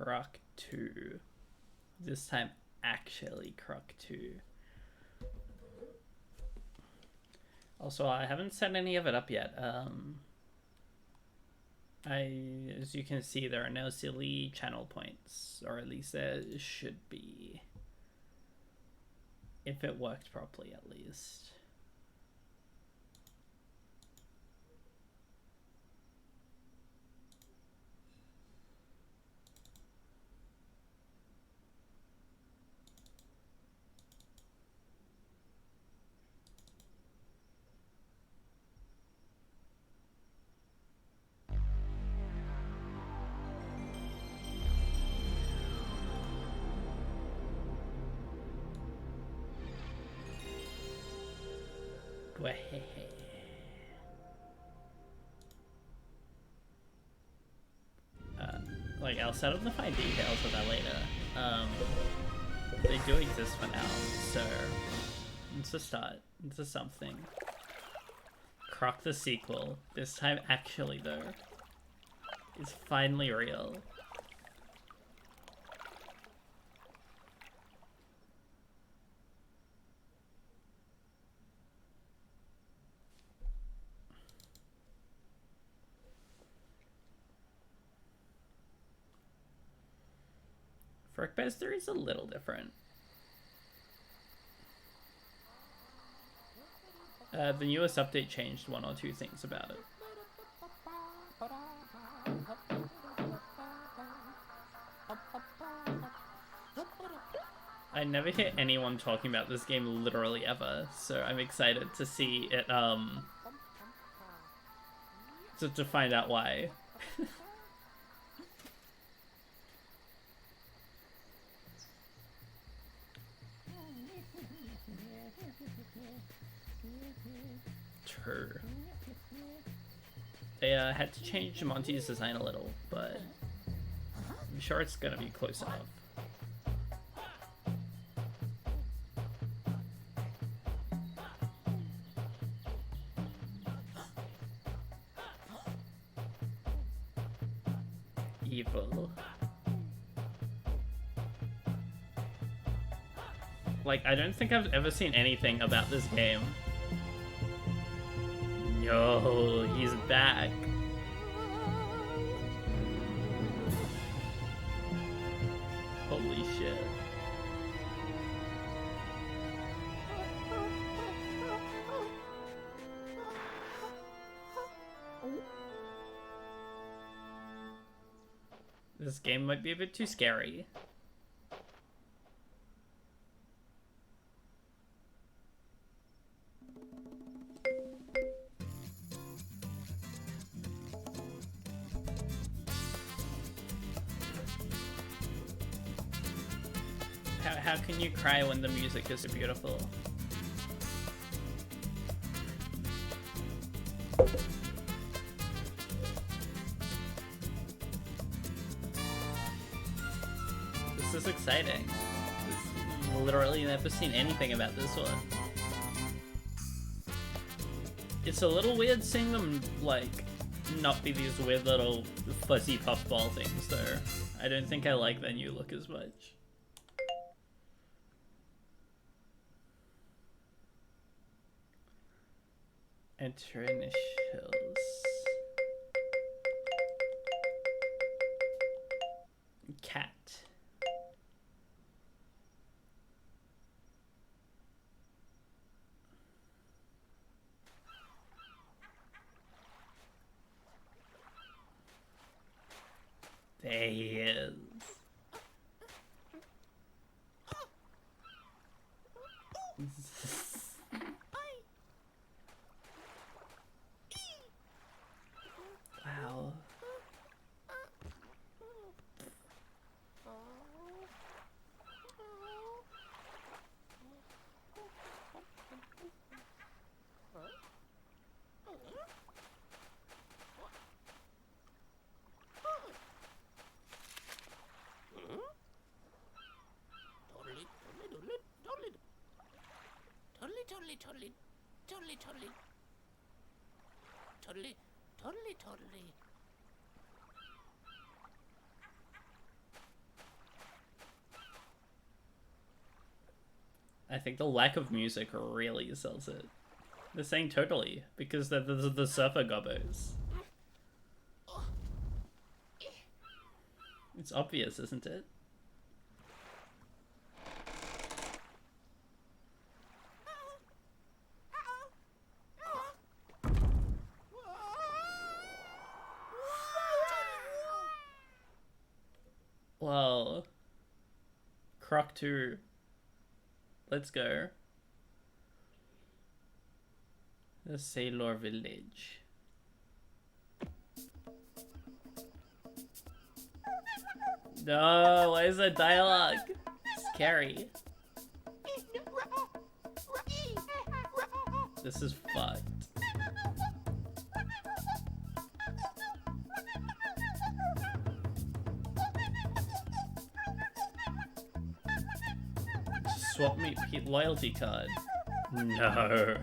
Croc 2. This time, actually, Croc 2. Also, I haven't set any of it up yet. As you can see, there are no silly channel points, or at least there should be. If it worked properly, at least. Like, I'll set up the fine details of that later. They do exist for now, so it's a start. It's a something. Croc the sequel. This time, actually, though, is finally real. Frickbester is a little different. The newest update changed one or two things about it. I never hear anyone talking about this game literally ever, so I'm excited to see it, to find out why. True. They had to change Monty's design a little, but I'm sure it's gonna be close enough. Evil. Like, I don't think I've ever seen anything about this game. Yo, he's back. Holy shit. This game might be a bit too scary. How can you cry when the music is so beautiful? This is exciting. I've literally never seen anything about this one. It's a little weird seeing them, like, not be these weird little fuzzy puffball things, though. I don't think I like their new look as much. Enter initials. Cat. There he is. Wow. I think the lack of music really sells it. They're saying totally, because they're the surfer gobbos. It's obvious, isn't it? Well, Croc 2. Let's go. The Sailor Village. No, why is that dialogue? Scary. This is fucked. Swap meet Pete loyalty card. No.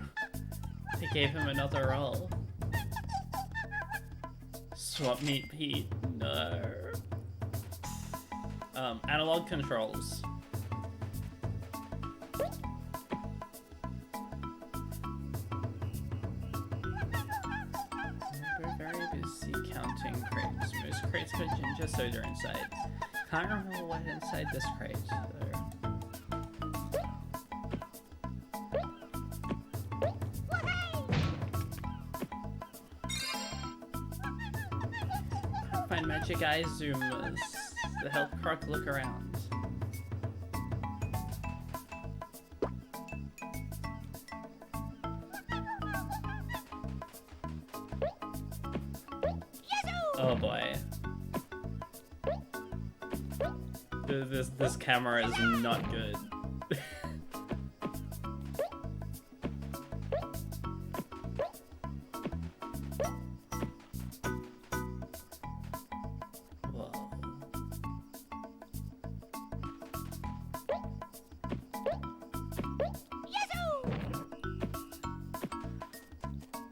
They gave him another role. Swap meet Pete. No. Analog controls. We're very busy counting crates. Most crates put ginger soda inside. Can't remember what inside this crate, though. Find magic eye zoomers to help Croc look around. Oh boy. This camera is not good. Whoa.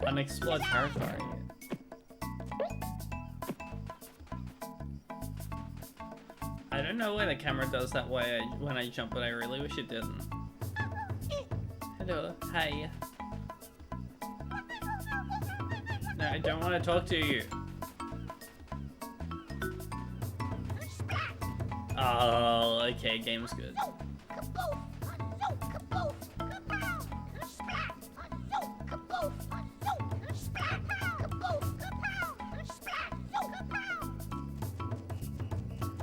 Unexplored territory. I don't know why the camera does that way when I jump, but I really wish it didn't. Hello, hi. No, I don't want to talk to you. Oh, okay, game's good.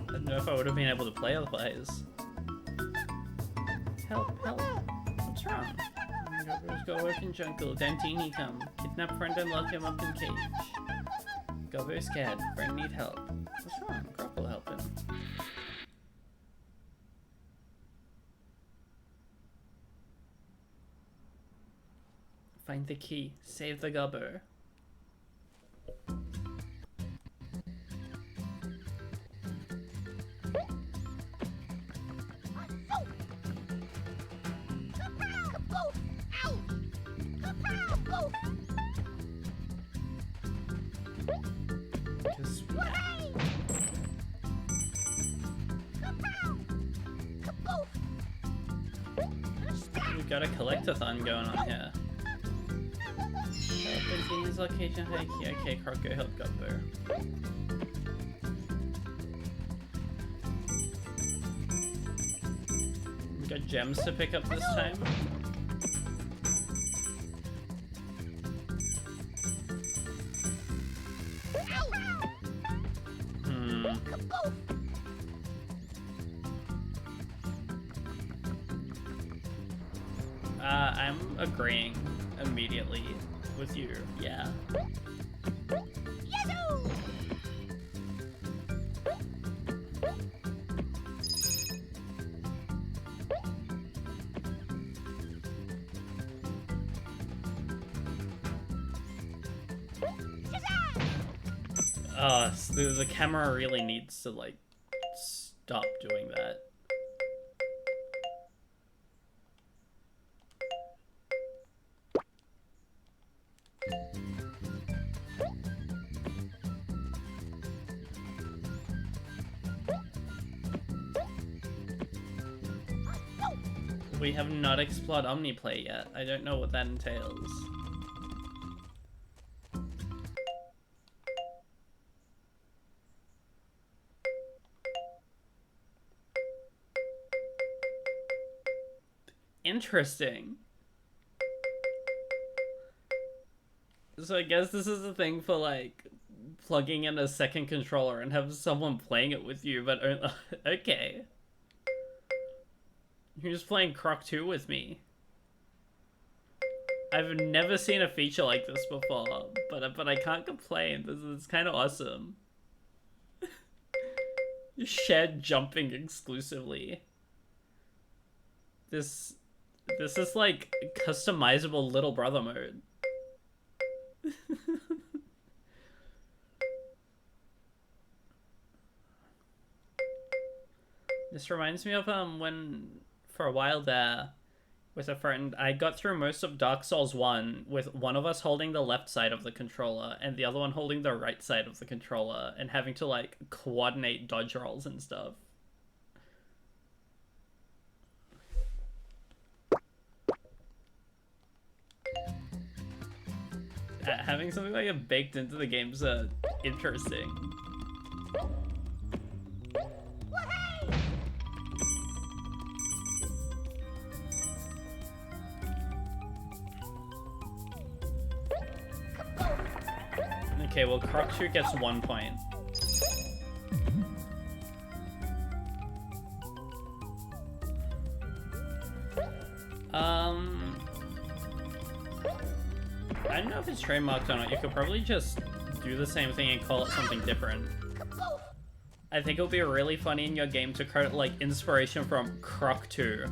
I don't know if I would have been able to play otherwise. Help, help. What's wrong? Gobbos go work in jungle. Dantini come. Kidnap friend and lock him up in cage. Gobbo scared. Friend need help. What's wrong? Croc will help him. Find the key. Save the Gobbo. We've got a collectathon going on here. Help Dantini's location. Okay, Croc, go help Gobbo. We got gems to pick up this time. I'm agreeing immediately with you. Yeah. The camera really needs to like stop doing that. We have not explored Omniplay yet. I don't know what that entails. Interesting. So I guess this is a thing for like plugging in a second controller and have someone playing it with you, but okay. You're just playing Croc 2 with me. I've never seen a feature like this before, but I can't complain. This is kind of awesome. Shared jumping exclusively. This is like customizable little brother mode. This reminds me of when for a while there with a friend I got through most of Dark Souls 1 with one of us holding the left side of the controller and the other one holding the right side of the controller and having to like coordinate dodge rolls and stuff. Having something like it baked into the game's interesting. Okay, well, Croc 2 gets 1 point. I don't know if it's trademarked or not. You could probably just do the same thing and call it something different. I think it'll be really funny in your game to credit, like, inspiration from Croc 2.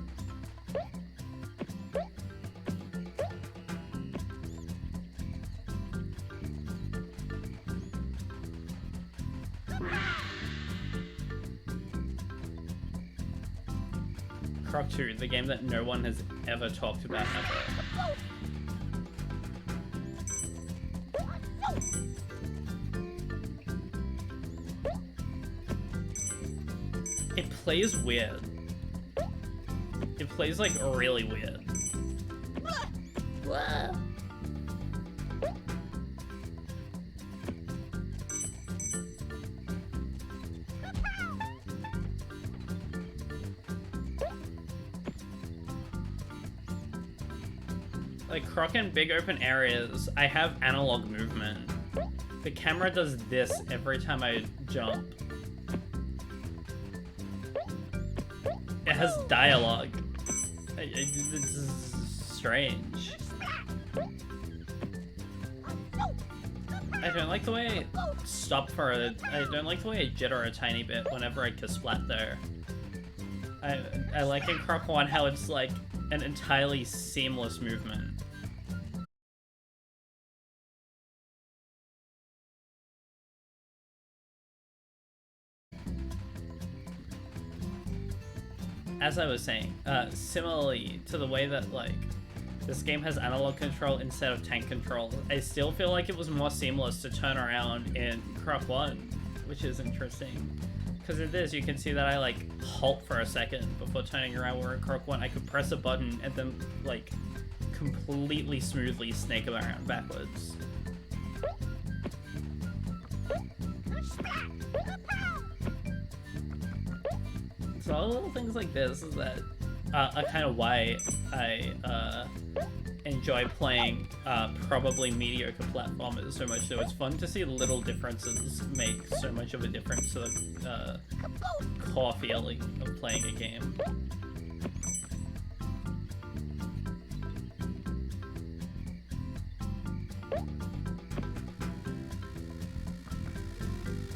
Croc 2, the game that no one has ever talked about ever. It plays weird. It plays like really weird. Like Croc in big open areas, I have analog movement. The camera does this every time I jump. It has dialogue. This is strange. I don't like the way I stop for it. I don't like the way I jitter a tiny bit whenever I splat there. I like in Croc 1 how it's like an entirely seamless movement. As I was saying, similarly to the way that, like, this game has analog control instead of tank control, I still feel like it was more seamless to turn around in Croc 1, which is interesting. Because in this, you can see that I, like, halt for a second before turning around, where in Croc 1, I could press a button and then, like, completely smoothly snake around backwards. So all little things like this is that are kind of why I enjoy playing probably mediocre platformers so much. So it's fun to see little differences make so much of a difference to the core feeling of playing a game.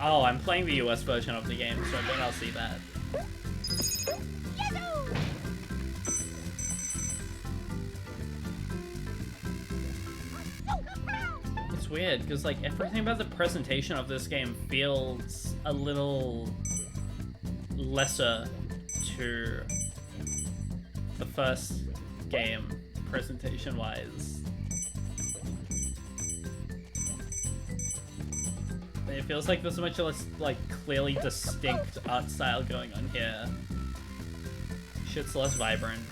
Oh, I'm playing the US version of the game, so then I'll see that. It's weird, because like everything about the presentation of this game feels a little lesser to the first game, presentation-wise. It feels like there's a much less, like, clearly distinct art style going on here. Shit's less vibrant.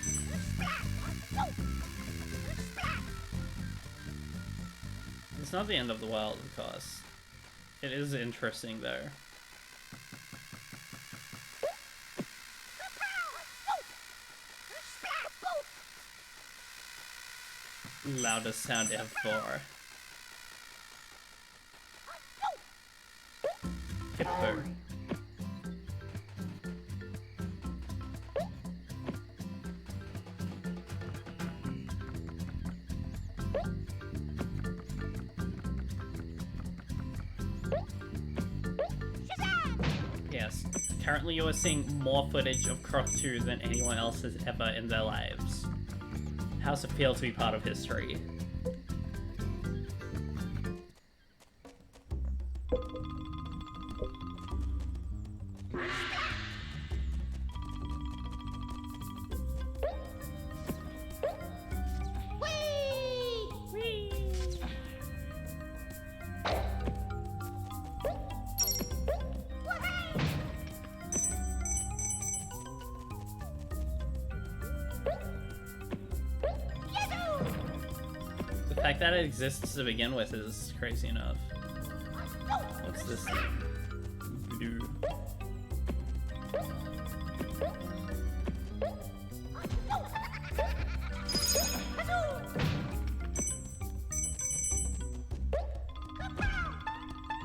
It's not the end of the world, of course. It is interesting, though. Loudest sound ever. Hippo. Yes, currently you are seeing more footage of Croc 2 than anyone else has ever in their lives. How's it feel to be part of history? The fact that it exists to begin with is crazy enough. What's this thing? Blue.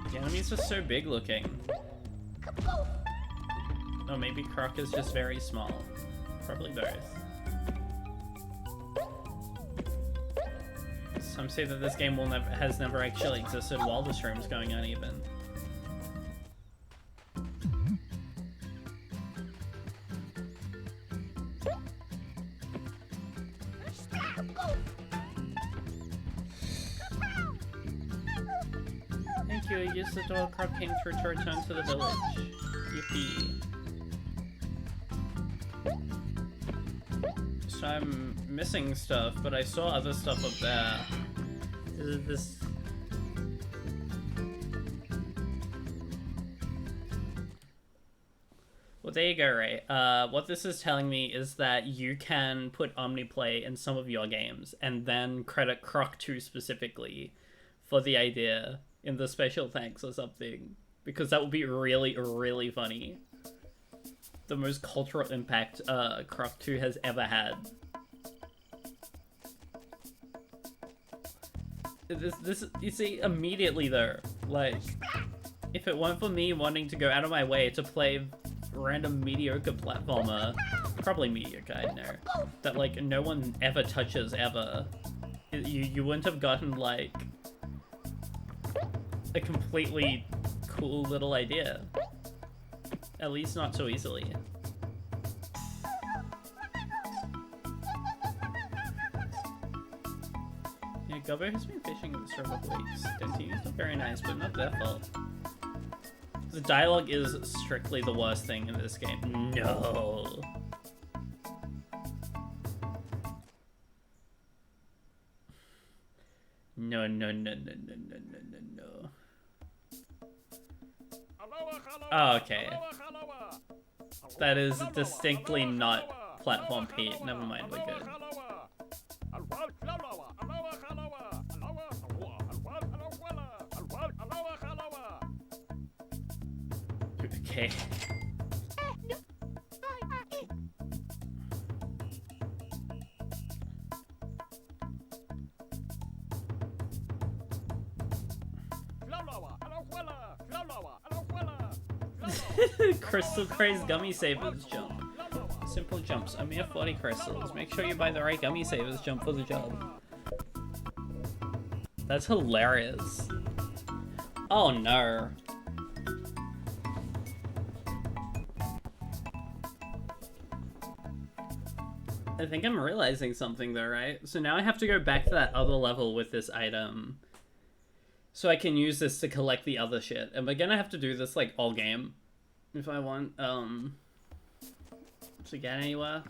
The enemies are so big looking. Oh, maybe Croc is just very small. Probably both. Some say that this game has never actually existed while the stream's going on even. Thank you, I used the door Croc came through to return to the village. Yippee. So I'm missing stuff, but I saw other stuff up there. Is this... Well, there you go, Ray. What this is telling me is that you can put Omniplay in some of your games, and then credit Croc 2 specifically for the idea in the special thanks or something. Because that would be really, really funny. The most cultural impact Croc 2 has ever had. This, you see, immediately though, like, if it weren't for me wanting to go out of my way to play random mediocre platformer, probably mediocre, I know, that like no one ever touches ever, you wouldn't have gotten like a completely cool little idea. At least not so easily. Yeah, Gobbo has been fishing in this for a couple weeks. Denty, not very nice, but not their fault. The dialogue is strictly the worst thing in this game. No. No, no, no, no, no, no, no, no, no. Oh, okay. That is distinctly not Platform Pete. Never mind, we're good. Okay. Crystal Craze Gummy Savers jump. Simple jumps, a mere 40 crystals. Make sure you buy the right Gummy Savers jump for the job. That's hilarious. Oh no. I think I'm realizing something though, right? So now I have to go back to that other level with this item. So I can use this to collect the other shit. Am I gonna have to do this like all game? If I want, to get anywhere?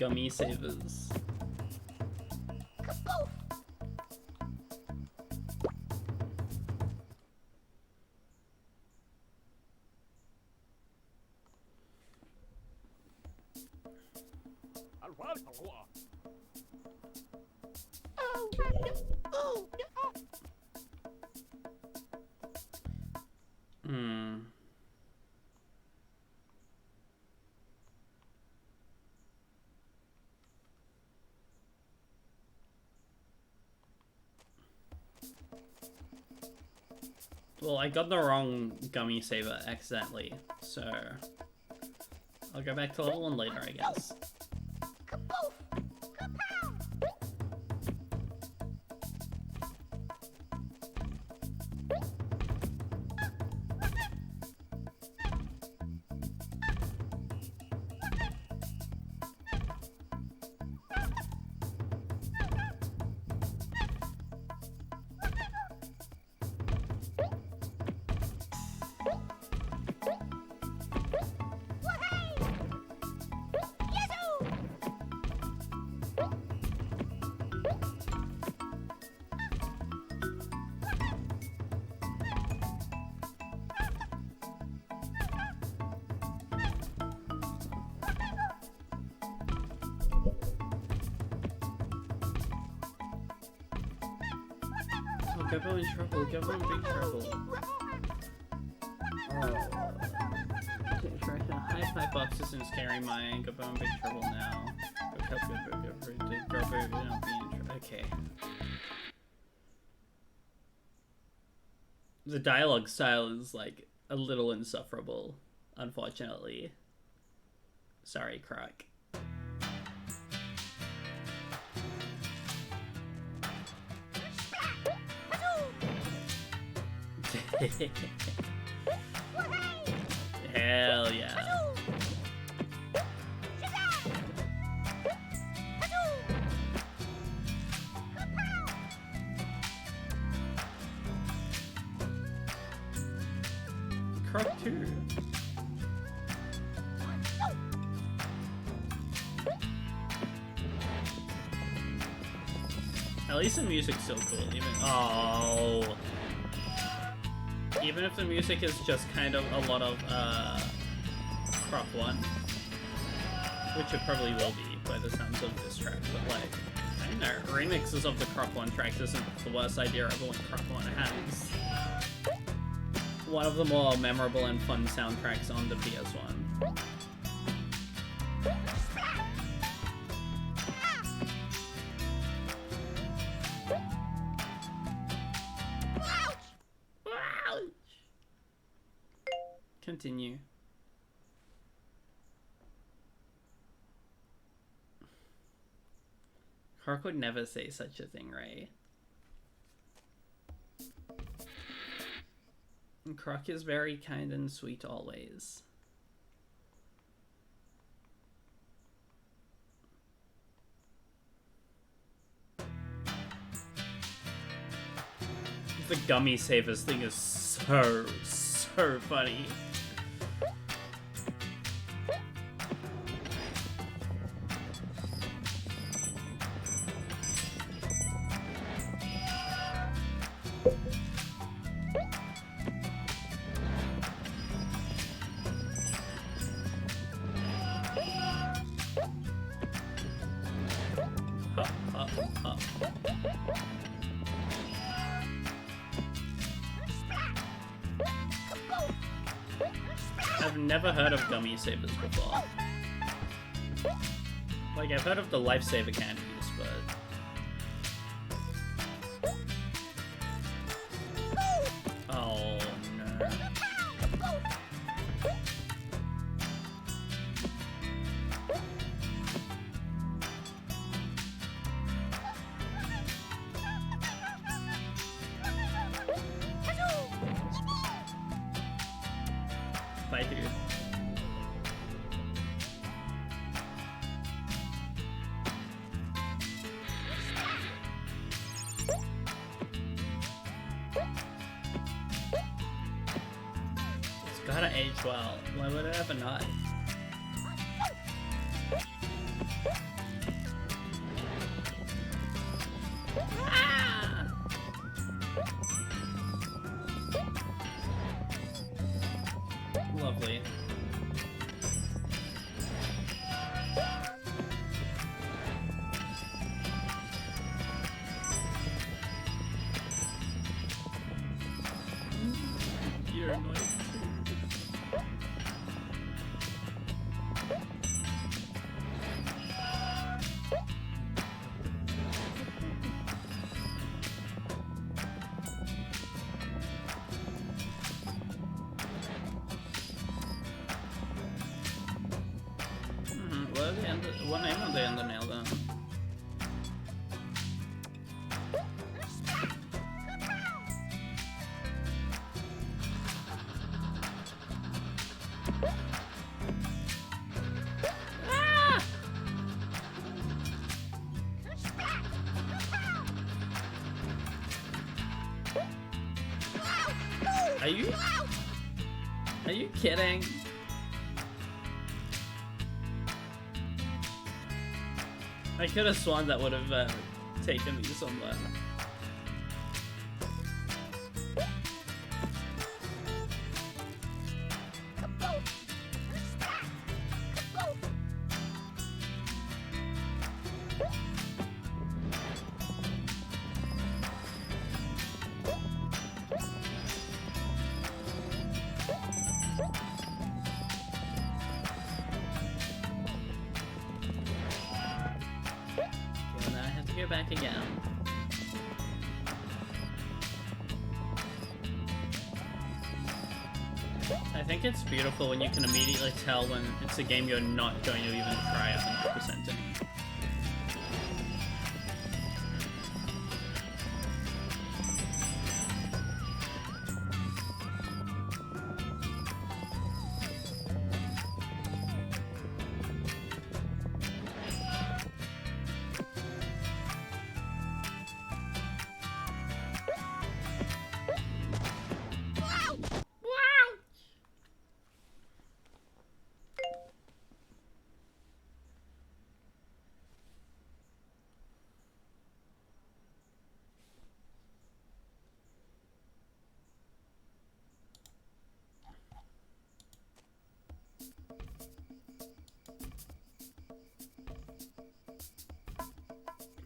gummy savers. Well, I got the wrong gummy saver accidentally, so I'll go back to level 1 later, I guess. Gobbo in trouble, Gobbo in big trouble. Hi, Box isn't scary mine. Gobbo in big trouble now. Gobbo don't be in trouble. Okay. The dialogue style is like a little insufferable, unfortunately. Sorry, Croc. Hell yeah. Croc 2. At least the music's still cool, even if the music is just kind of a lot of Croc 1, which it probably will be by the sounds of this track, but like, I don't know, remixes of the Croc 1 tracks isn't the worst idea ever when Croc 1 has one of the more memorable and fun soundtracks on the PS1. Continue. Croc would never say such a thing, right? And Croc is very kind and sweet always. The gummy savers thing is so funny. I've never heard of gummy savers before. Like, I've heard of the lifesaver candies, but... Oh, no. Bye, dude. It's gotta age well. Why would it ever not? Ah! Lovely. You're annoying. What name are they under now then? Ah! Are you kidding? I could have sworn that would have taken me somewhere. Back again. I think it's beautiful when you can immediately tell when it's a game you're not going to even try 100% in.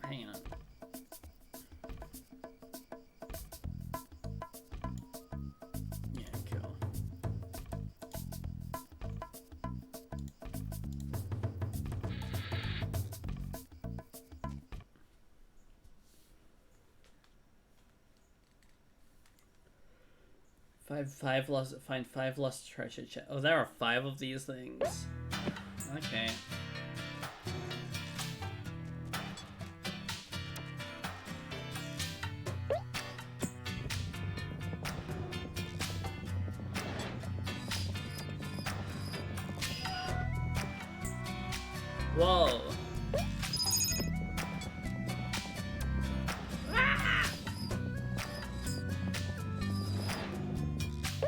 Hang on. Yeah, cool. Find five lost treasure chests. Oh, there are 5 of these things. Okay. Whoa. Ah!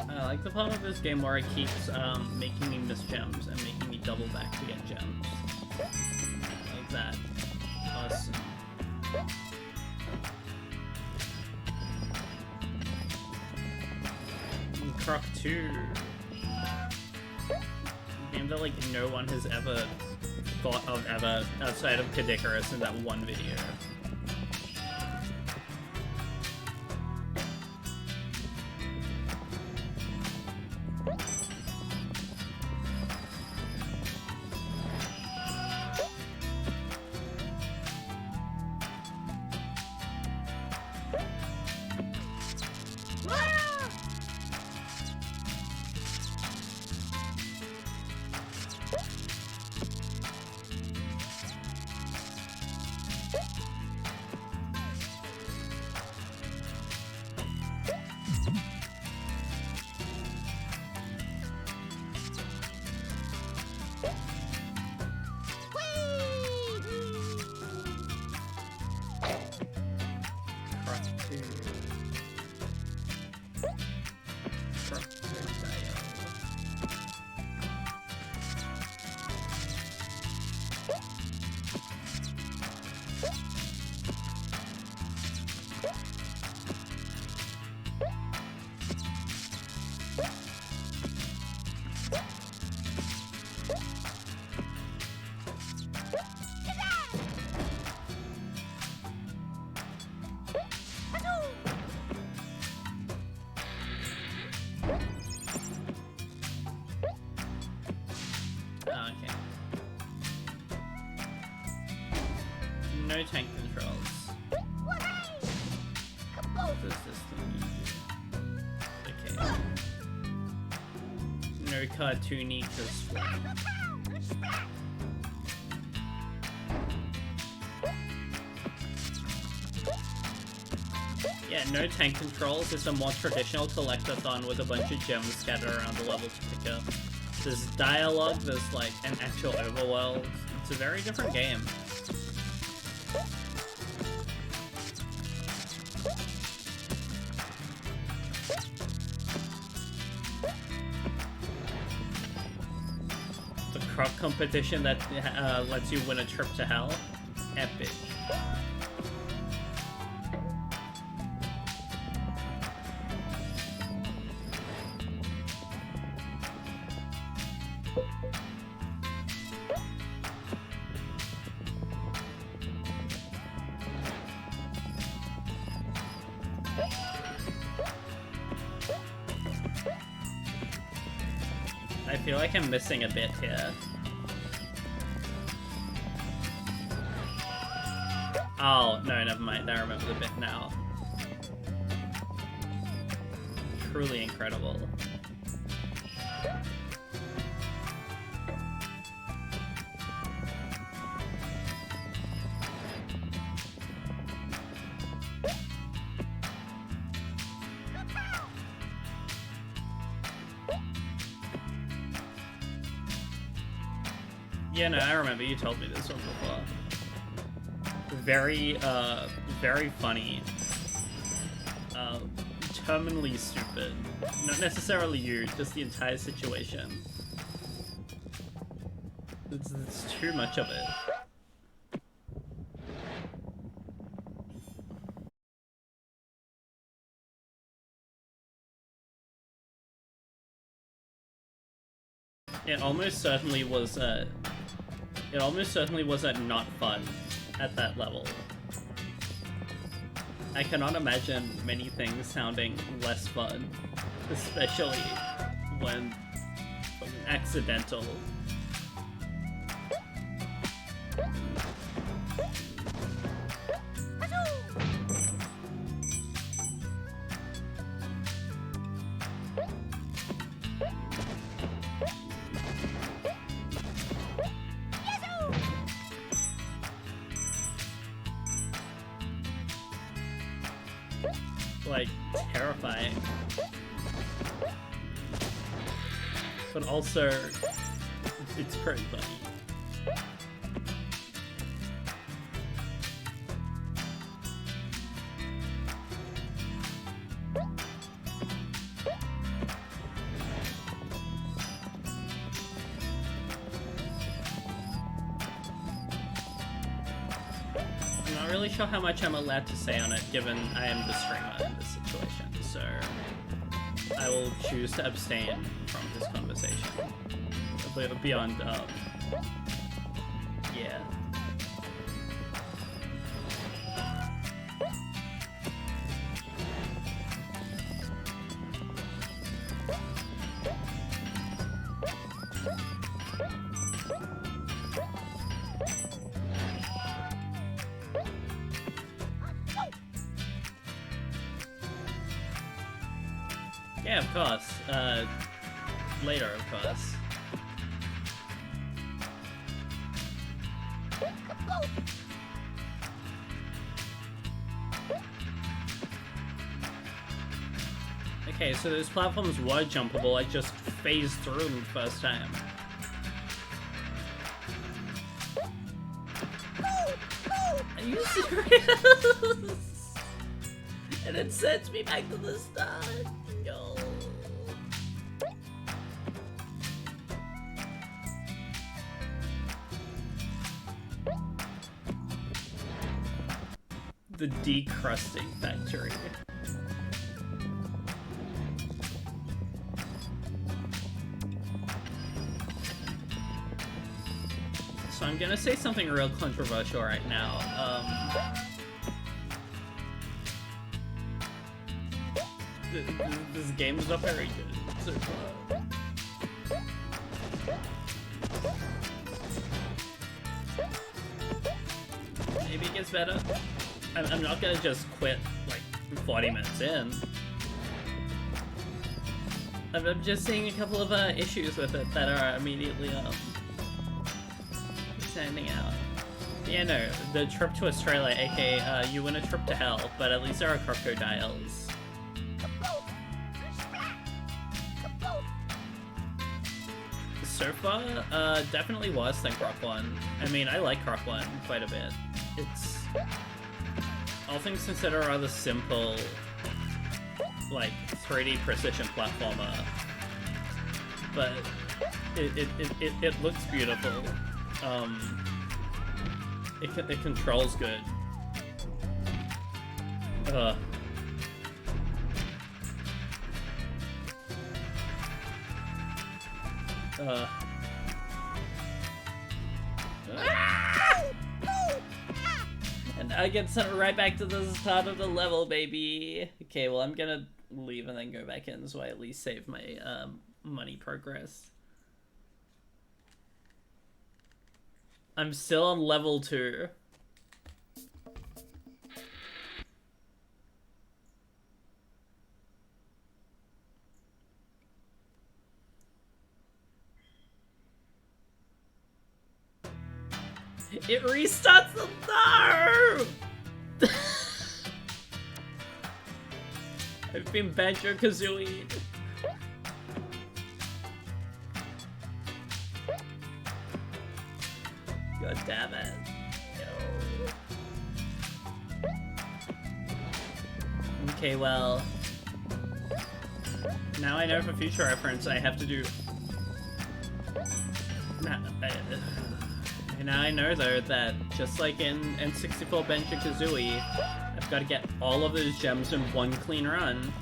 I like the part of this game where it keeps making me miss gems and making me double back to get gems. Like that. Awesome. Croc 2. Game that like no one has ever thought of ever outside of Kadikarus in that one video. Oh, okay. No tank controls. What does this thing do? Okay. No cartoony display. Yeah, no tank controls. It's a more traditional collectathon with a bunch of gems scattered around the level to pick up. There's dialogue, there's like an actual overworld. It's a very different game. The Croc competition that lets you win a trip to hell. Epic. I feel like I'm missing a bit here. Oh, no, never mind. I remember the bit now. Truly incredible. Yeah, no, I remember you told me this one before. Very funny. Terminally stupid. Not necessarily you, just the entire situation. It's too much of it. It almost certainly was not fun at that level. I cannot imagine many things sounding less fun, especially when accidental. Like, terrifying. But also, it's pretty funny. I'm not really sure how much I'm allowed to say on it, given I am the streamer in this situation, so I will choose to abstain from this conversation. Beyond, yeah. Yeah, of course. Later, of course. Okay, so those platforms were jumpable, I just phased through them the first time. Are you serious? And it sends me back to the start. No. The decrusting factory. So I'm gonna say something real controversial right now. This game is not very good so far. gets better. I'm not gonna just quit like 40 minutes in. I'm just seeing a couple of issues with it that are immediately standing out. Yeah, no, the trip to Australia, aka you win a trip to hell, but at least there are crocodiles. So far, definitely worse than Croc 1. I mean, I like Croc 1 quite a bit. It's, all things considered, a rather simple, like, 3D precision platformer. But it looks beautiful. It controls good. And I get sent right back to the start of the level, baby. Okay, well, I'm gonna leave and then go back in so I at least save my money progress. I'm still on level 2. It restarts the no! I've been Banjo-Kazooie. God damn it. No. Okay, well. Now I know for future reference I have to do. Now I know though that just like in N64 Banjo-Kazooie, I've got to get all of those gems in one clean run.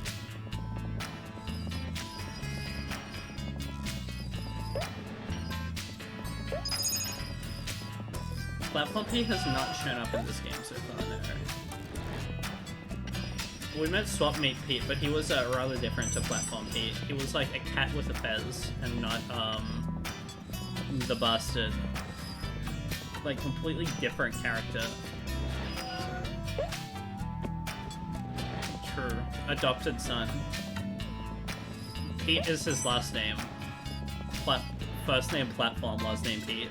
Platform Pete has not shown up in this game so far, no. We meant Swap Meet Pete, but he was rather different to Platform Pete. He was like a cat with a fez, and not the bastard. Like, completely different character. True. Adopted son. Pete is his last name. First name Platform, last name Pete.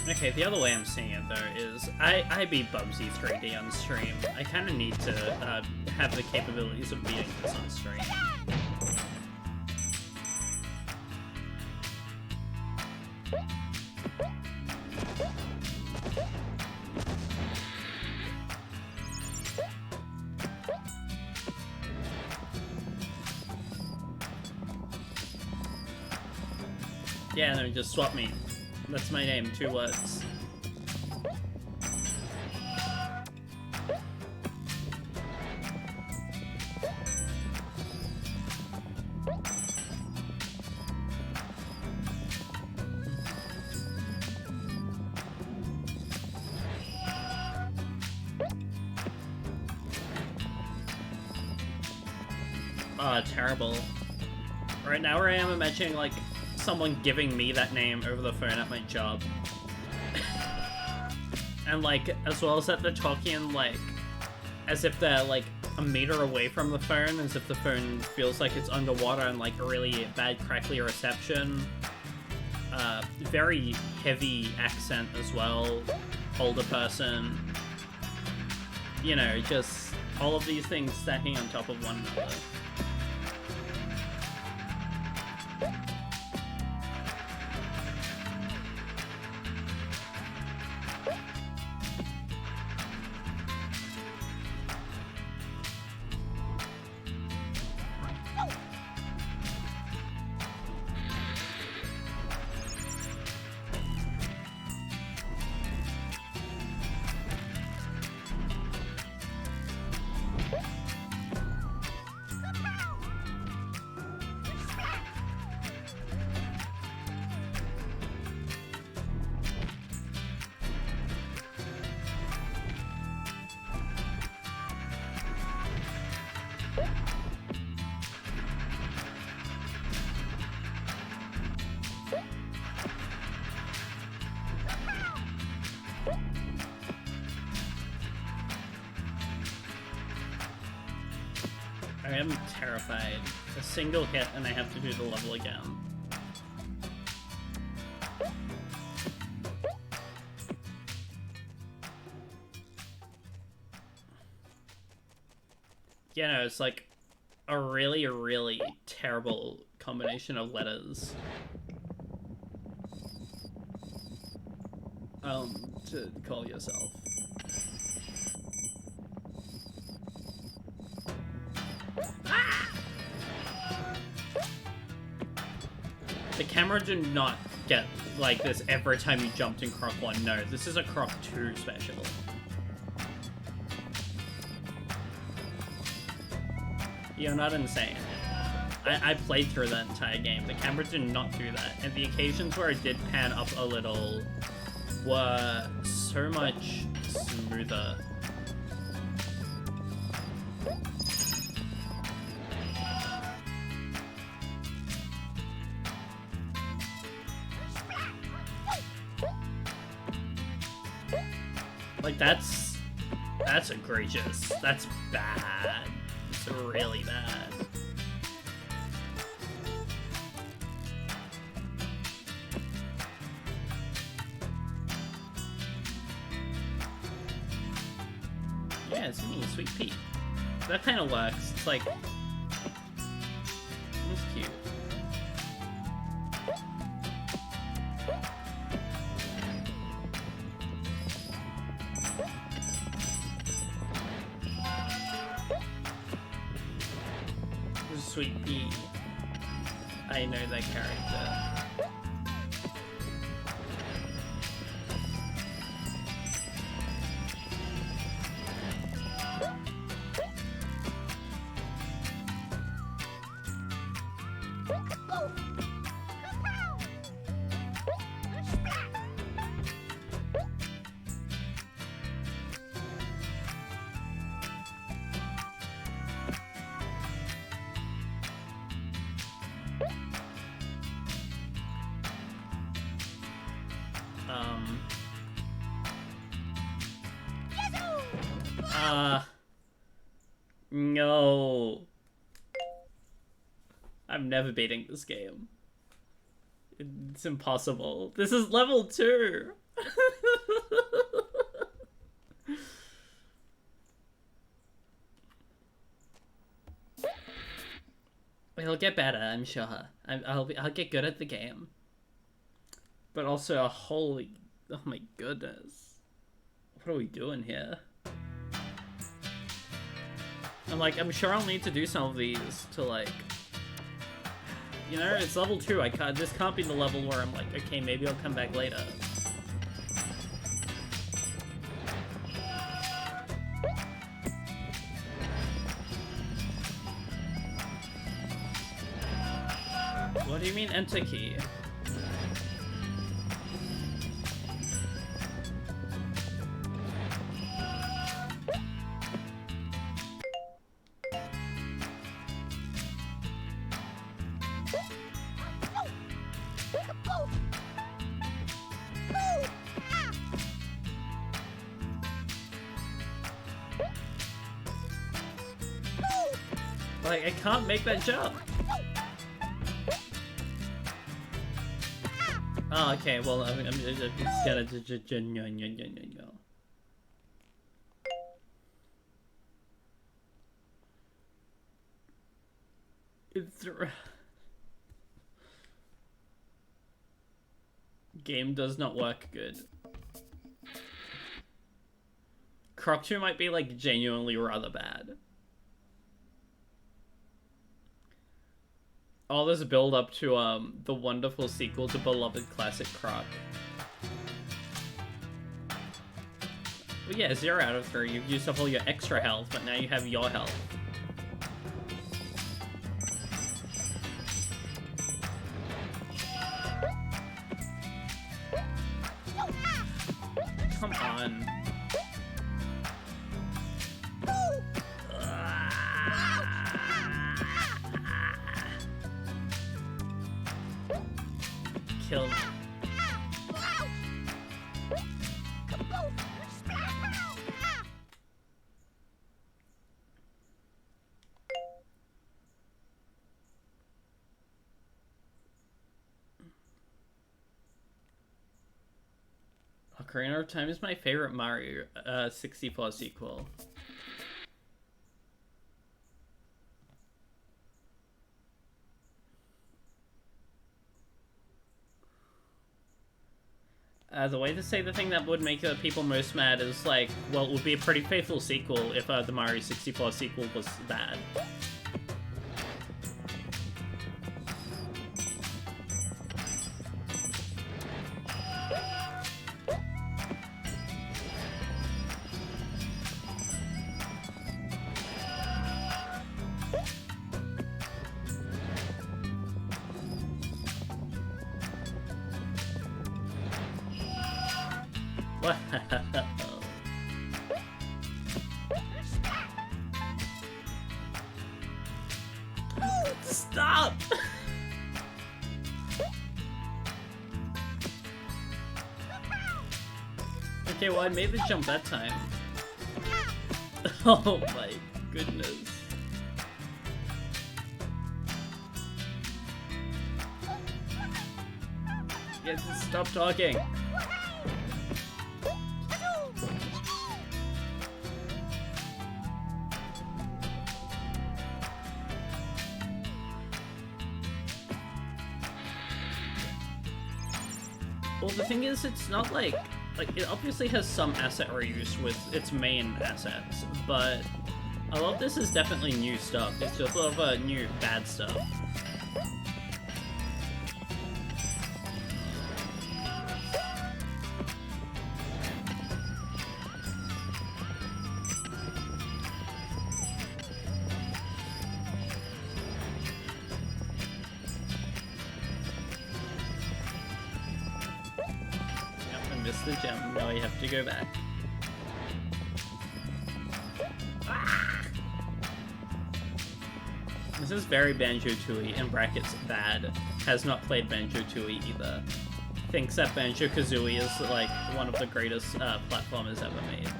Okay, the other way I'm seeing it though is I beat Bubsy 3D on stream. I kind of need to have the capabilities of beating this on stream. Yeah, no, just swap me. That's my name, 2 words. Terrible. Right now where I am imagining, like, someone giving me that name over the phone at my job. And, like, as well as that they're talking, like, as if they're, like, a meter away from the phone, as if the phone feels like it's underwater and, like, a really bad crackly reception. Very heavy accent as well. Older person. You know, just all of these things stacking on top of one another. I am terrified. A single hit and I have to do the level again. You know, it's like a really, really terrible combination of letters. To call yourself. Ah! The camera did not get like this every time you jumped in Croc 1. No, this is a Croc 2 special. You're not insane. I played through the entire game. The camera did not do that. And the occasions where it did pan up a little were so much smoother. Like, that's egregious. That's bad. It's really bad. Yeah, it's me, Sweet Pea. That kind of works. It's like... It's cute. Sweet Pea. I know that character. No. I'm never beating this game. It's impossible. This is level 2. It'll get better, I'm sure. I'll get good at the game. But also, holy, oh my goodness. What are we doing here? I'm sure I'll need to do some of these to, like... You know, it's level 2, this can't be the level where I'm like, okay, maybe I'll come back later. What do you mean, enter key? Like, I can't make that jump. Oh, okay, well, I'm just gonna... It's... Game does not work good. Croc 2 might be, like, genuinely rather bad. All this build up to the wonderful sequel to beloved classic Croc. Well, yeah, 0 out of 3. You've used up all your extra health, but now you have your health. Come on. Kill me. Ocarina of Time is my favorite Mario 64 sequel. The way to say the thing that would make people most mad is like, well, it would be a pretty faithful sequel if the Mario 64 sequel was bad. Stop! Okay, well I made the jump that time. Oh my goodness. Yes, stop talking. Well, the thing is, it's not like it obviously has some asset reuse with its main assets, but a lot of this is definitely new stuff. It's just a lot of new bad stuff. The gem. Now we have to go back. Ah! This is very Banjo-Tooie, in brackets bad. Has not played Banjo-Tooie either. Thinks that Banjo-Kazooie is like one of the greatest platformers ever made.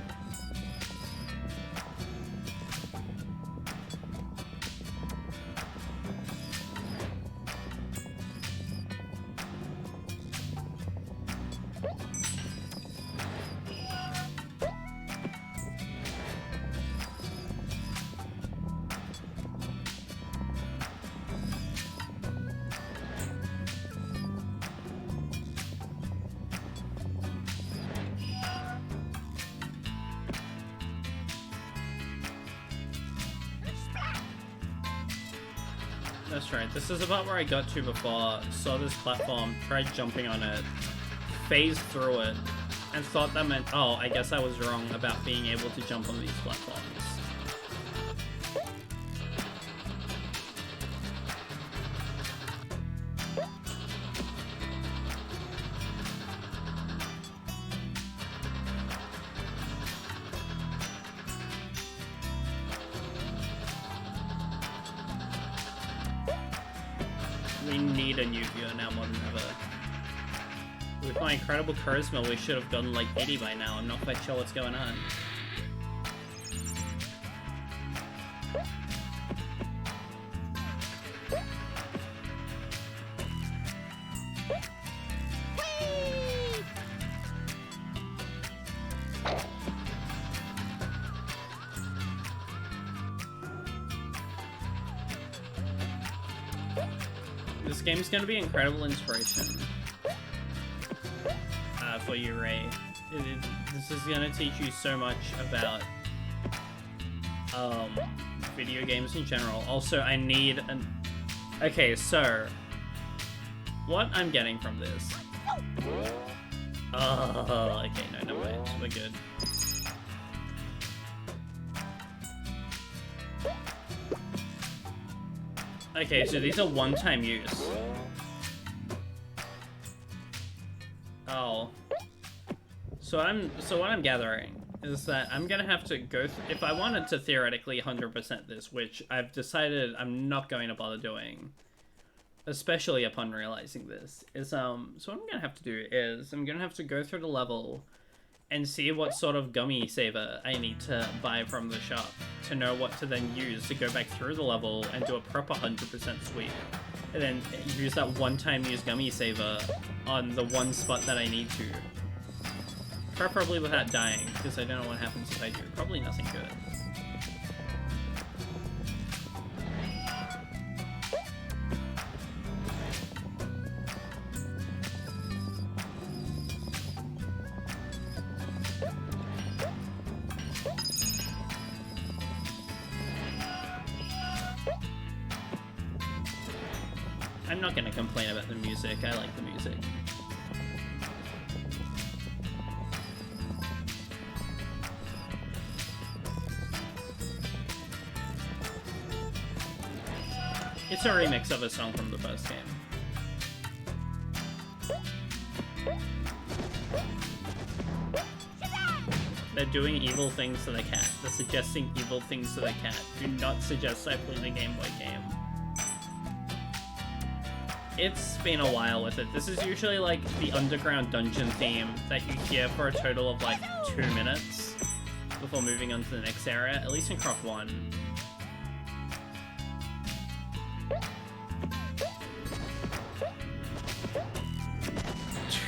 That's right, this is about where I got to before, saw this platform, tried jumping on it, phased through it, and thought that meant, oh, I guess I was wrong about being able to jump on these platforms. We need a new viewer now more than ever. With my incredible charisma, we should have gotten like 80 by now. I'm not quite sure what's going on. This game's gonna be incredible inspiration for you, Ray. This is gonna teach you so much about video games in general. Also, I need an... Okay, so what I'm getting from this... Oh, okay, no, wait, we're good. Okay, so these are one-time use. Oh. So what I'm gathering is that I'm gonna have to go if I wanted to theoretically 100% this, which I've decided I'm not going to bother doing, especially upon realizing this, is so what I'm gonna have to do is I'm gonna have to go through the level and see what sort of gummy saver I need to buy from the shop to know what to then use to go back through the level and do a proper 100% sweep. And then use that one-time use gummy saver on the one spot that I need to. Preferably without dying, because I don't know what happens if I do. Probably nothing good. I'm not gonna complain about the music. I like the music. It's a remix of a song from the first game. They're doing evil things to the cat. They're suggesting evil things to the cat. Do not suggest I play the Game Boy game. It's been a while with it. This is usually like the underground dungeon theme that you hear for a total of like 2 minutes before moving on to the next area, at least in Croc 1.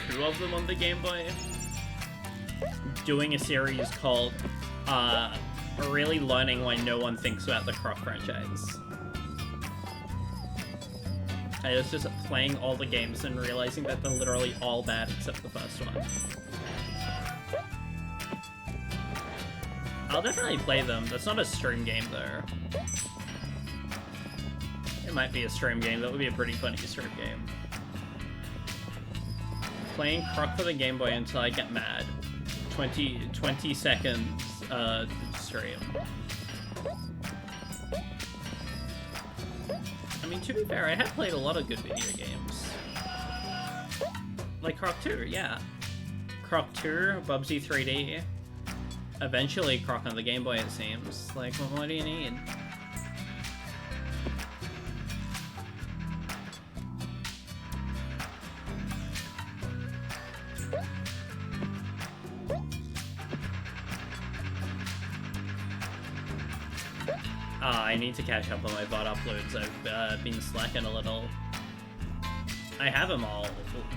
Two of them on the Game Boy. Doing a series called Really Learning Why No One Thinks About the Croc franchise. I was just playing all the games and realizing that they're literally all bad except the first one. I'll definitely play them. That's not a stream game though. It might be a stream game. That would be a pretty funny stream game. Playing Croc for the Game Boy until I get mad. 20 seconds stream. I mean, to be fair, I have played a lot of good video games. Like Croc 2, yeah. Croc 2, Bubsy 3D. Eventually Croc on the Game Boy, it seems. Like, what do you need? I need to catch up on my VOD uploads. I've been slacking a little. I have them all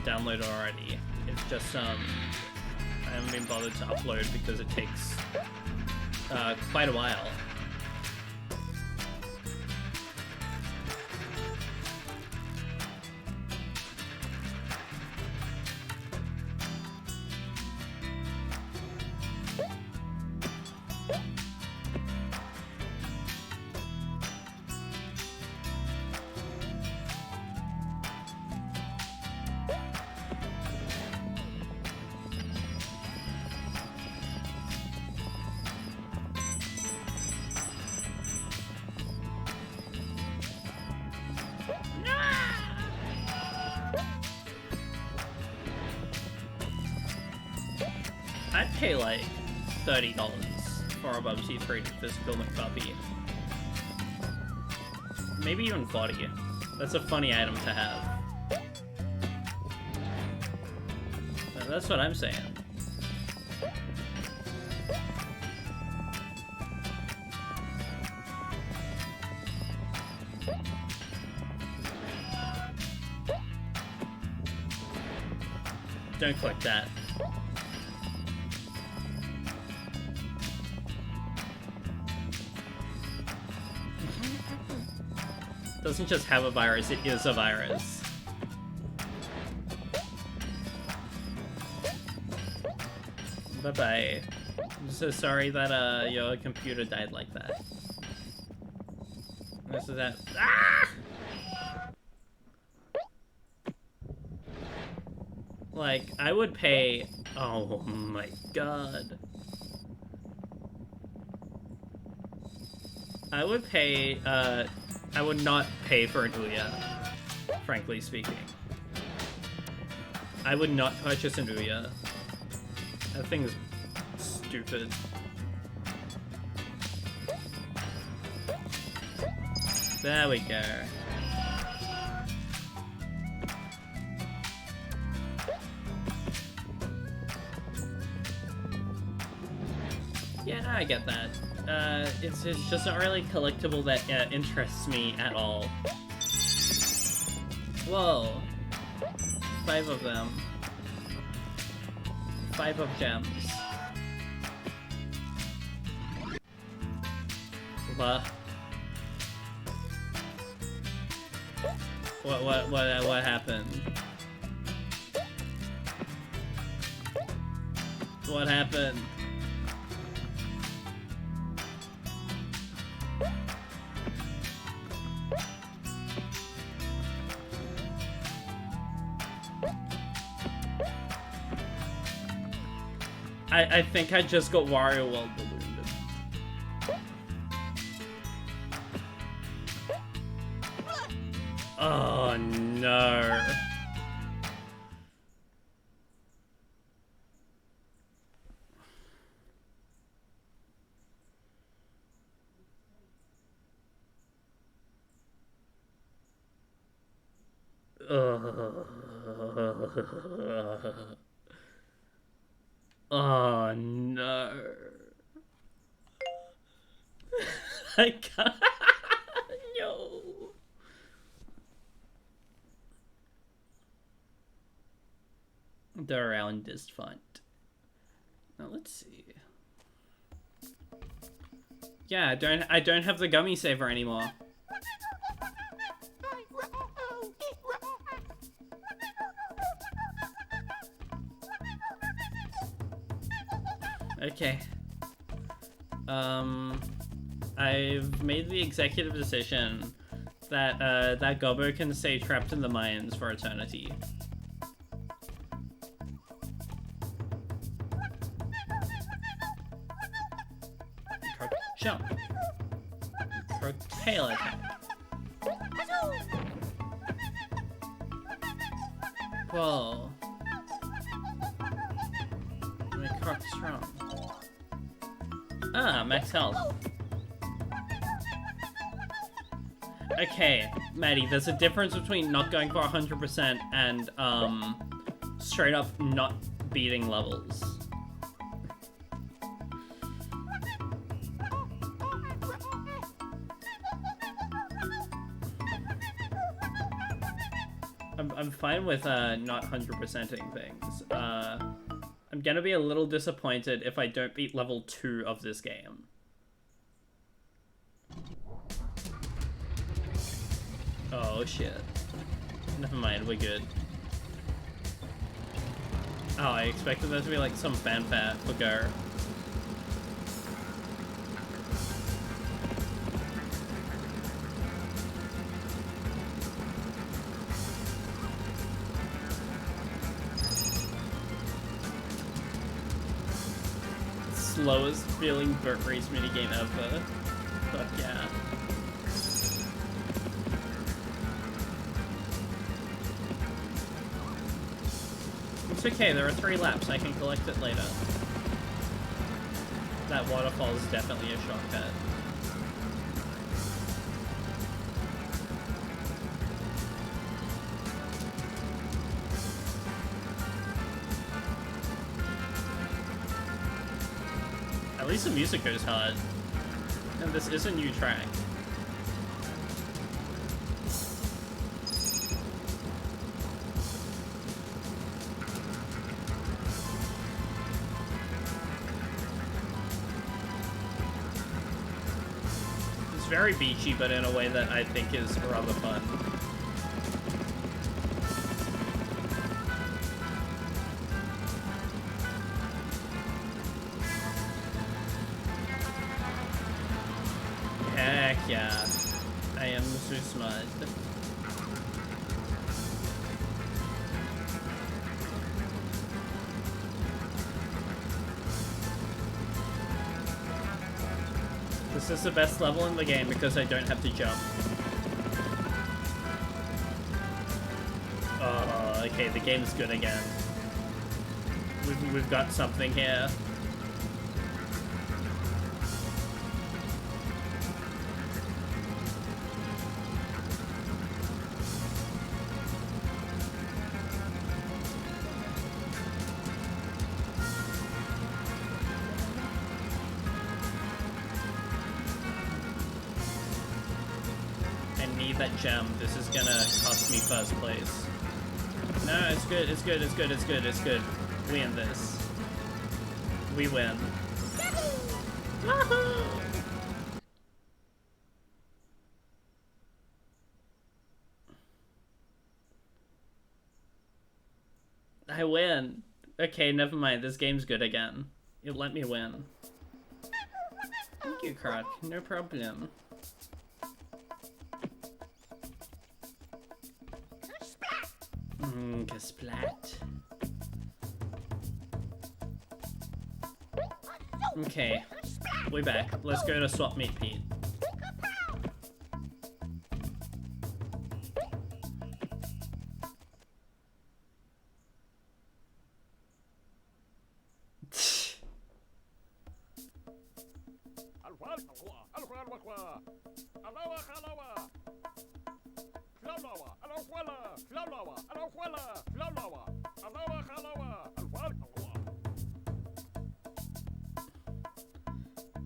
downloaded already. It's just, I haven't been bothered to upload because it takes quite a while. I'd pay like $30 for a Bubsy 3D physical copy. Maybe even 40. That's a funny item to have. That's what I'm saying. Don't click that. Doesn't just have a virus, it is a virus. Bye-bye. I'm so sorry that your computer died like that. This is that. Ah! Like, I would pay. Oh my god. I would pay, I would not pay for an Ouya, frankly speaking. I would not purchase an Ouya. That thing's stupid. There we go. Yeah, I get that. It's just not really collectible that interests me at all. Whoa. 5 of them. 5 of gems. What happened? What happened? I think I just got Wario World ballooned. Oh no. Oh no. I can't. No. The round is fun. Now let's see. Yeah, I don't have the gummy saver anymore. Okay. I've made the executive decision that that Gobbo can stay trapped in the mines for eternity. Croc jump. Croc tail attack. Whoa. My Croc's strong. Ah, max health. Okay, Maddie, there's a difference between not going for 100% and, straight up not beating levels. I'm fine with, not 100%ing things. I'm gonna be a little disappointed if I don't beat level 2 of this game. Oh shit. Never mind, we're good. Oh, I expected there to be like some fanfare for Go. Slowest feeling vert race minigame ever. Fuck yeah. It's okay, there are 3 laps, I can collect it later. That waterfall is definitely a shock bet. At least the music goes hard. And this is a new track. It's very beachy, but in a way that I think is rather fun. Heck yeah. I am so smart. This is the best level in the game because I don't have to jump. Oh, okay, the game's good again. We've got something here. That gem. This is gonna cost me first place. No, it's good, it's good, it's good, it's good, it's good. We end this. We win. I win. Okay, never mind. This game's good again. It let me win. Thank you, Croc. No problem. Splat. Okay, we're back. Let's go to Swap Meet Pete.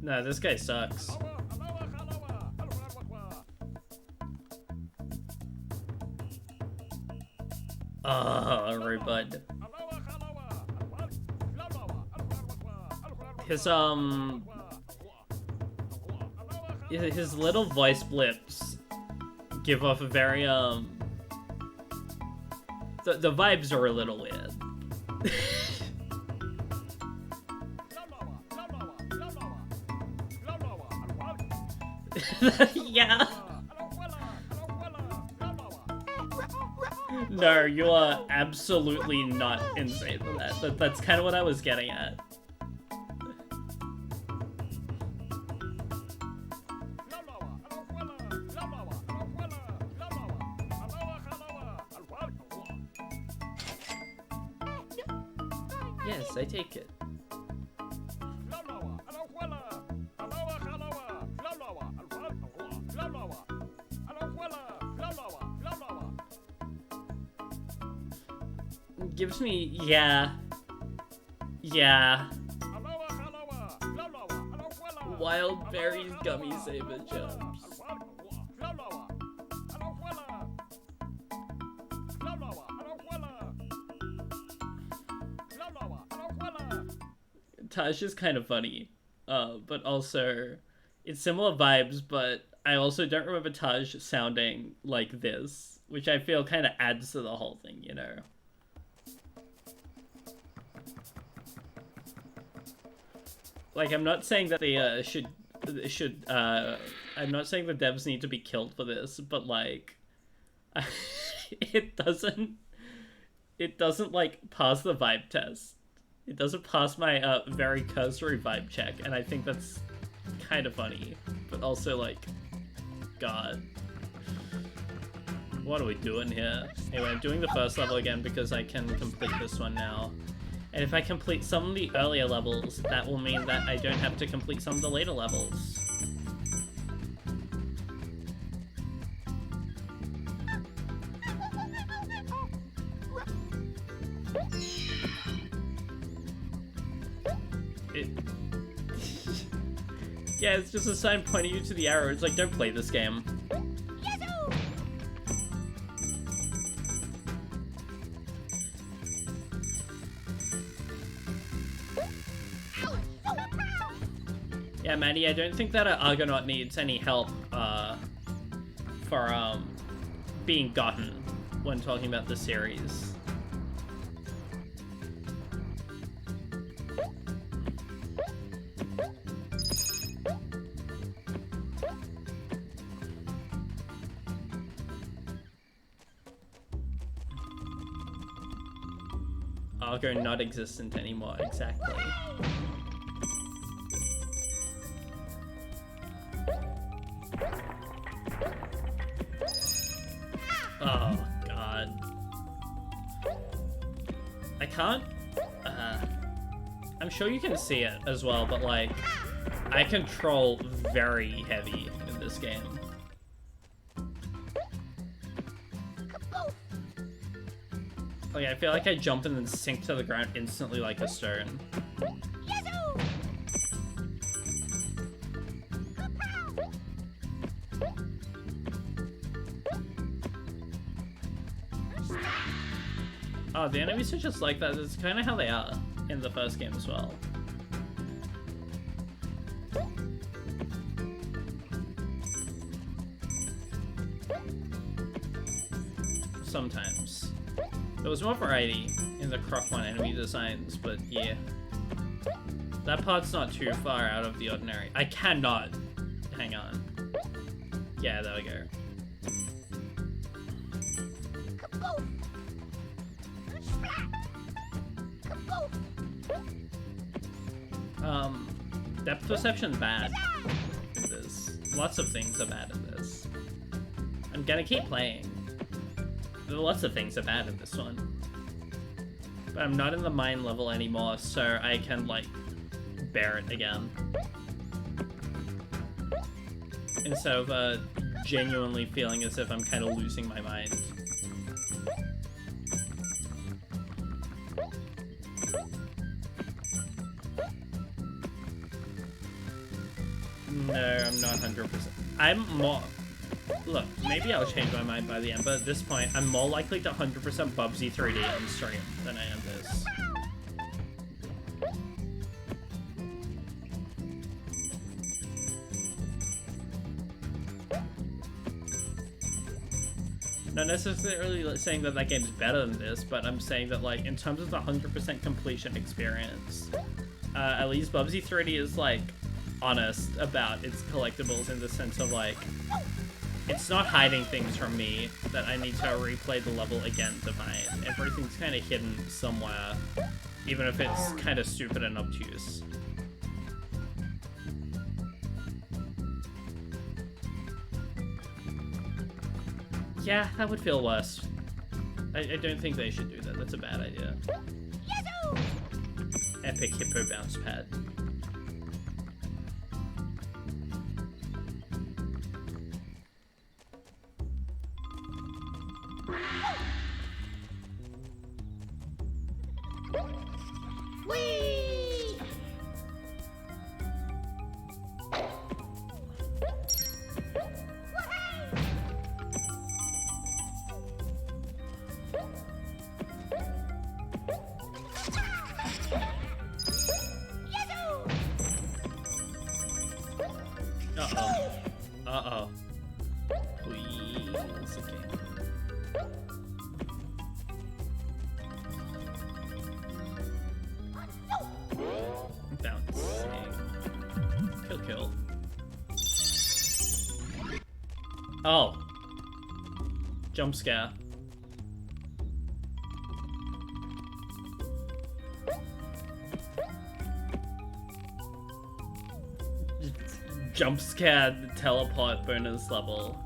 No, this guy sucks. Oh, Rubud. His little voice blips give off a very, the vibes are a little weird. Yeah. No, you are absolutely not insane for that. That's kind of what I was getting at. Yes, I take it. Gives me, yeah. Wild berries, gummy saber jumps. Taj is kind of funny, but also it's similar vibes, but I also don't remember Taj sounding like this, which I feel kind of adds to the whole thing, you know? Like, I'm not saying that they I'm not saying the devs need to be killed for this, but like, it doesn't like pass the vibe test. It doesn't pass my very cursory vibe check, and I think that's kind of funny, but also like, God, what are we doing here? Anyway, I'm doing the first level again because I can complete this one now. And if I complete some of the earlier levels, that will mean that I don't have to complete some of the later levels. Yeah, it's just a sign pointing you to the arrow. It's like, don't play this game. Yeah, Maddie, I don't think that an Argonaut needs any help for being gotten when talking about the series. Argo not existent anymore, exactly. Oh, God. I can't... I'm sure you can see it as well, but, like, I control very heavy in this game. Like, I feel like I jump and then sink to the ground instantly like a stone. Oh, the enemies are just like that. It's kind of how they are in the first game as well. Sometimes. There was more variety in the Croc one enemy designs, but yeah. That part's not too far out of the ordinary. I cannot. Hang on. Yeah, there we go. Depth perception's bad in this. Lots of things are bad in this. I'm gonna keep playing. Lots of things are bad in this one. But I'm not in the mine level anymore, so I can, like, bear it again. Instead of, genuinely feeling as if I'm kind of losing my mind. No, I'm not 100%. I'm more... Look, maybe I'll change my mind by the end, but at this point, I'm more likely to 100% Bubsy 3D on stream than I am this. Not necessarily saying that that game's better than this, but I'm saying that, like, in terms of the 100% completion experience, at least Bubsy 3D is, like, honest about its collectibles in the sense of, like, it's not hiding things from me that I need to replay the level again to find. Everything's kind of hidden somewhere, even if it's kind of stupid and obtuse. Yeah, that would feel worse. I don't think they should do that. That's a bad idea. Epic hippo bounce pad. Oh. Jump scare. Jump scare teleport bonus level.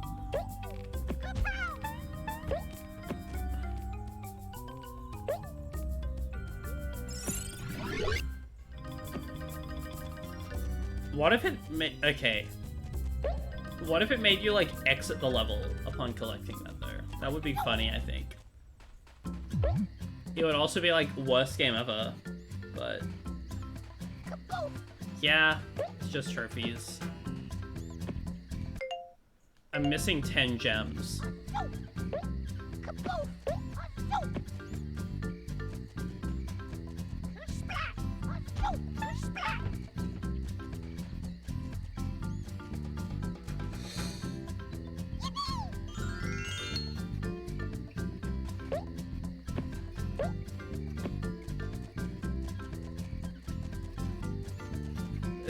What if it okay. What if it made you, like, exit the level upon collecting that, though? That would be funny, I think. It would also be, like, worst game ever, but... yeah, it's just trophies. I'm missing 10 gems.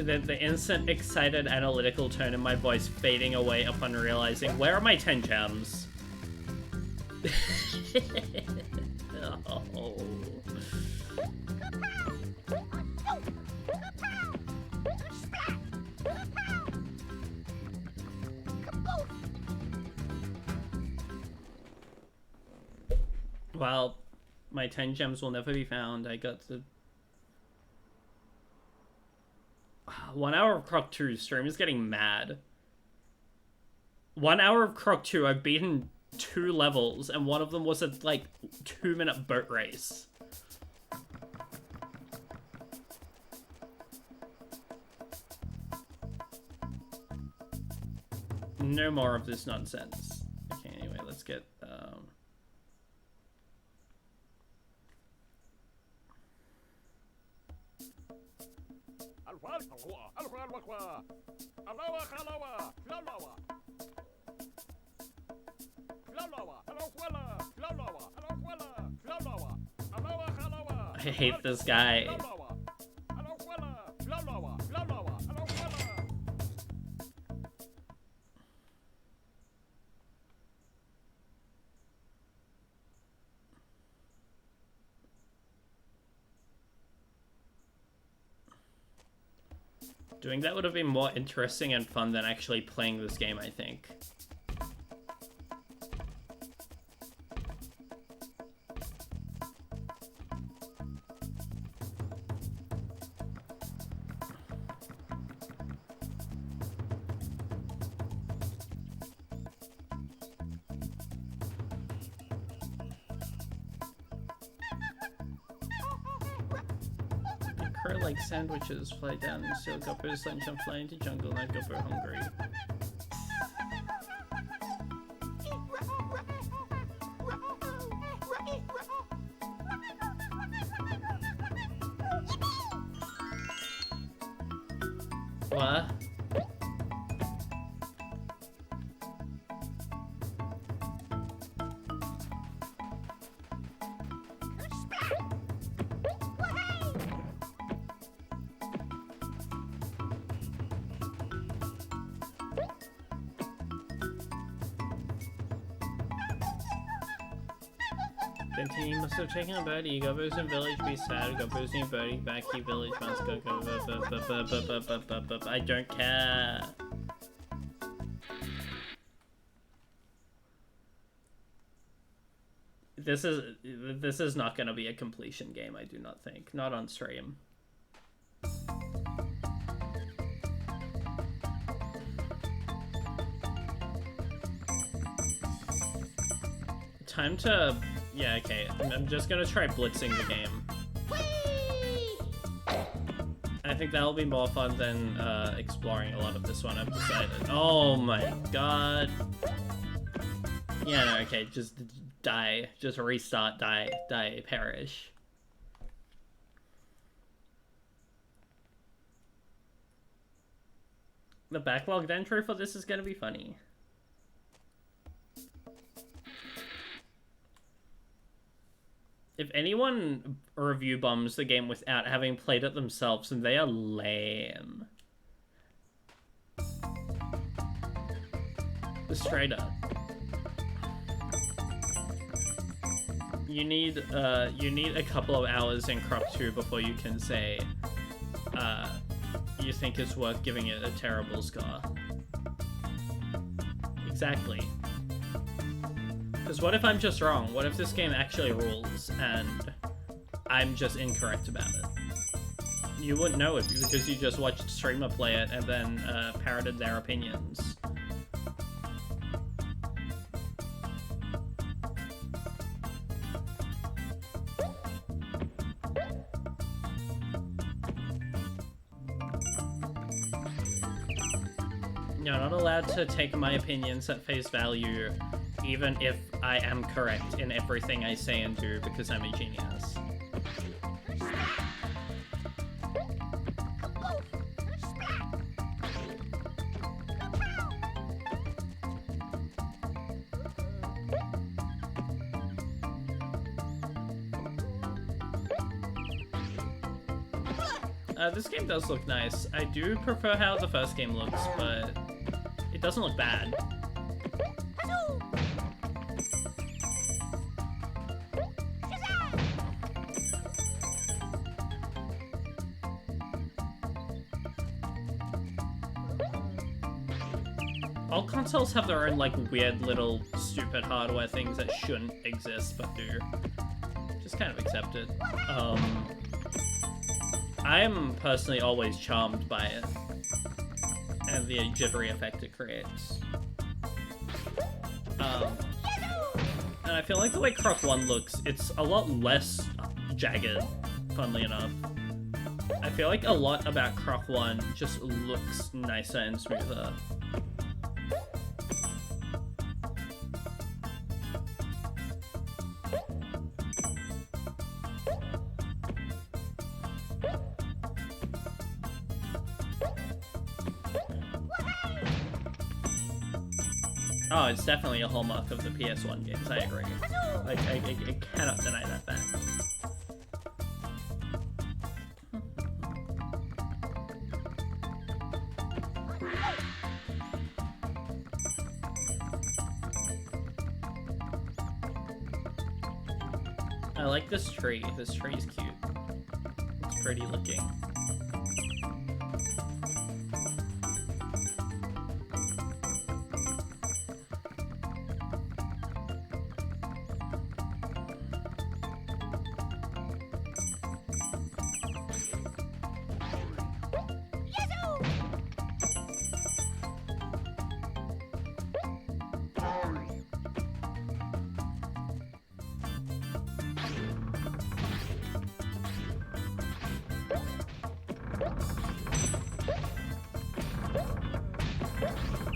The instant excited analytical tone in my voice fading away upon realizing, where are my 10 gems? Oh. Well, my 10 gems will never be found. I got the 1 hour of Croc 2 stream is getting mad. 1 hour of Croc 2, I've beaten 2 levels, and one of them was a, like, 2-minute boat race. No more of this nonsense. Okay, anyway, let's get, I hate this guy. Doing that would have been more interesting and fun than actually playing this game, I think. Like sandwiches, fly down and steal Gopper's lunch and fly into jungle like Gopper hungry. What? He must have taken a birdie. Gobbo's in village, be sad. Gobbo's new birdie, backy village must go. I don't care. This is not gonna be a completion game, I do not think. Not on stream. Time to... Yeah, okay. I'm just gonna try blitzing the game. I think that'll be more fun than exploring a lot of this one, I've decided. Oh my god. Yeah, no, okay, just die. Just restart, die, perish. The backlogged intro for this is gonna be funny. If anyone review bombs the game without having played it themselves, then they are lame. Straight up. You need a couple of hours in Croc 2 before you can say you think it's worth giving it a terrible score. Exactly. Because what if I'm just wrong? What if this game actually rules and I'm just incorrect about it? You wouldn't know it because you just watched a streamer play it and then parroted their opinions. You're not allowed to take my opinions at face value, even if I am correct in everything I say and do, because I'm a genius. This game does look nice. I do prefer how the first game looks, but it doesn't look bad. All consoles have their own, like, weird little stupid hardware things that shouldn't exist, but do. Just kind of accept it. I am personally always charmed by it, and the jittery effect it creates. And I feel like the way Croc 1 looks, it's a lot less jagged, funnily enough. I feel like a lot about Croc 1 just looks nicer and smoother. Oh, it's definitely a hallmark of the PS1 games, I agree. Like, I cannot deny that fact. I like this tree. This tree is cute. It's pretty looking.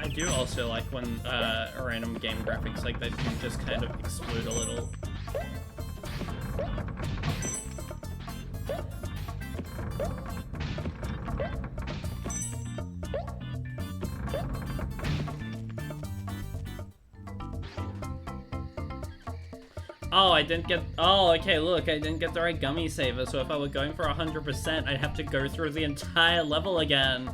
I do also like when random game graphics like that do just kind of explode a little. Oh, I didn't get... Oh, okay, look, I didn't get the right gummy saver, so if I were going for 100%, I'd have to go through the entire level again,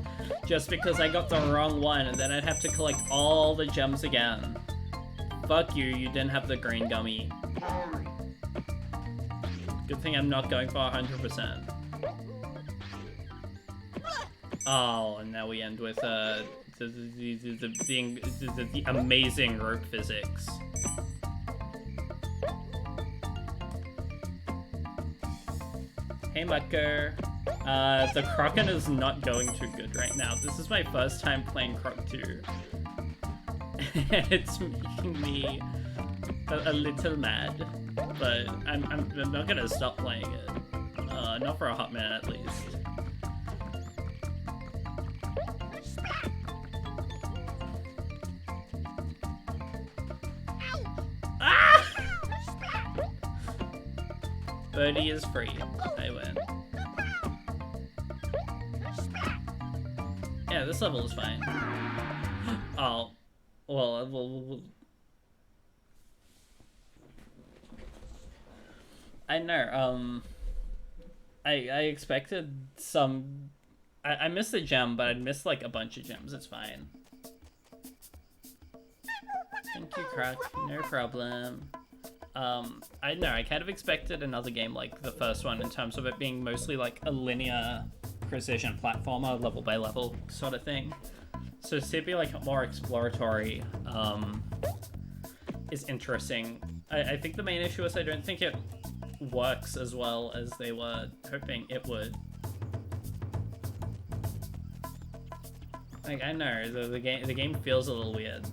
just because I got the wrong one, and then I'd have to collect all the gems again. Fuck you, you didn't have the green gummy. Good thing I'm not going for 100%. Oh, and now we end with, the amazing rope physics. Hey Mutker. The Croc is not going too good right now. This is my first time playing Croc 2. And it's making me a little mad. But I'm not gonna stop playing it. Not for a hot minute at least. Ah! Birdie is free. I win. Yeah, this level is fine. Oh, well, I know. I expected some. I missed a gem, but I missed like a bunch of gems. It's fine. Thank you, Croc. No problem. I know, I kind of expected another game like the first one in terms of it being mostly like a linear precision platformer, level by level sort of thing. So to be like more exploratory is interesting. I think the main issue is I don't think it works as well as they were hoping it would. Like, I know, the game feels a little weird.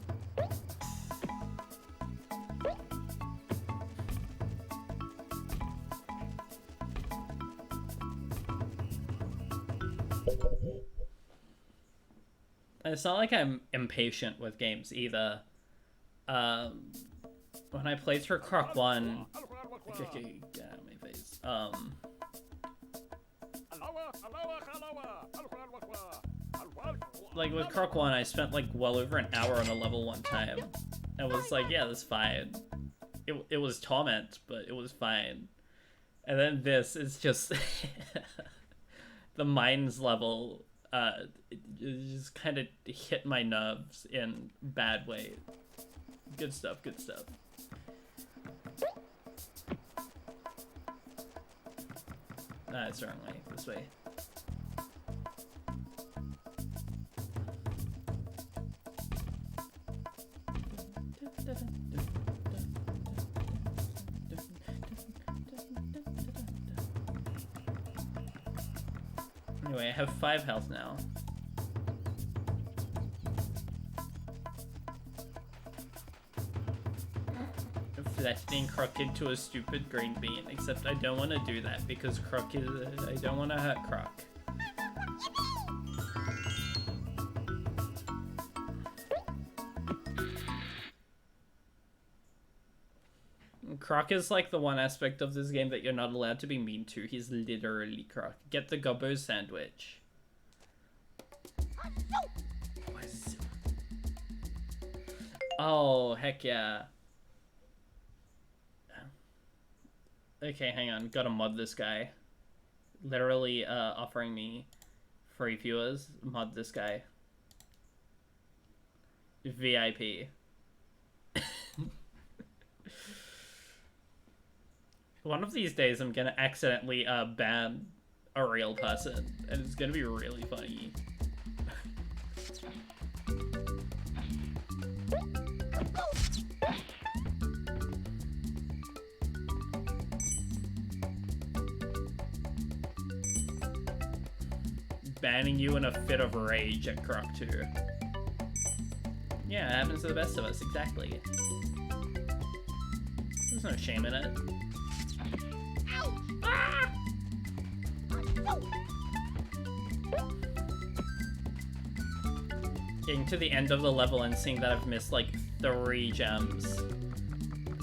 It's not like I'm impatient with games either. When I played through Croc 1... Okay, get out of my face. Like with Croc 1, I spent like well over an hour on a level one time. I was like, yeah, that's fine. It was torment, but it was fine. And then this is just... the mines level... it just kind of hit my nerves in bad way. Good stuff, good stuff. Nah, it's the wrong way. This way. Anyway, I have 5 health now. Flattening Croc into a stupid green bean, except I don't want to do that because Croc is... I don't want to hurt Croc. Croc is like the one aspect of this game that you're not allowed to be mean to. He's literally Croc. Get the gobbo sandwich. Oh, heck yeah. Okay, hang on. Gotta mod this guy. Literally offering me free viewers. Mod this guy. VIP. One of these days I'm gonna accidentally ban a real person, and it's gonna be really funny. Banning you in a fit of rage at Croc 2. Yeah, it happens to the best of us, exactly. There's no shame in it. Ah! Getting to the end of the level and seeing that I've missed like 3 gems.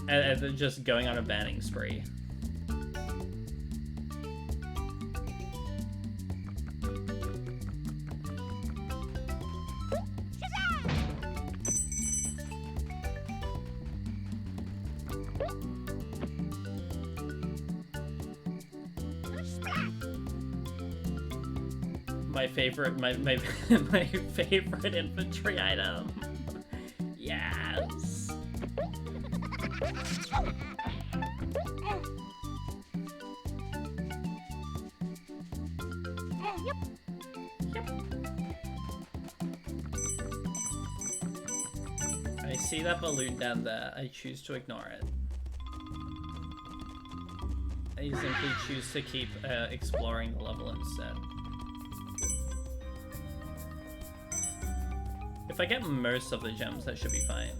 And just going on a banning spree. My favorite infantry item. Yes. Yep. I see that balloon down there. I choose to ignore it. I simply choose to keep exploring the level instead. If I get most of the gems, that should be fine.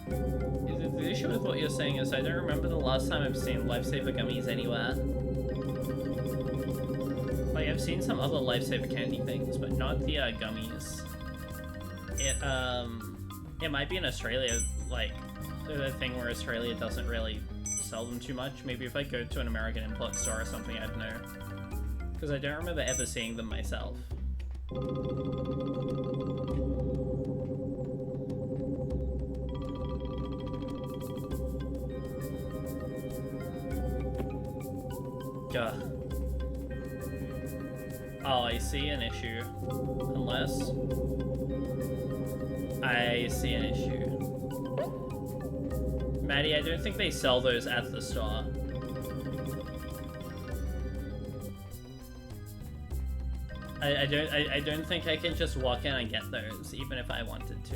The issue with what you're saying is I don't remember the last time I've seen lifesaver gummies anywhere. Like, I've seen some other lifesaver candy things, but not the gummies. It might be in Australia, like, the thing where Australia doesn't really sell them too much. Maybe if I go to an American import store or something, I'd know. Because I don't remember ever seeing them myself. Gah. Oh, I see an issue. Unless... I see an issue. Maddie, I don't think they sell those at the store. I don't think I can just walk in and get those, even if I wanted to.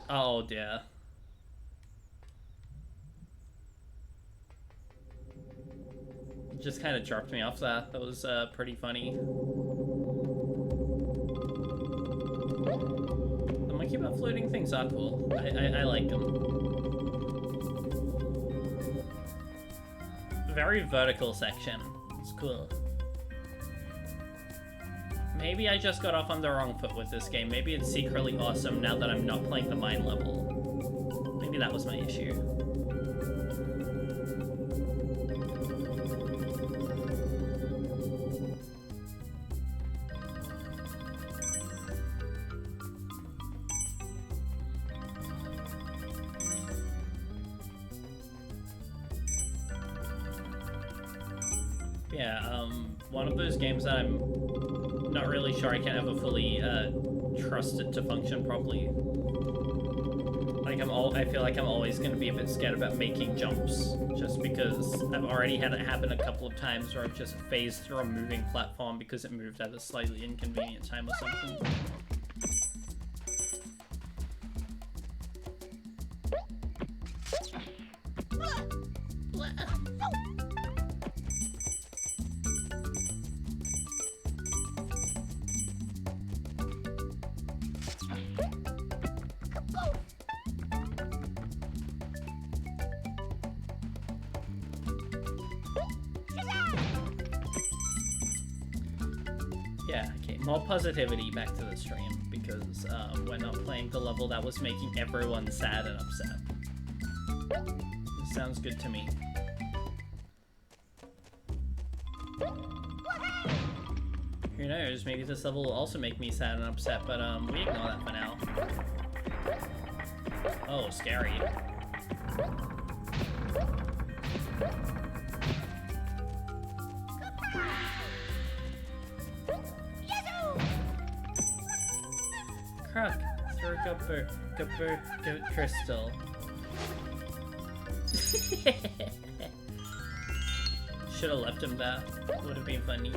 Oh dear. Just kind of dropped me off there. That was pretty funny. The monkey about floating things are cool. I like them. Very vertical section. It's cool. Maybe I just got off on the wrong foot with this game. Maybe it's secretly awesome now that I'm not playing the mine level. Maybe that was my issue. Yeah, one of those games that I'm not really sure I can ever fully trust it to function properly. Like I feel like I'm always going to be a bit scared about making jumps, just because I've already had it happen a couple of times where I've just phased through a moving platform because it moved at a slightly inconvenient time or something. Yeah, okay, more positivity back to the stream, because we're not playing the level that was making everyone sad and upset. This sounds good to me. Who knows, maybe this level will also make me sad and upset, but we ignore that for now. Oh, scary. Croc, throw a gupper goat crystal. Should have left him there. Would have been funny.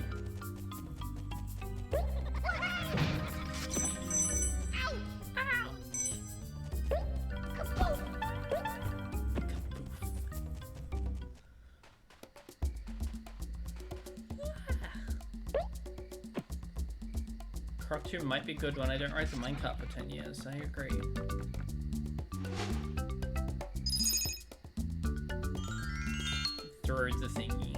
Croc 2 might be good when I don't ride the minecart for 10 years, I agree. Through the thingy.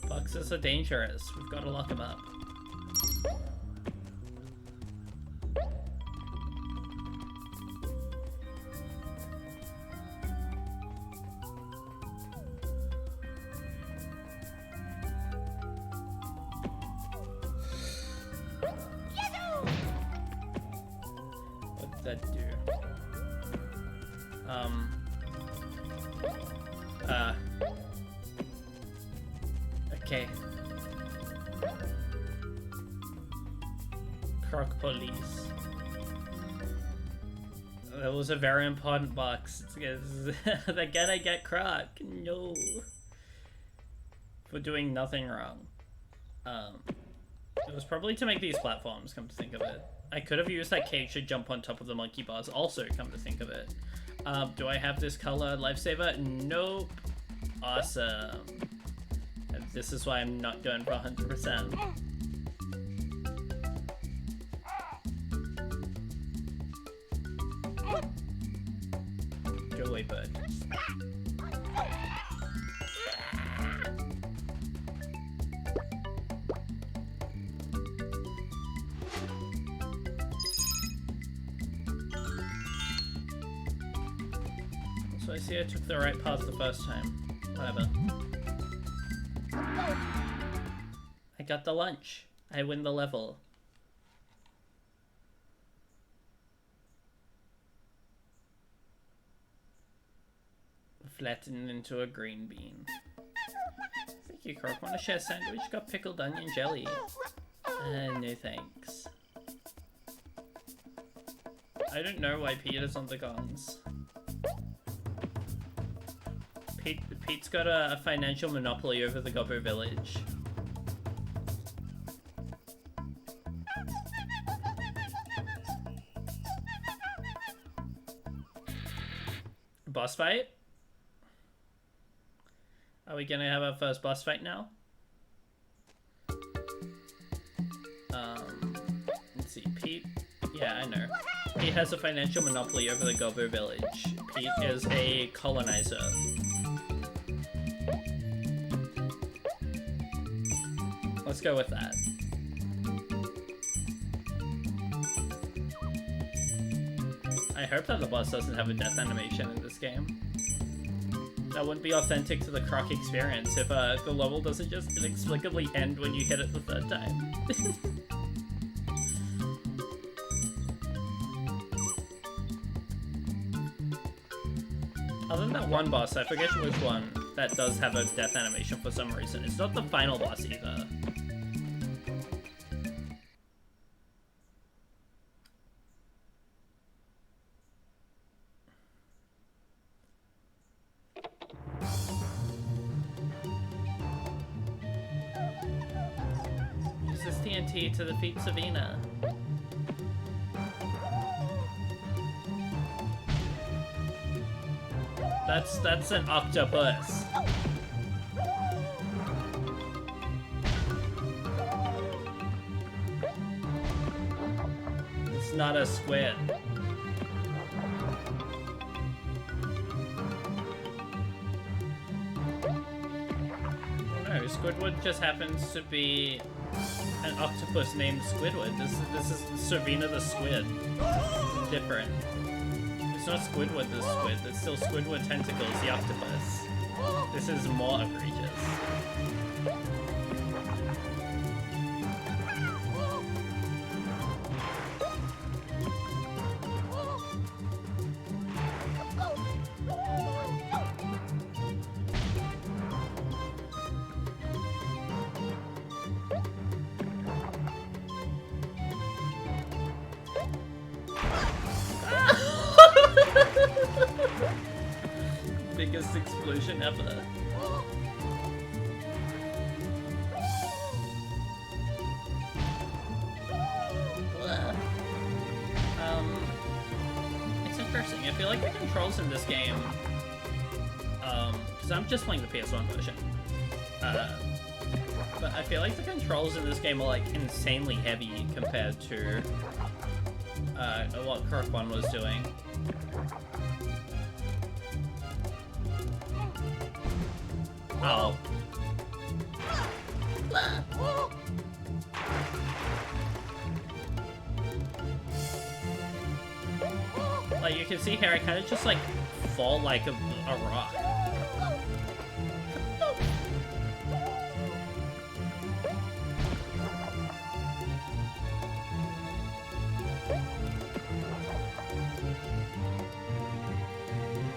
Boxes are dangerous. We've got to lock them up. What did that do? Okay. Croc police. That was a very important box. Again, I get Croc. No. For doing nothing wrong. It was probably to make these platforms, come to think of it. I could have used that cage to jump on top of the monkey bars also, come to think of it. Do I have this color lifesaver? Nope. Awesome. And this is why I'm not going for 100%. Go away, bud. So I see I took the right path the first time. Whatever. I got the lunch. I win the level. Flattened into a green bean. Thank you, Croc. Want to share a sandwich? Got pickled onion jelly. No thanks. I don't know why Peter's on the guns. Pete's got a financial monopoly over the Gobbo village. Boss fight? Are we gonna have our first boss fight now? Let's see, Pete. Yeah, I know. Pete has a financial monopoly over the Gobbo village. Pete is a colonizer. Let's go with that. I hope that the boss doesn't have a death animation in this game. That wouldn't be authentic to the Croc experience if the level doesn't just inexplicably end when you hit it the third time. Other than that one boss, I forget which one, that does have a death animation for some reason. It's not the final boss either. TNT to defeat Savina. That's an octopus. It's not a squid. No, Squidward just happens to be an octopus named Squidward. This is Servina the Squid. It's different. It's not Squidward the Squid, it's still Squidward Tentacles the octopus. This is more egregious. Biggest explosion ever. It's interesting. I feel like the controls in this game, because I'm just playing the PS1 version, but I feel like the controls in this game are like insanely heavy compared to what Croc 1 was doing. Oh. Like, you can see here, I kind of just, like, fall like a rock.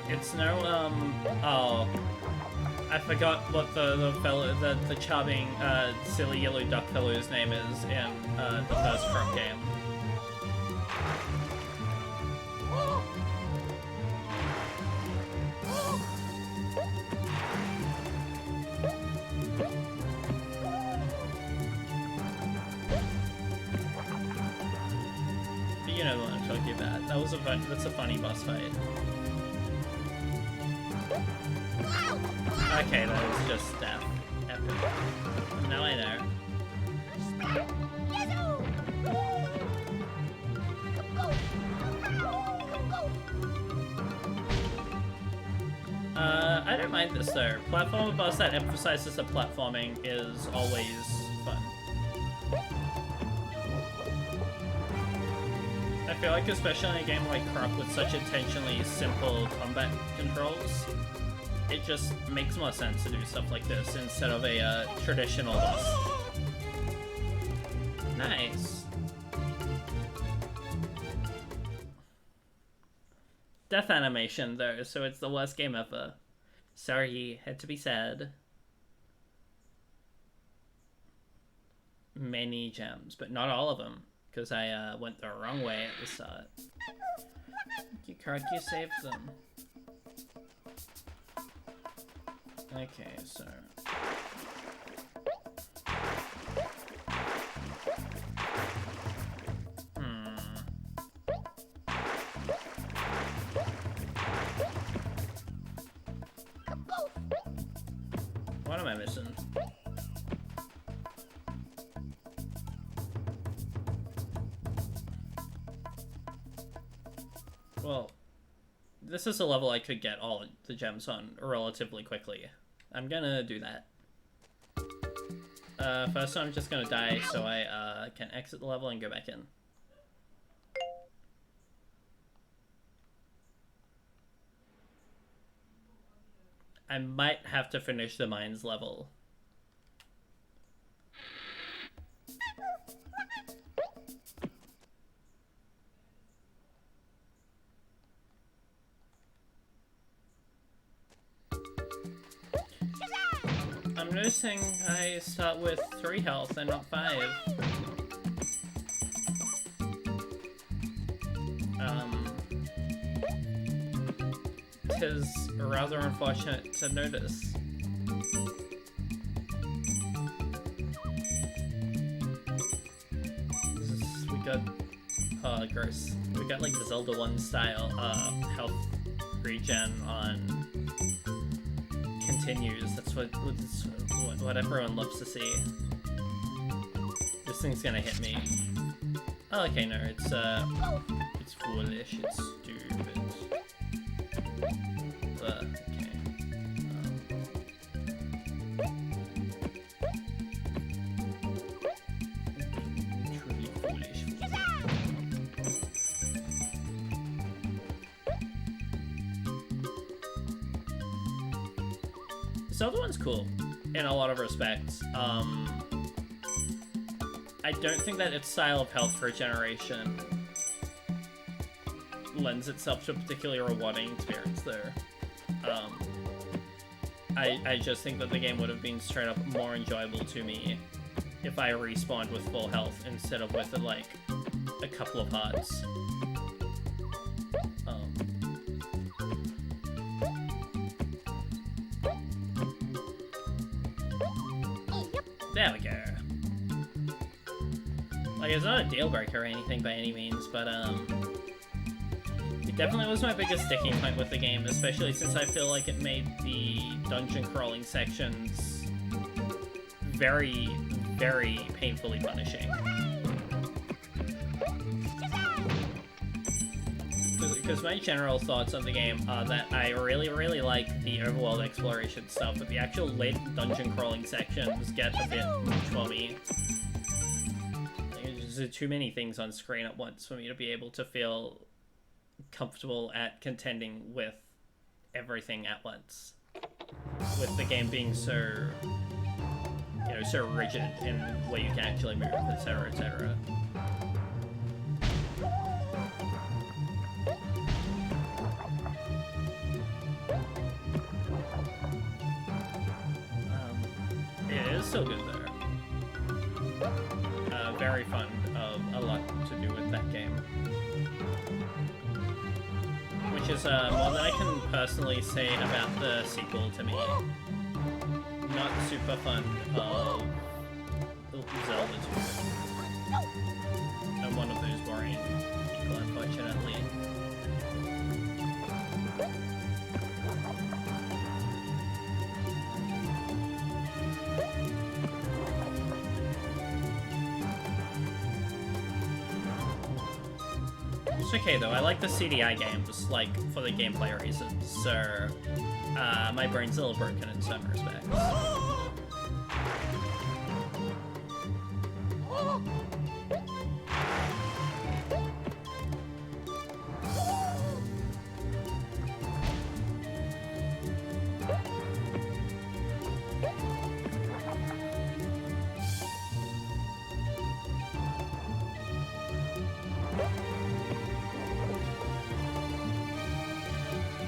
It's no, oh. I forgot what the fellow, the charming, silly yellow duck fellow's name is in, the first Croc game. But you know what I'm talking about. That's a funny boss fight. Okay, that was just death. Epic. Now I know. I don't mind this though. Platformer boss that emphasizes the platforming is always fun. I feel like especially in a game like Croc with such intentionally simple combat controls, it just makes more sense to do stuff like this instead of a traditional boss. Nice. Death animation though, so it's the worst game ever. Sorry, had to be sad. Many gems, but not all of them, because I went the wrong way at the start. You Croc, you saved them. Okay, so... What am I missing? Well, this is a level I could get all the gems on relatively quickly. I'm gonna do that. First I'm just gonna die so I can exit the level and go back in. I might have to finish the mines level. I'm noticing I start with 3 health and not 5. It is rather unfortunate to notice. got gross. We got like the Zelda 1 style health regen on continues. That's what everyone loves to see. This thing's gonna hit me. Oh, okay, no, it's foolish, it's stupid. Okay. Truly foolish. This other one's cool in a lot of respects. I don't think that its style of health regeneration lends itself to a particularly rewarding experience there. I just think that the game would have been straight up more enjoyable to me if I respawned with full health instead of with like a couple of hearts. There we go. Like, it's not a deal breaker or anything by any means, but it definitely was my biggest sticking point with the game, especially since I feel like it made the dungeon crawling sections very, very painfully punishing. Because my general thoughts on the game are that I really, really like the overworld exploration stuff, but the actual late dungeon crawling sections get a bit much for me. There's too many things on screen at once for me to be able to feel comfortable at contending with everything at once. With the game being so, you know, so rigid in where you can actually move, etc., etc. It is still good though. Very fun. A lot to do with that game. Which is more than I can personally say about the sequel to me. Not super fun of Zelda 2. I'm one of those boring people, unfortunately. It's okay though, I like the CDI games, like, for the gameplay reasons, so my brain's a little broken in some respects.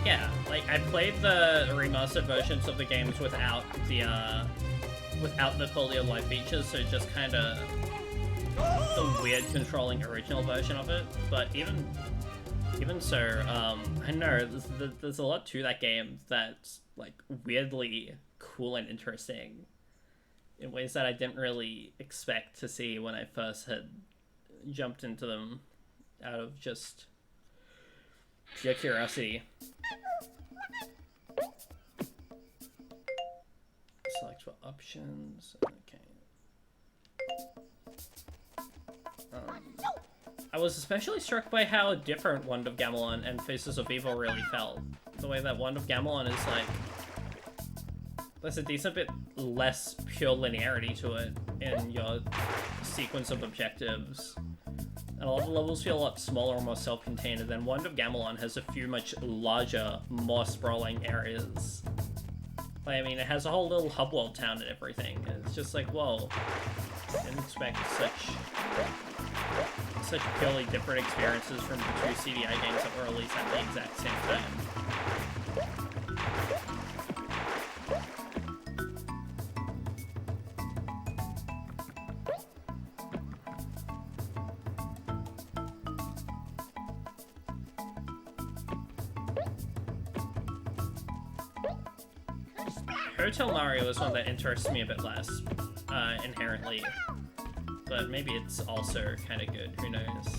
Yeah, like, I played the remastered versions of the games without the quality of life features, so just kind of the weird controlling original version of it. But even so, I know there's a lot to that game that's like weirdly cool and interesting in ways that I didn't really expect to see when I first had jumped into them out of just pure curiosity. Select for options. Okay. I was especially struck by how different Wand of Gamelon and Faces of Evil really felt. The way that Wand of Gamelon is like, there's a decent bit less pure linearity to it in your sequence of objectives. And a lot of the levels feel a lot smaller and more self-contained, and then Wand of Gamelon has a few much larger, more sprawling areas. Like, I mean, it has a whole little hub world town and everything, and it's just like, whoa, I didn't expect such purely different experiences from the two CDI games that were released at the exact same time. Hotel Mario is one that interests me a bit less, inherently. but maybe it's also kind of good. Who knows?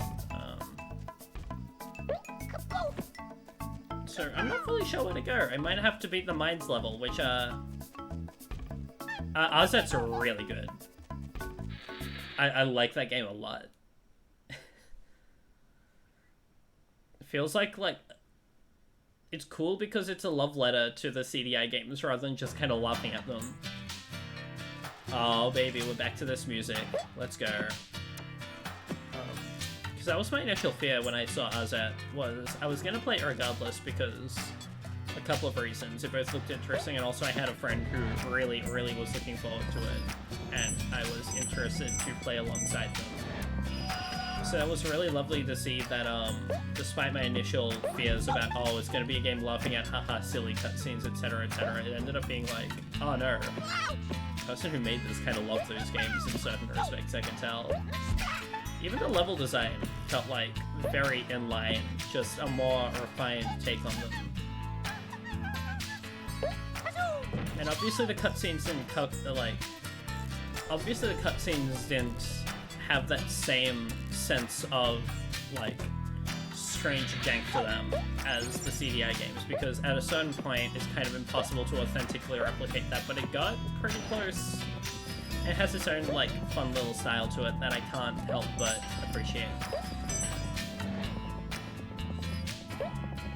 So I'm not fully sure where to go. I might have to beat the mines level, which Ozzet's really good. I like that game a lot. It feels like it's cool because it's a love letter to the CDI games rather than just kind of laughing at them. Oh baby, we're back to this music. Let's go. Because that was my initial fear when I saw Ozzet, was I was gonna play it regardless because a couple of reasons. It both looked interesting, and also I had a friend who really was looking forward to it, and I was interested to play alongside them. So it was really lovely to see that, despite my initial fears about, oh, it's going to be a game laughing at haha silly cutscenes, etc., etc., it ended up being like, oh no, the person who made this kind of loved those games in certain respects, I can tell. Even the level design felt like very in line, just a more refined take on them. And obviously the cutscenes didn't obviously the cutscenes didn't have that same sense of, like, strange jank to them as the CDI games, because at a certain point it's kind of impossible to authentically replicate that, but it got pretty close. It has its own, like, fun little style to it that I can't help but appreciate.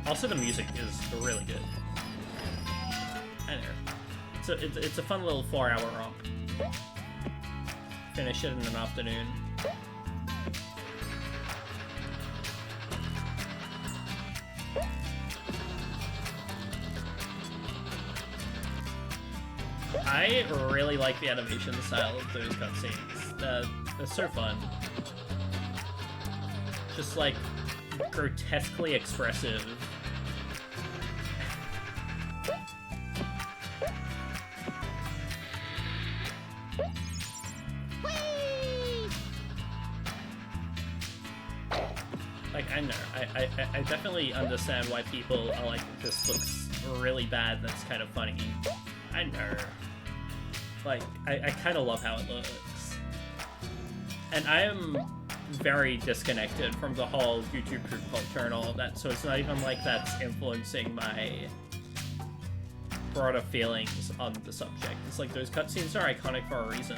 Also, the music is really good. I know. It's a fun little 4-hour romp. Finish it in an afternoon. I really like the animation style of those cutscenes. They're so fun. Just like grotesquely expressive. Like, I know, I definitely understand why people are like, this looks really bad, that's kind of funny. I know. Like, I kind of love how it looks. And I am very disconnected from the whole YouTube poop culture and all of that, so it's not even like that's influencing my broader feelings on the subject. It's like, those cutscenes are iconic for a reason.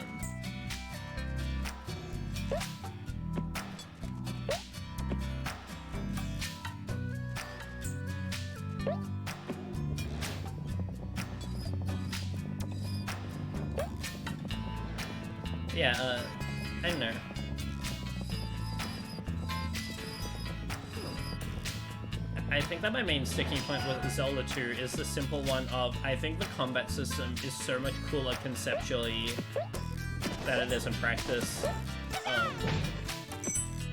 Yeah, I don't know. I think that my main sticking point with Zelda 2 is the simple one of, I think the combat system is so much cooler conceptually than it is in practice.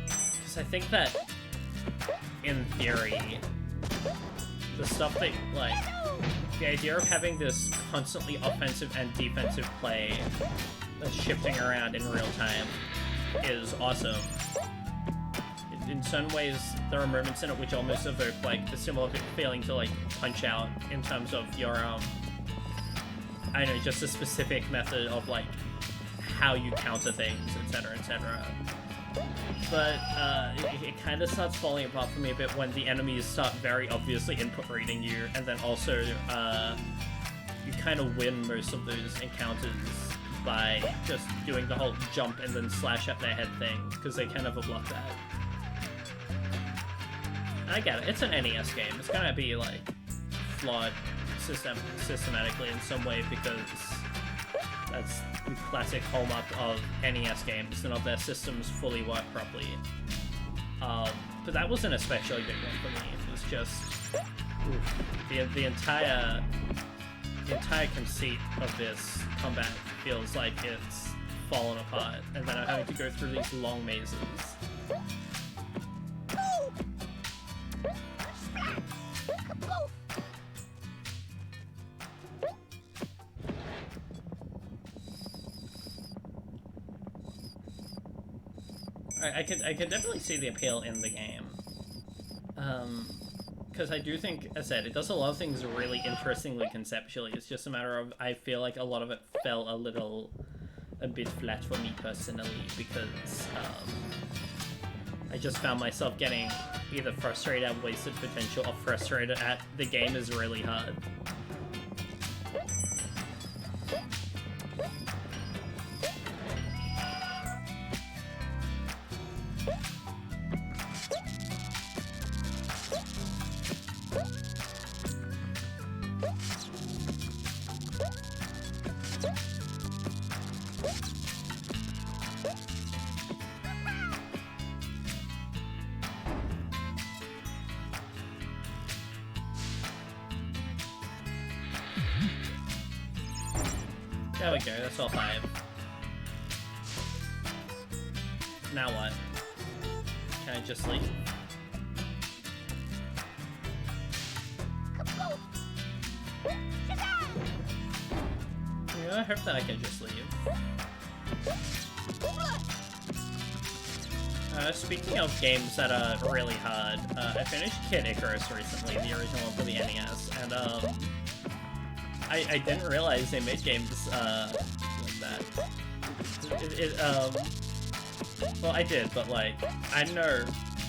Because I think that, in theory, the stuff that, like, the idea of having this constantly offensive and defensive play that's shifting around in real time is awesome. In certain ways, there are moments in it which almost evoke, like, a similar feeling to, like, Punch-Out! In terms of your, I don't know, just a specific method of, like, how you counter things, etc., etc. But, it kind of starts falling apart for me a bit when the enemies start very obviously input reading you, and then also, you kind of win most of those encounters by just doing the whole jump and then slash at their head thing, because they kind of block that. I get it, it's an NES game, it's gonna be, like, flawed systematically in some way, because that's the classic hallmark of NES games, none of their systems fully work properly. But that was an especially big one for me. It was just the entire conceit of this combat feels like it's fallen apart, and then I'm having to go through these long mazes. I could definitely see the appeal in the game. Because I do think, as I said, it does a lot of things really interestingly conceptually. It's just a matter of, I feel like a lot of it fell a little a bit flat for me personally because I just found myself getting either frustrated at wasted potential or frustrated at the game is really hard. There we go, that's all 5. Now what? Can I just leave? Yeah, I hope that I can just leave. Speaking of games that are really hard, I finished Kid Icarus recently, the original one for the NES, and I didn't realize they made games like that. Well, I did, but like, I don't know,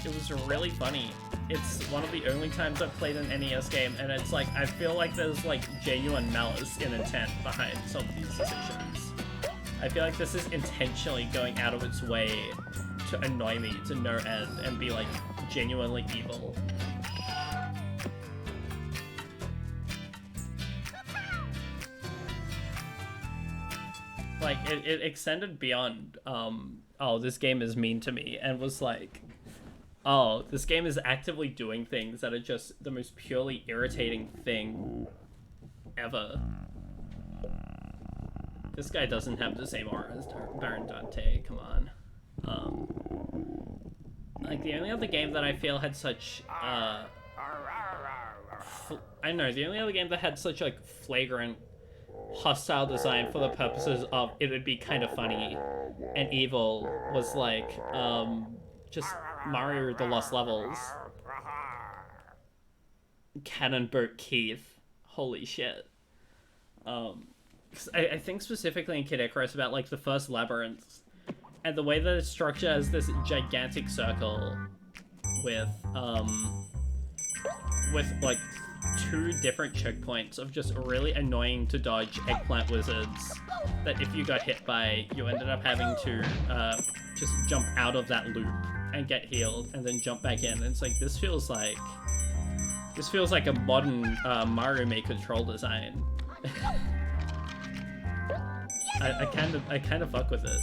it was really funny. It's one of the only times I've played an NES game, and it's like, I feel like there's like genuine malice in intent behind some of these decisions. I feel like this is intentionally going out of its way to annoy me to no end and be like genuinely evil. Like, it extended beyond, oh, this game is mean to me, and was like, oh, this game is actively doing things that are just the most purely irritating thing ever. This guy doesn't have the same aura as Baron Dante, come on. Like, the only other game that I feel had such, I don't know, the only other game that had such, like, flagrant hostile design for the purposes of it would be kind of funny and evil was like just Mario the Lost Levels. Cannon Boat Keith, holy shit. I think specifically in Kid Icarus about like the first labyrinth and the way that it's structured as this gigantic circle with like 2 different checkpoints of just really annoying to dodge eggplant wizards that if you got hit by, you ended up having to just jump out of that loop and get healed and then jump back in. And it's like, this feels like a modern Mario Maker control design. I kind of fuck with it.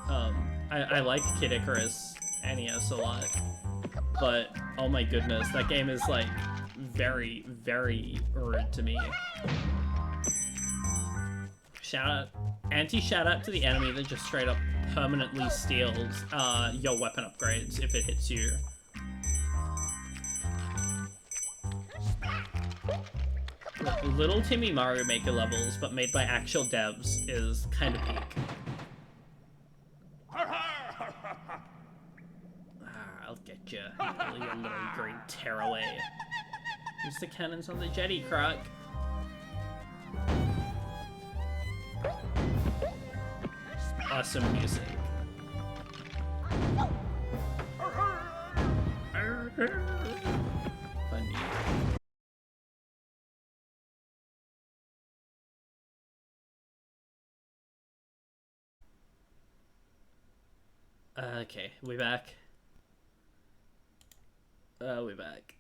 I like Kid Icarus NES a lot, but oh my goodness, that game is like very, very rude to me. Shout out to the enemy that just straight up permanently steals your weapon upgrades if it hits you. Little Timmy Mario Maker levels, but made by actual devs, is kind of peak. I'll get you, you little green tearaway. Use the cannons on the jetty, Croc. Awesome music. Funny. Okay, we back. We're back.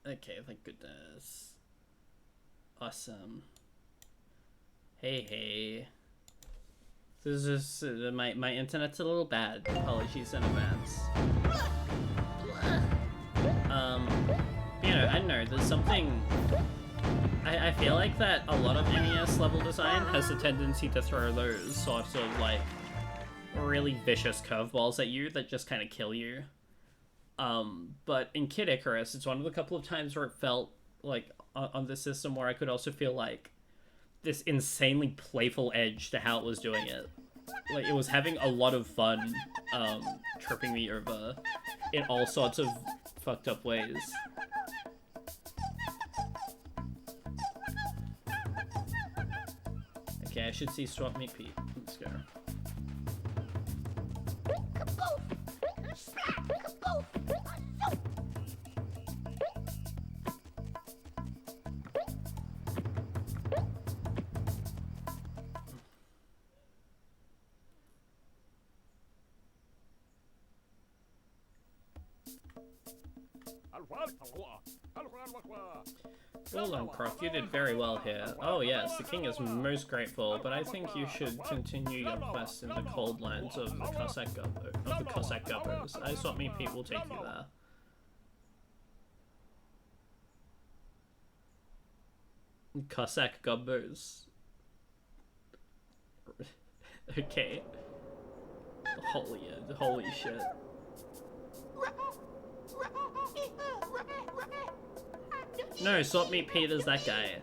Okay, thank goodness. Awesome. Hey. This is just, my internet's a little bad. Apologies in advance. You know, I don't know, there's something... I feel like that a lot of NES level design has a tendency to throw those sorts of, like, really vicious curveballs at you that just kind of kill you. But in Kid Icarus, it's one of the couple of times where it felt like on the system where I could also feel like this insanely playful edge to how it was doing it. Like, it was having a lot of fun, tripping me over in all sorts of fucked up ways. Okay, I I should see Swap Meet Pete. Let's go. Well done, Croc. You did very well here. Oh yes, the king is most grateful, but I think you should continue your quest in the cold lands of the Cossack Gubbers. I Swap Meet Pete will take you there. Cossack Gubbers. Okay. Holy shit. No, Swap Meet Pete is that guy.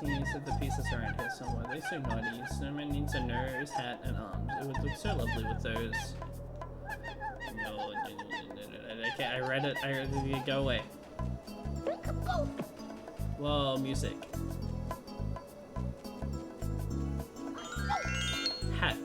He said the pieces are around here somewhere. They're so naughty. Snowman needs a nose, hat, and arms. It would look so lovely with those. No. Okay, I read it. Go away. Whoa, music. Hat.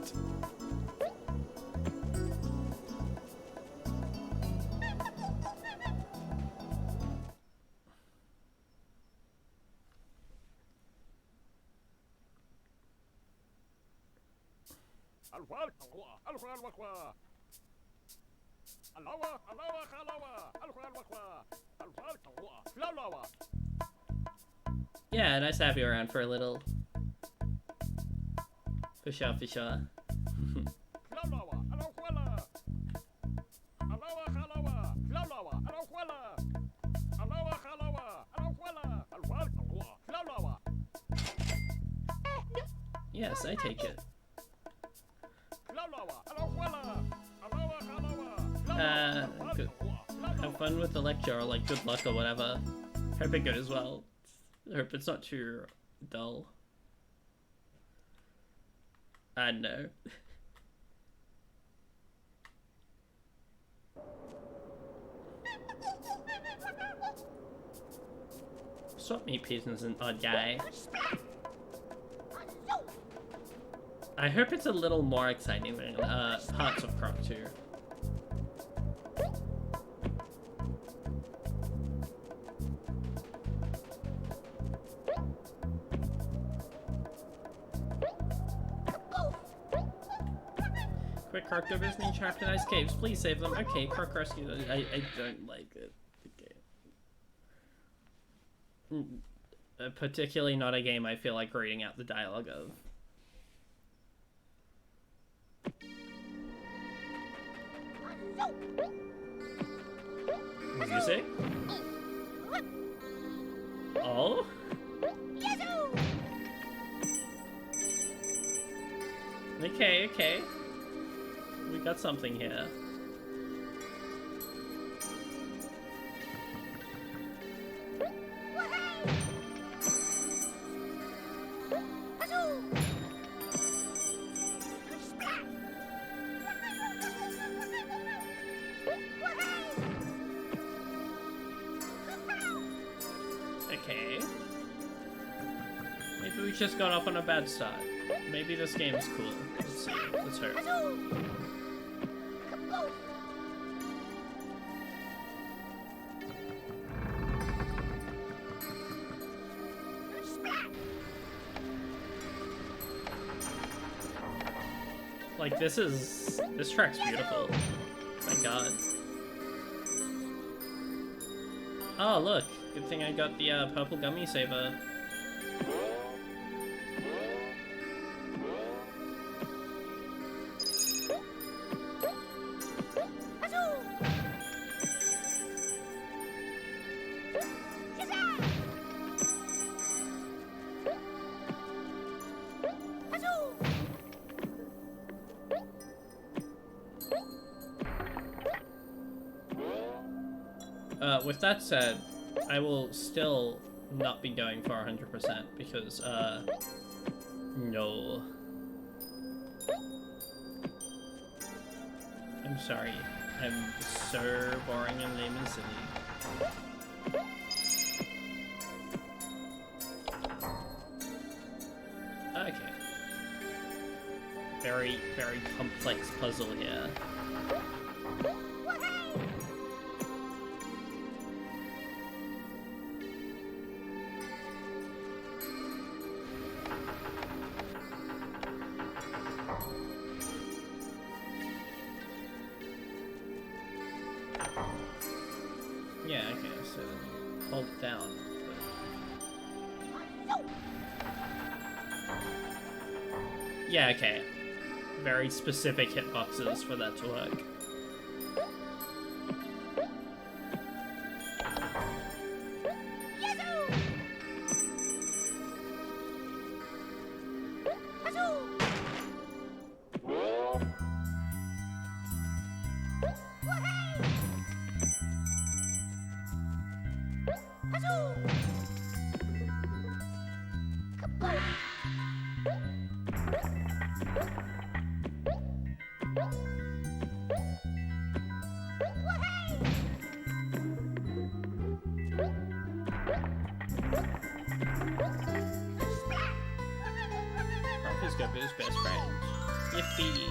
Yeah, nice to have you around for a little. For sure, for sure. Yes, I take it. Good. Have fun with the lecture, or like good luck or whatever. Hope it goes well. Hope it's not too dull. I know. Swap Meet Pete is an odd guy. I hope it's a little more exciting than parts of Croc 2. Quick, Croc Gubbers being trapped in ice caves. Please save them. Okay, Croc rescue them. I don't like it. Okay. Particularly not a game I feel like reading out the dialogue of. Music? Oh? Okay, okay. We got something here. Okay. Maybe we just got off on a bad start. Maybe this game is cool. Let's see. Let's hope. Like, this track's beautiful. My god. Oh, look. Good thing I got the purple gummy saver. With that said, I will still not be going for 100% because, no. I'm sorry. I'm so boring in Lemon City. Okay. Very, very complex puzzle here. Yeah, okay, so hold it down. Yeah, okay. Very specific hitboxes for that to work. Croc is Goku's best friend. Yippee!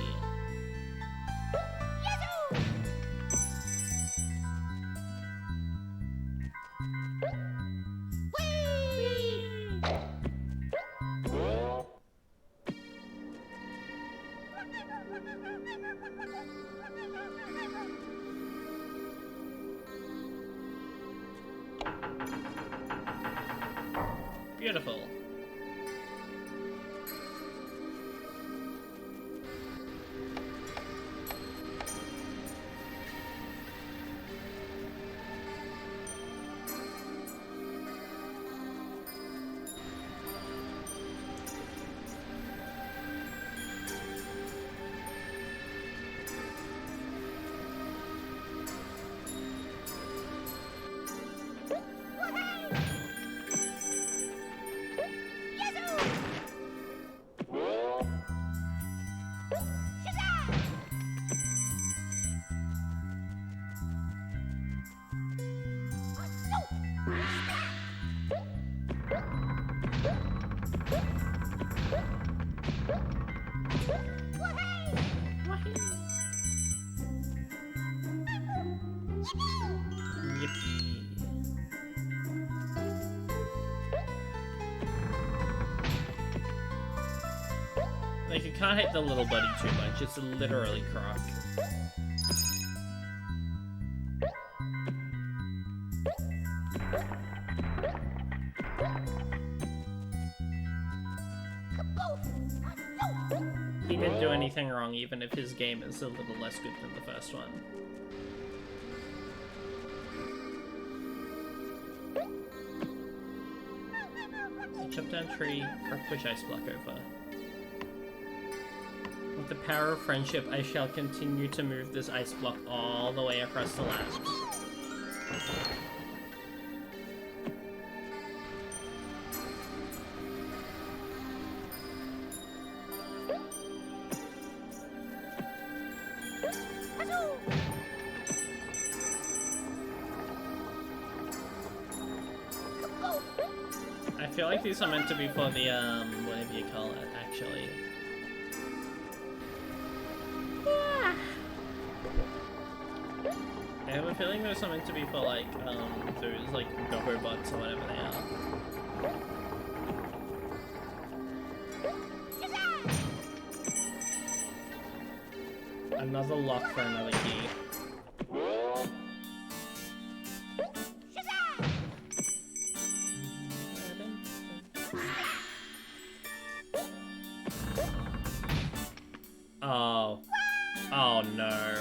Beautiful. Like, you can't hit the little buddy too much, it's literally Croc. He didn't do anything wrong, even if his game is a little less good than the first one. Chop down tree, Croc push ice block over. With the power of friendship, I shall continue to move this ice block all the way across the land. I feel like these are meant to be for the, whatever you call it, actually. I have a feeling those are meant to be for, like, those, like, Goho bots or whatever they are. Another lock for another key. Oh. Oh no.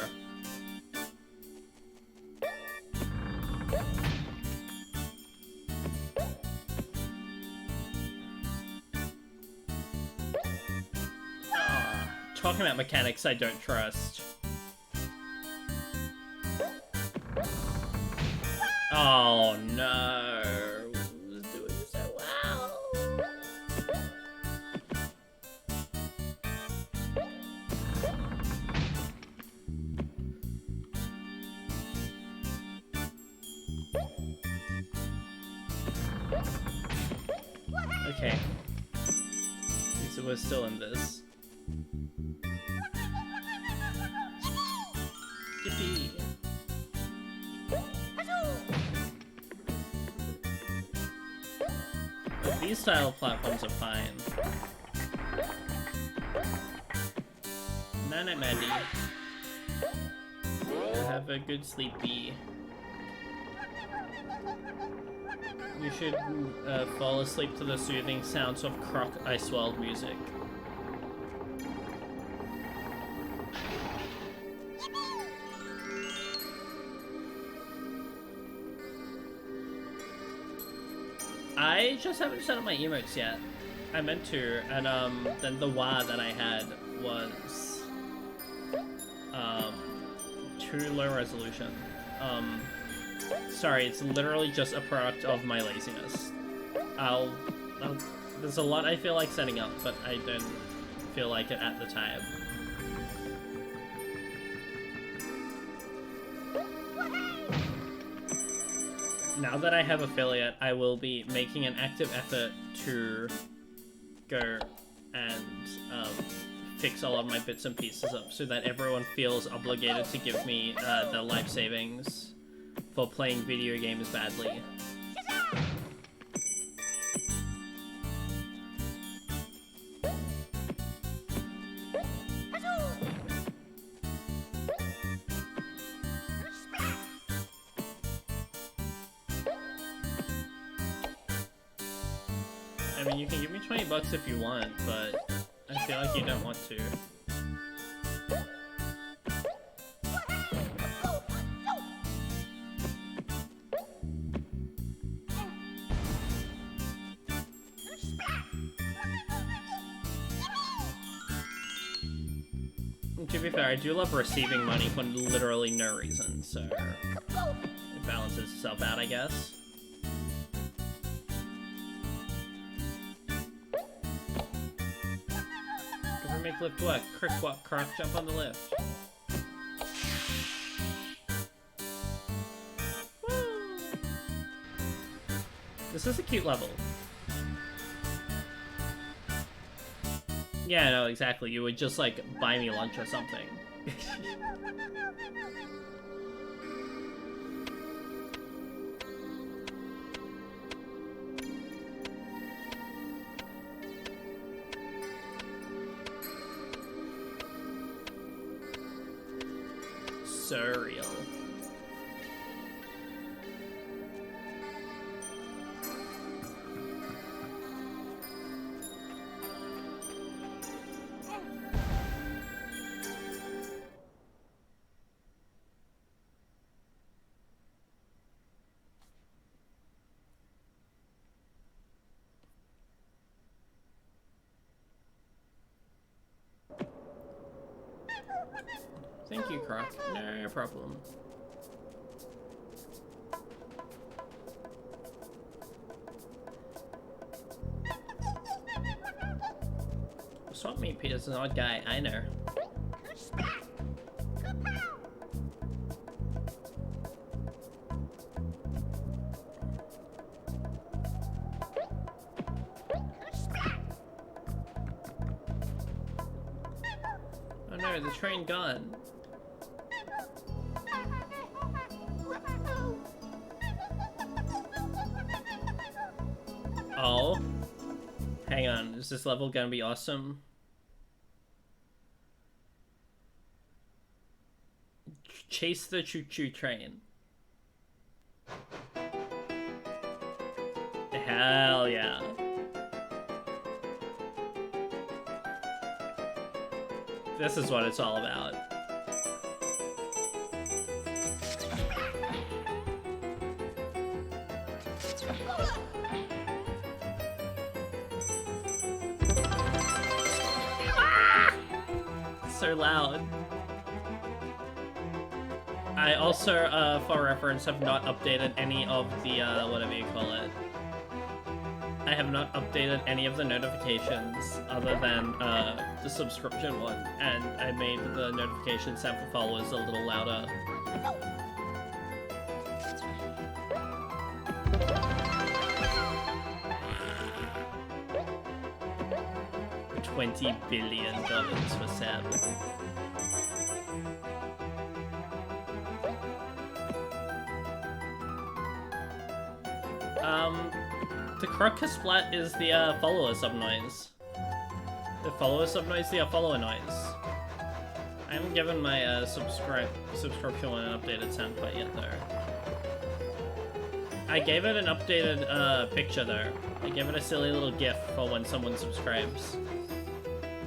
Talking about mechanics I don't trust. Oh no. Who's doing so well? Okay. So we're still in this. Yippee! But these style platforms are fine. Night night, Maddie. Have a good sleepy. You should fall asleep to the soothing sounds of Croc Ice World music. I just haven't set up my emotes yet. I meant to, and then the wah that I had was too low resolution. Sorry, it's literally just a product of my laziness. There's a lot I feel like setting up, but I don't feel like it at the time. Now that I have affiliate, I will be making an active effort to go and fix all of my bits and pieces up so that everyone feels obligated to give me the life savings for playing video games badly. I mean, you can give me 20 bucks if you want, but I feel like you don't want to. To be fair, I do love receiving money for literally no reason, so it balances itself out, I guess. Make lift work. Croc, jump on the lift. Woo! This is a cute level. Yeah, no, exactly. You would just, like, buy me lunch or something. Surreal. Thank you, Croc. No problem. Swap meet Peter's an odd guy, I know. Oh no, the train gone. Oh. Hang on, is this level gonna be awesome? Chase the choo-choo train. Hell yeah. This is what it's all about. So loud. I also, for reference, have not updated any of the, whatever you call it. I have not updated any of the notifications other than, the subscription one, and I made the notification sound for followers a little louder. $20 billion for Seb. The Croc splat is the follower sub noise. The follower sub noise, the follower noise. I haven't given my subscription one an updated sound quite yet though. I gave it an updated picture though. I gave it a silly little gif for when someone subscribes.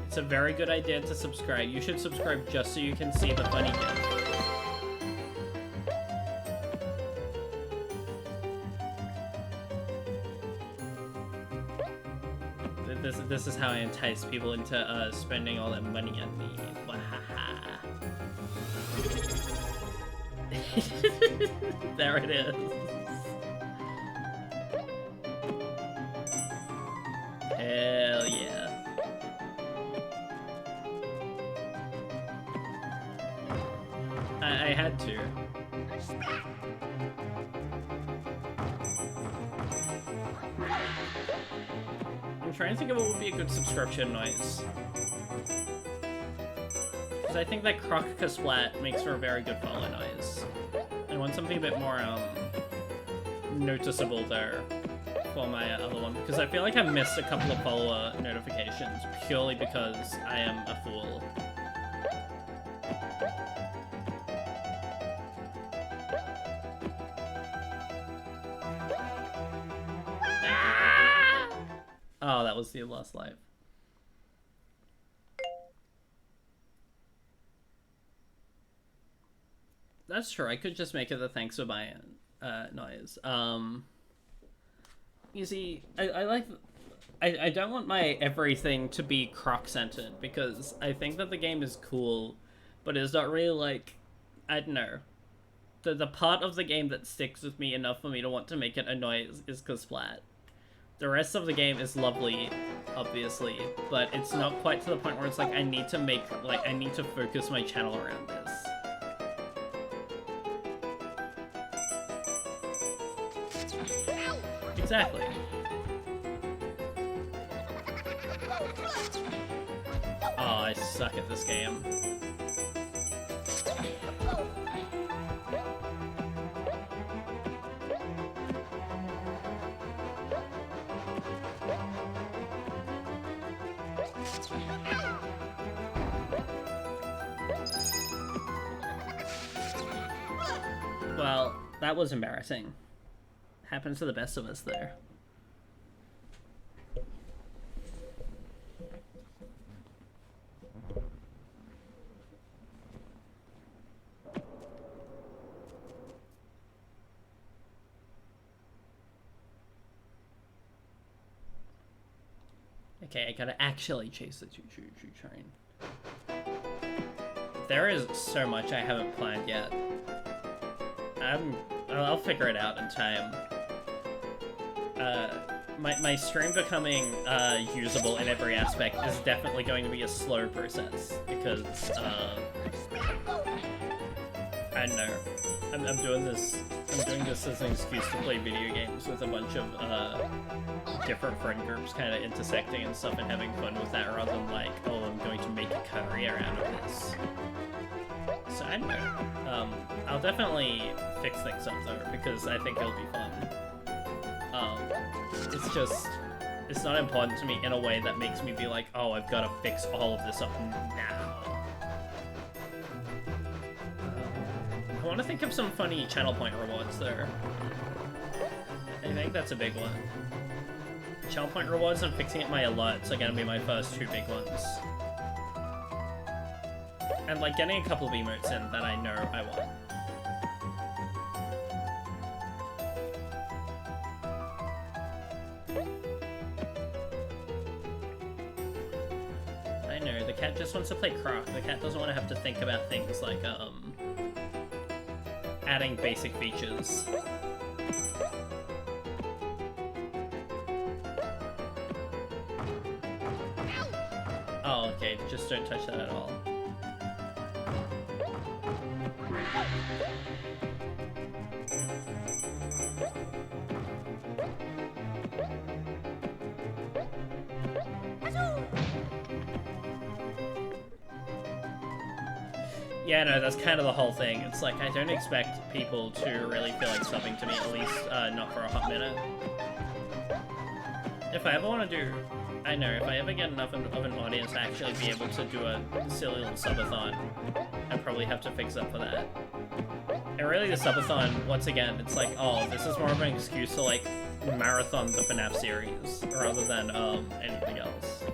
It's a very good idea to subscribe. You should subscribe just so you can see the funny gif. This is how I entice people into spending all that money on me. Wahaha. There it is. Hell yeah. I had to. I'm trying to think of what would be a good subscription noise. Because I think that Croc splat makes for a very good follow noise. I want something a bit more noticeable there for my other one. Because I feel like I missed a couple of follower notifications purely because I am a fool. Oh, that was the last life. That's true. I could just make it the thanks for buying noise. You see, I don't want my everything to be Croc centered because I think that the game is cool, but it's not really like, I don't know. The part of the game that sticks with me enough for me to want to make it a noise is Splat. The rest of the game is lovely, obviously, but it's not quite to the point where it's like I need to focus my channel around this. Exactly. Oh, I suck at this game. Well, that was embarrassing. Happens to the best of us there. Okay, I gotta actually chase the choo-choo train. There is so much I haven't planned yet. I'll figure it out in time. My stream becoming usable in every aspect is definitely going to be a slow process because I don't know. I'm doing this as an excuse to play video games with a bunch of different friend groups kind of intersecting and stuff and having fun with that rather than like, oh, I'm going to make a career out of this. So I don't know. I'll definitely fix things up though because I think it'll be fun. It's just, it's not important to me in a way that makes me be like, oh, I've got to fix all of this up now. I want to think of some funny channel point rewards there. I think that's a big one. Channel point rewards and fixing up my alerts are going to be my first two big ones. And like getting a couple of emotes in that I know I want. I know, the cat just wants to play Croc. The cat doesn't want to have to think about things like, adding basic features. Oh, okay, just don't touch that at all. Yeah, no, that's kind of the whole thing. It's like, I don't expect people to really feel like subbing to me, at least not for a hot minute. If I ever want to do... I know, if I ever get enough of an audience to actually be able to do a silly little subathon, I probably have to fix up for that. And really, the subathon, once again, it's like, oh, this is more of an excuse to, like, marathon the FNAF series, rather than, anything else.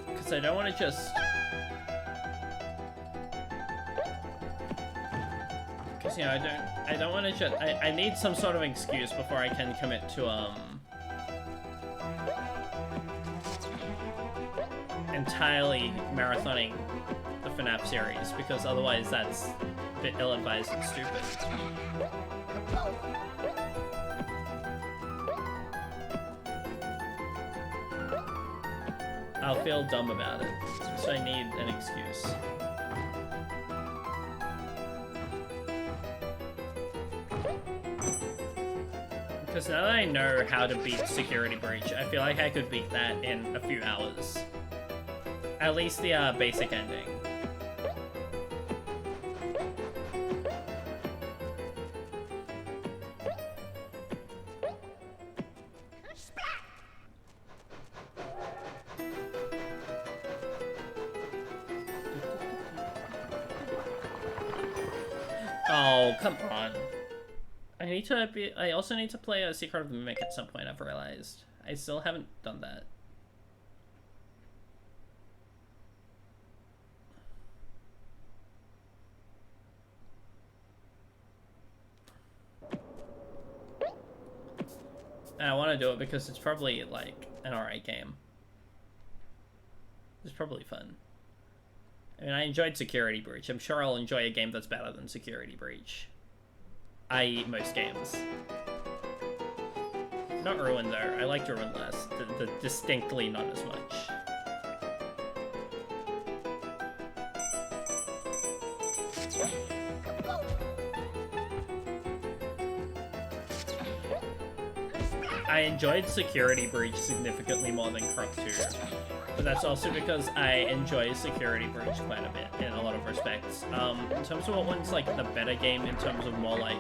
Because I don't want to just... Because, you know, I don't want to just... I need some sort of excuse before I can commit to, entirely marathoning the FNAF series, because otherwise that's a bit ill-advised and stupid. I'll feel dumb about it, so I need an excuse. Because now that I know how to beat Security Breach, I feel like I could beat that in a few hours. At least the basic ending. Oh, come on. I also need to play a Secret of the Mimic at some point, I've realized. I still haven't done that. And I want to do it because it's probably, like, an alright game. It's probably fun. I mean, I enjoyed Security Breach. I'm sure I'll enjoy a game that's better than Security Breach. I.e. most games. Not Ruin, though. I liked Ruin less. The distinctly not as much. I enjoyed Security Breach significantly more than Croc 2, but that's also because I enjoy Security Breach quite a bit in a lot of respects. In terms of what one's like the better game in terms of more like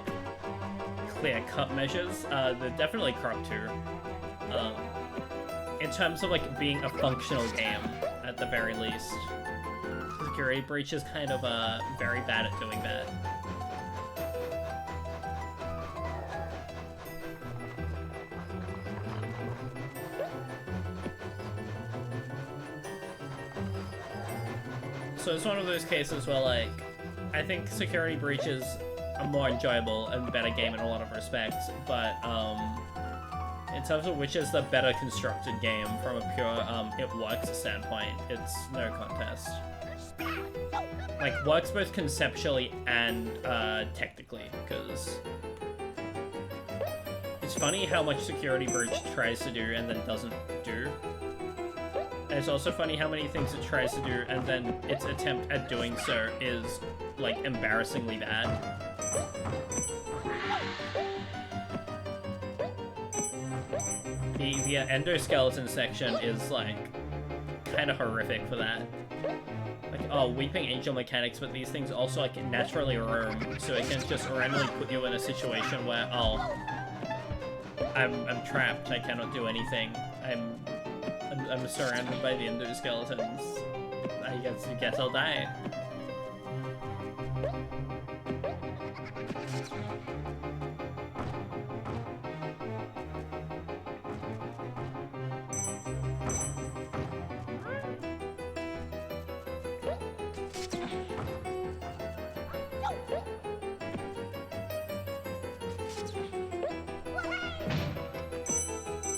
clear-cut measures, they're definitely Croc 2. In terms of like being a functional game, at the very least, Security Breach is kind of very bad at doing that. So it's one of those cases where, like, I think Security Breach is a more enjoyable and better game in a lot of respects, but, in terms of which is the better constructed game from a pure, it works standpoint, it's no contest. Like, works both conceptually and, technically, because it's funny how much Security Breach tries to do and then doesn't do. And it's also funny how many things it tries to do and then its attempt at doing so is, like, embarrassingly bad. The endoskeleton section is, like, kind of horrific for that. Like, oh, Weeping Angel mechanics, but these things also, like, naturally roam, so it can just randomly put you in a situation where, oh, I'm trapped, I cannot do anything, I'm surrounded by the endoskeletons. I guess I'll die.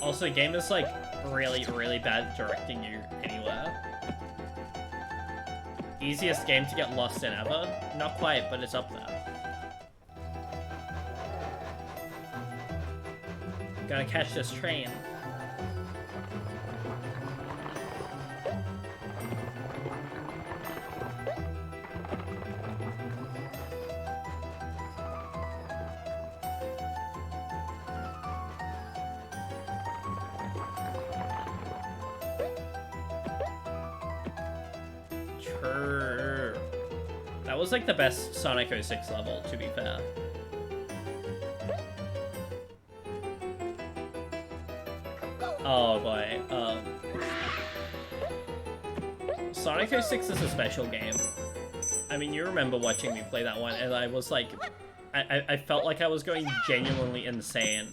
Also, the game is like really, really bad at directing you anywhere. Easiest game to get lost in ever? Not quite, but it's up there. Gotta catch this train. Brrr. That was like the best Sonic 06 level, to be fair. Oh boy, Sonic 06 is a special game. I mean, you remember watching me play that one, and I was like, I felt like I was going genuinely insane.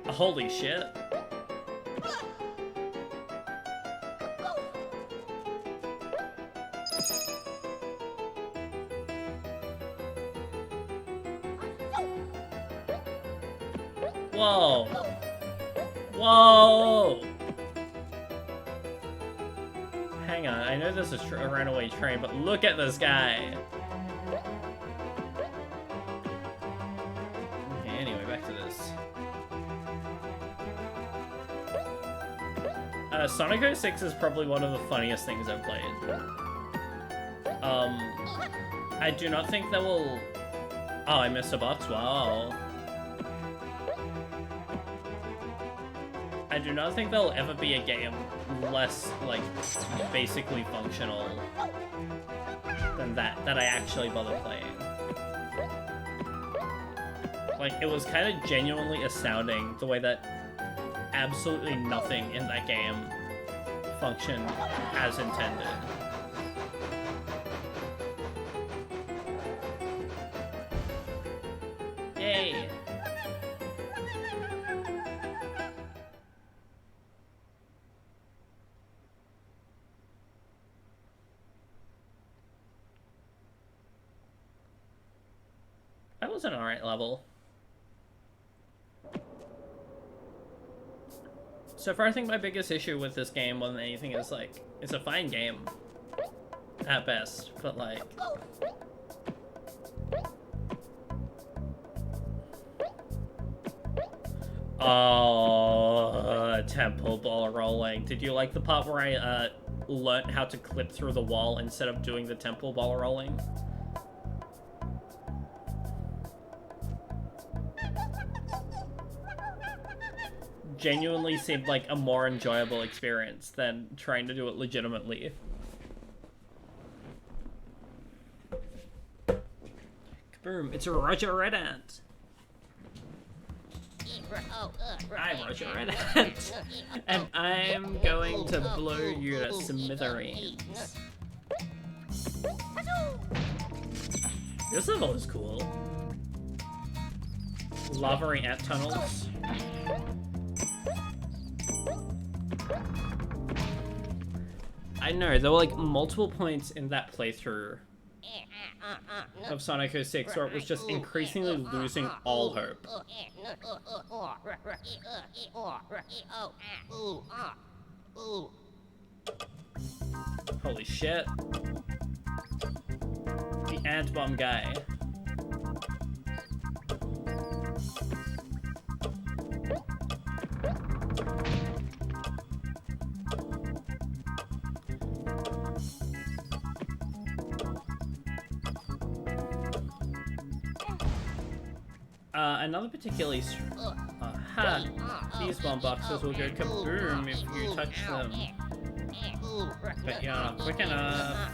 Holy shit. Whoa. Whoa. Hang on, I know this is a runaway train, but look at this guy. Okay, anyway, back to this. Sonic 06 is probably one of the funniest things I've played. I do not think that will... Oh, I missed a box? Wow. I do not think there'll ever be a game less, like, basically functional than that I actually bother playing. Like, it was kind of genuinely astounding the way that absolutely nothing in that game functioned as intended. Yay! That was an alright level. So far, I think my biggest issue with this game more than anything is, like, it's a fine game. At best, but, like... Oh, temple ball rolling. Did you like the part where I, learnt how to clip through the wall instead of doing the temple ball rolling? Genuinely seemed like a more enjoyable experience than trying to do it legitimately. Kaboom, it's a Roger Red Ant. I'm Roger Red Ant, and I'm going to blow you to smithereens. This level is cool. Lava ant tunnels. I know, there were like multiple points in that playthrough of Sonic 06 where it was just increasingly losing all hope. Holy shit. The ant bomb guy. Another particularly these bomb boxes will go kaboom if you touch them. But you're not quick enough.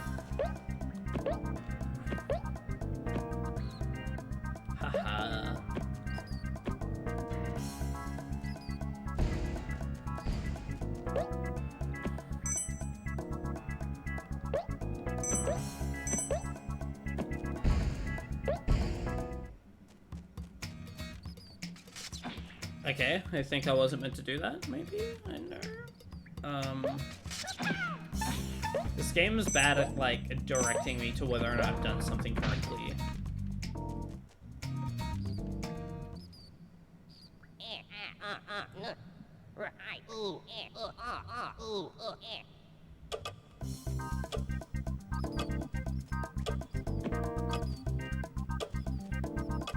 Haha. Okay, I think I wasn't meant to do that, maybe? I know. This game is bad at, like, directing me to whether or not I've done something correctly.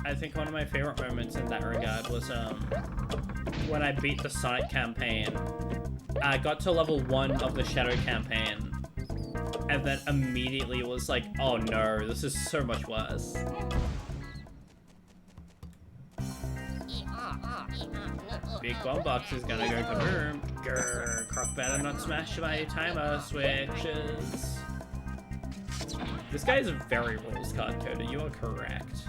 I think one of my favorite moments in that regard was when I beat the Sonic campaign. I got to level 1 of the Shadow campaign, and then immediately was like, oh no, this is so much worse. big bomb box is gonna go kaboom. Grr, Croc better not smash my timer switches. This guy is a very rules card coder, you are correct.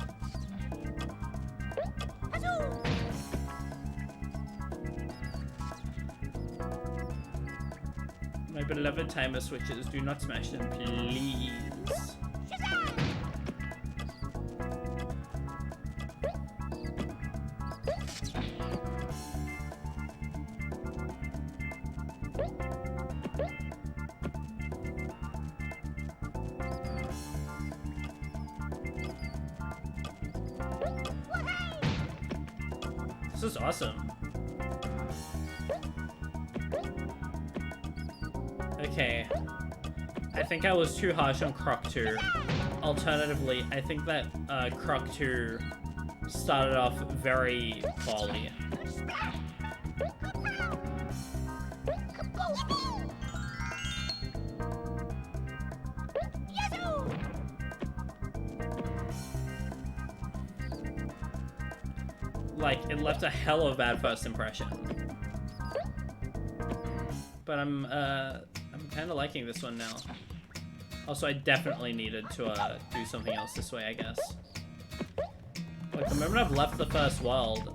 My beloved timer switches, do not smash them, please. This is awesome. Okay. I think I was too harsh on Croc 2. Alternatively, I think that Croc 2 started off very poorly. Like, it left a hell of a bad first impression. But I'm kind of liking this one now. Also, I definitely needed to do something else this way, I guess. Like, the moment I've left the first world,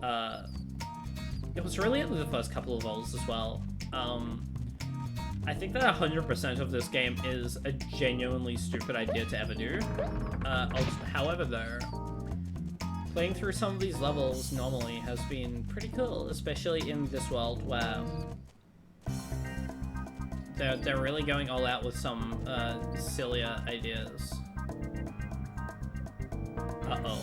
it was really in the first couple of worlds as well. I think that 100% of this game is a genuinely stupid idea to ever do. However, though, playing through some of these levels normally has been pretty cool, especially in this world where they're really going all out with some sillier ideas. Uh-oh.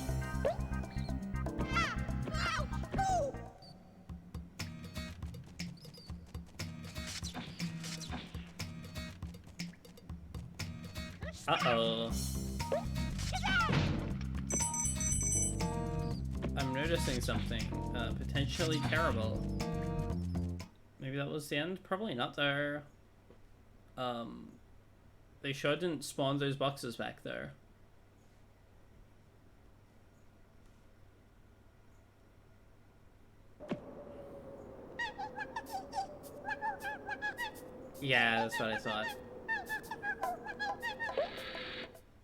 Uh-oh. I'm noticing something potentially terrible. Maybe that was the end? Probably not, though. They sure didn't spawn those boxes back there. Yeah, that's what I thought.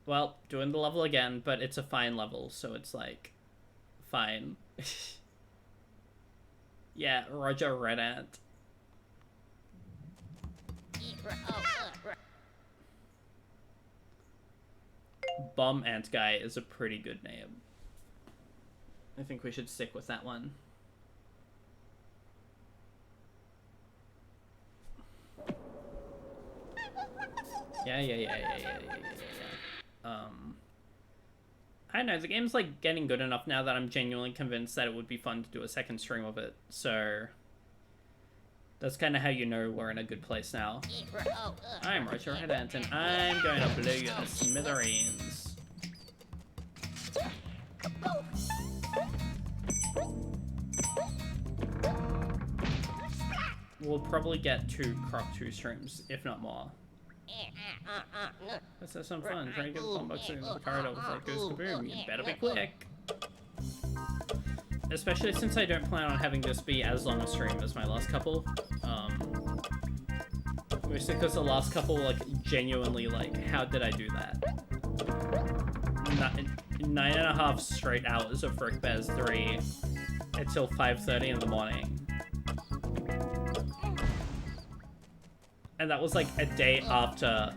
Well, doing the level again, but it's a fine level, so it's like, fine. Yeah, Roger Red Ant. Bomb Ant Guy is a pretty good name. I think we should stick with that one. Yeah. I don't know, the game's like getting good enough now that I'm genuinely convinced that it would be fun to do a second stream of it, so that's kind of how you know we're in a good place now. I'm Roger Red Ant, and I'm going to blow you to smithereens. We'll probably get 2 Croc 2 streams, if not more. Let's have some fun. Try to get the bomb box into the corridor before it goes kaboom. You better be quick. Especially since I don't plan on having this be as long a stream as my last couple. Mostly because the last couple, like, genuinely, like, how did I do that? 9.5 straight hours of Frick Bears 3 until 5:30 in the morning. And that was like a day after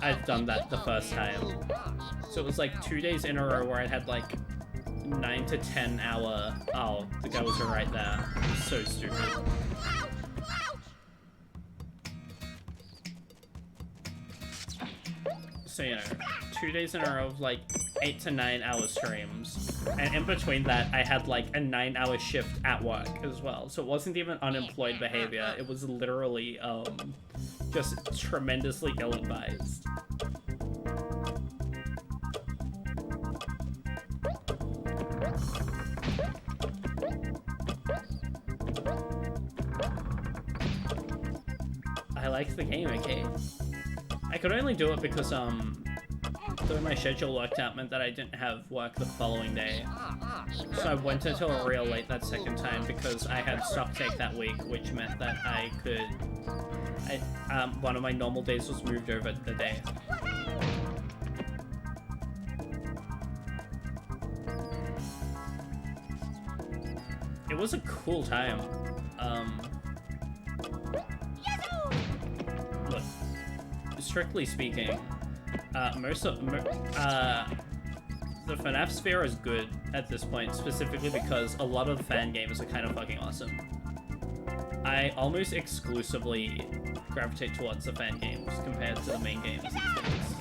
I'd done that the first time. So it was like 2 days in a row where I had like 9 to 10 hour... Oh, the guy was right there. It was so stupid. So, you know, 2 days in a row of like 8 to 9 hour streams. And in between that, I had like a 9-hour shift at work as well. So it wasn't even unemployed behavior. It was literally just tremendously ill-advised. I like the game, okay? I could only do it because, the way my schedule worked out meant that I didn't have work the following day. So I went until real late that second time because I had stock take that week, which meant that I could... one of my normal days was moved over the day. It was a cool time. Look, strictly speaking, the FNAF sphere is good at this point, specifically because a lot of fan games are kind of fucking awesome. I almost exclusively gravitate towards the fan games compared to the main games these days.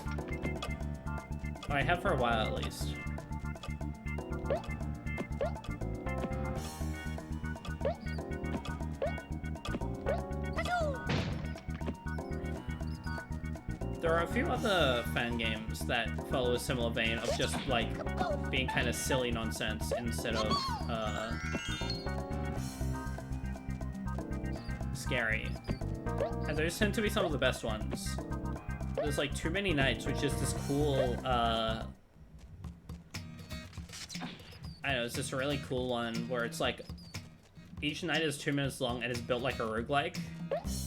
Or I have for a while at least. There are a few other fan games that follow a similar vein of just, like, being kind of silly nonsense instead of, scary. And those tend to be some of the best ones. There's, like, Too Many Nights, which is this cool, I don't know, it's this really cool one where it's, like, each night is 2 minutes long and is built like a roguelike.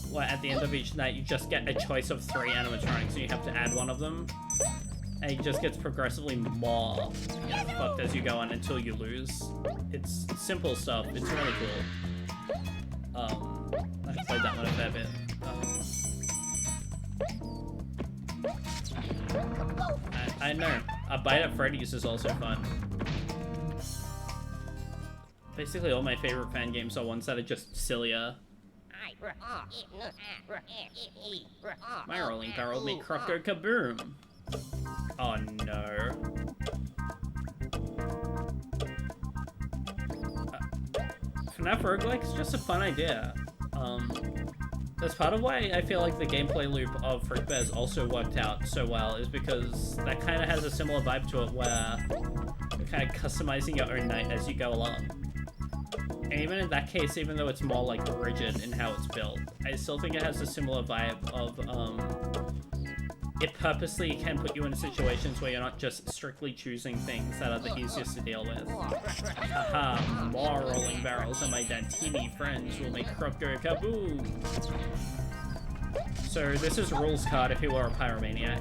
Where at the end of each night you just get a choice of 3 animatronics and you have to add one of them. And it just gets progressively more, you know, fucked as you go on until you lose. It's simple stuff, it's really cool. I played that one a fair bit. I know, A Bite at Freddy's is also fun. Basically all my favorite fan games are ones that are just sillier. My rolling barrel made Croc go kaboom! Oh no. FNAF roguelike is just a fun idea. That's part of why I feel like the gameplay loop of Fruit Bears also worked out so well, is because that kind of has a similar vibe to it where you're kind of customizing your own night as you go along. And even in that case, even though it's more, like, rigid in how it's built, I still think it has a similar vibe of, it purposely can put you in situations where you're not just strictly choosing things that are the easiest to deal with. Haha, more rolling barrels and my Dantini friends will make Croc go kaboom! So this is rules card if you are a pyromaniac.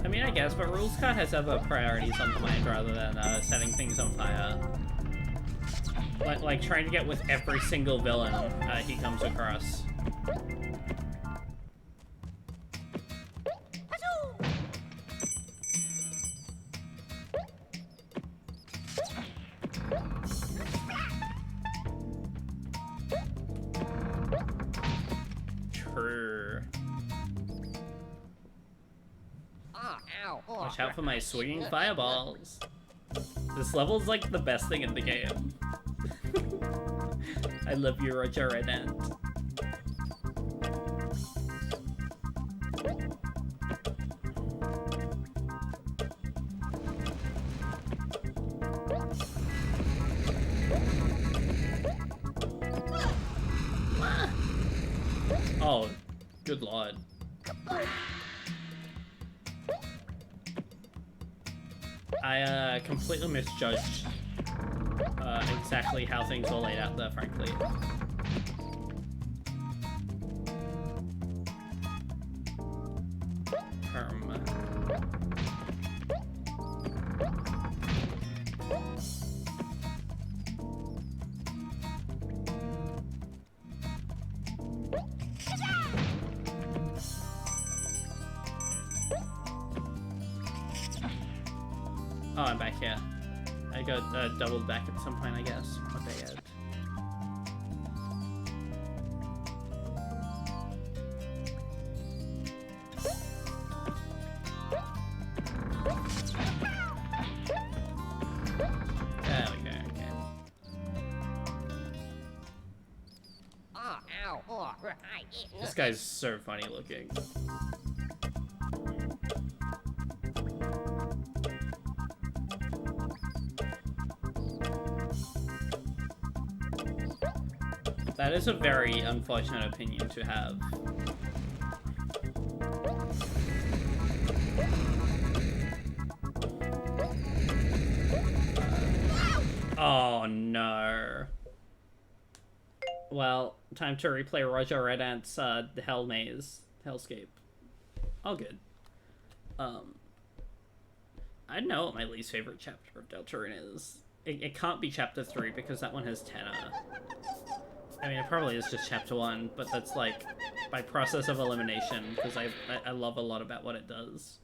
I mean, I guess, but rules card has other priorities on the mind rather than setting things on fire. Like trying to get with every single villain he comes across. True. Watch out for my swinging fireballs. This level is like the best thing in the game. I love you, Roger Red Ant. Oh, good lord. I completely misjudged exactly how things were laid out there, frankly. Oh, I'm back here. I got doubled back at some point, I guess. What they had. There we go, okay. This guy's so funny looking. That is a very unfortunate opinion to have. Oh no. Well, time to replay Roger Redant's the Hell Maze, Hellscape. All good. I know what my least favorite chapter of Deltarune is. It can't be chapter 3 because that one has tenor. I mean, it probably is just chapter 1, but that's like by process of elimination because I love a lot about what it does.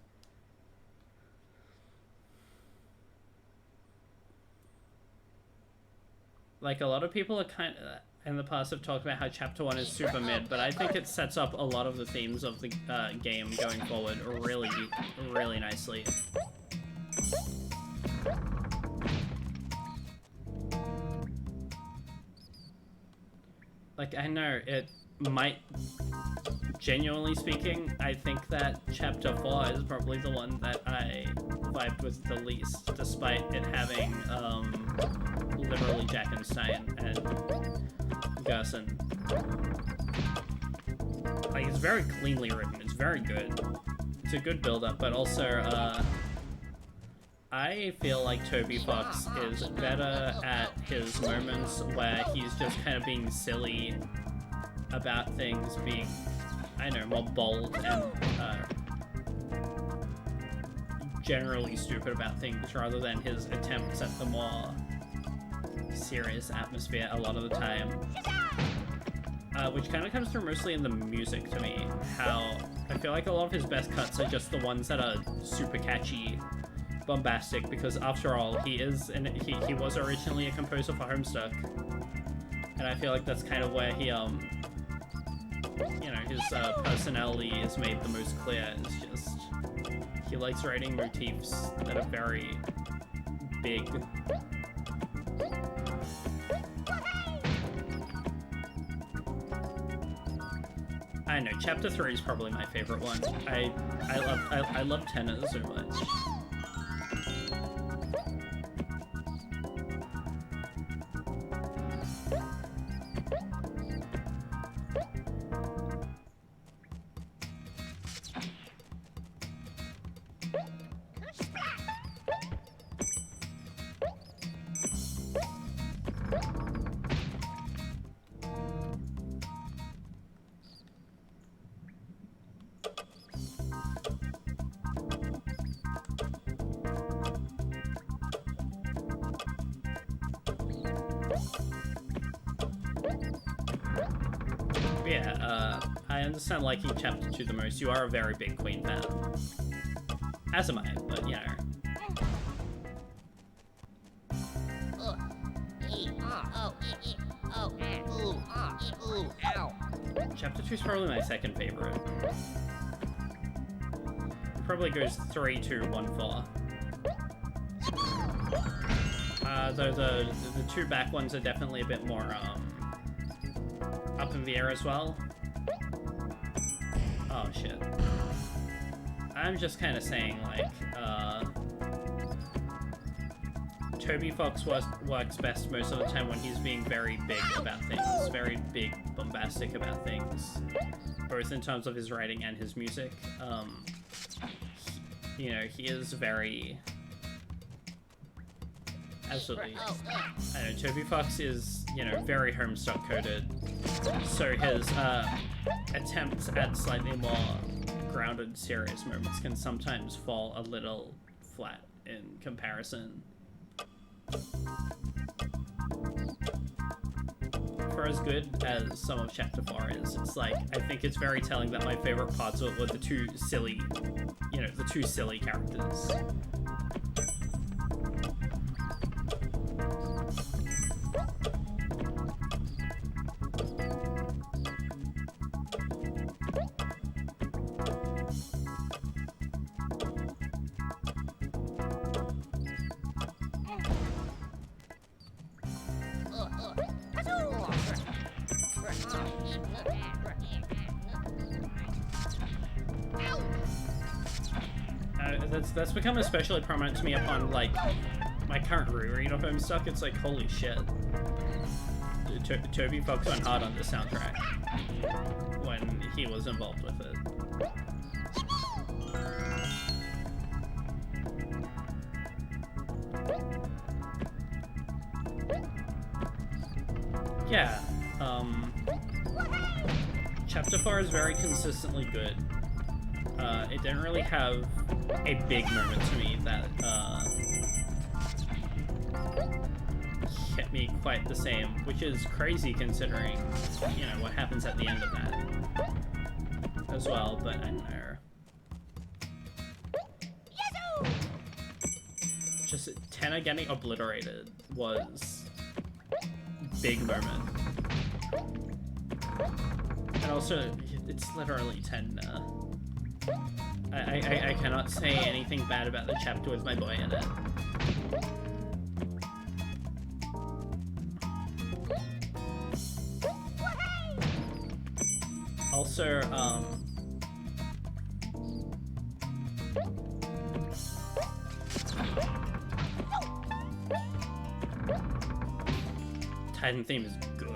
Like, a lot of people are kind of, in the past have talked about how chapter 1 is super mid, but I think it sets up a lot of the themes of the game going forward really, really nicely. Like, I know it might, genuinely speaking, I think that chapter 4 is probably the one that I vibed with the least, despite it having, literally Jackenstein and Gerson. Like, it's very cleanly written, it's very good. It's a good build-up, but also, I feel like Toby Fox is better at his moments where he's just kind of being silly about things, being, I don't know, more bold and generally stupid about things, rather than his attempts at the more serious atmosphere a lot of the time. Which kind of comes through mostly in the music to me. How I feel like a lot of his best cuts are just the ones that are super catchy, bombastic, because after all, he was originally a composer for Homestuck, and I feel like that's kind of where he, you know, his personality is made the most clear. It's just, he likes writing motifs that are very big. I know, chapter 3 is probably my favorite one. I love tenors so much. I understand liking chapter 2 the most. You are a very big Queen fan. As am I, but you know. Chapter 2 is probably my second favorite. It probably goes 3, 2, 1, 4. Though the two back ones are definitely a bit more up in the air as well. Oh shit. I'm just kind of saying, like, Toby Fox works best most of the time when he's being very big about things, very big, bombastic about things, both in terms of his writing and his music. You know, he is very... Absolutely. I know, Toby Fox is, you know, very Homestuck coded, so his attempts at slightly more grounded, serious moments can sometimes fall a little flat in comparison. For as good as some of Chapter 4 is, it's like, I think it's very telling that my favorite parts of it were the two silly, you know, the two silly characters. That's become especially prominent to me upon, like, my current reread of Homestuck, it's like, holy shit. Toby Fox went hard on the soundtrack when he was involved with it. Yeah, Chapter 4 is very consistently good. It didn't really have a big moment to me that, hit me quite the same, which is crazy considering, you know, what happens at the end of that as well, but I don't know. Just Tenna getting obliterated was big moment. And also, it's literally Tenna. I cannot say anything bad about the chapter with my boy in it. Also, Titan theme is good.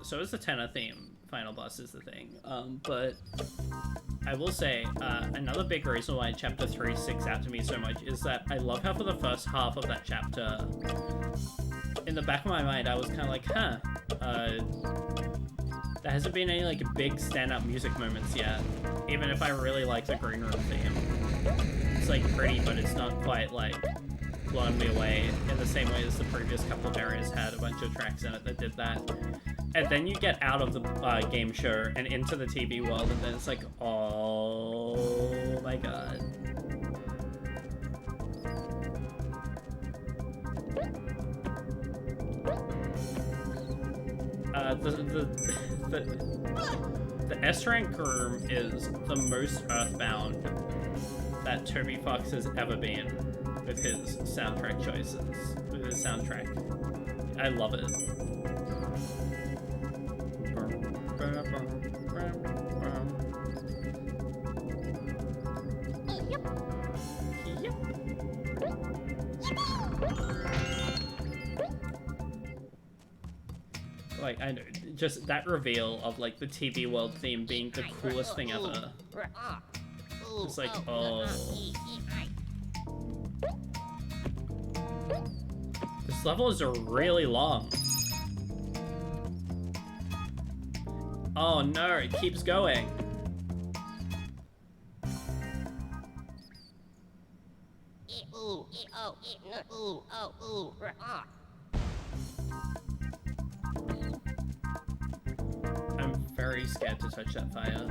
So is the Tenna theme. Final boss is the thing. But I will say, another big reason why Chapter 3 sticks out to me so much is that I love how for the first half of that chapter, in the back of my mind, I was kind of like, huh, there hasn't been any like big standout music moments yet, even if I really like the Green Room theme. It's like pretty, but it's not quite like blown me away in the same way as the previous couple of areas had a bunch of tracks in it that did that. And then you get out of the game show and into the TV world, and then it's like, oh my god. The S-rank room is the most earthbound that Toby Fox has ever been with his soundtrack choices, with his soundtrack. I love it. Like, I know, just that reveal of, like, the TV world theme being the coolest thing ever. It's like, oh. This level is really long. Oh no, it keeps going. I'm very scared to touch that fire.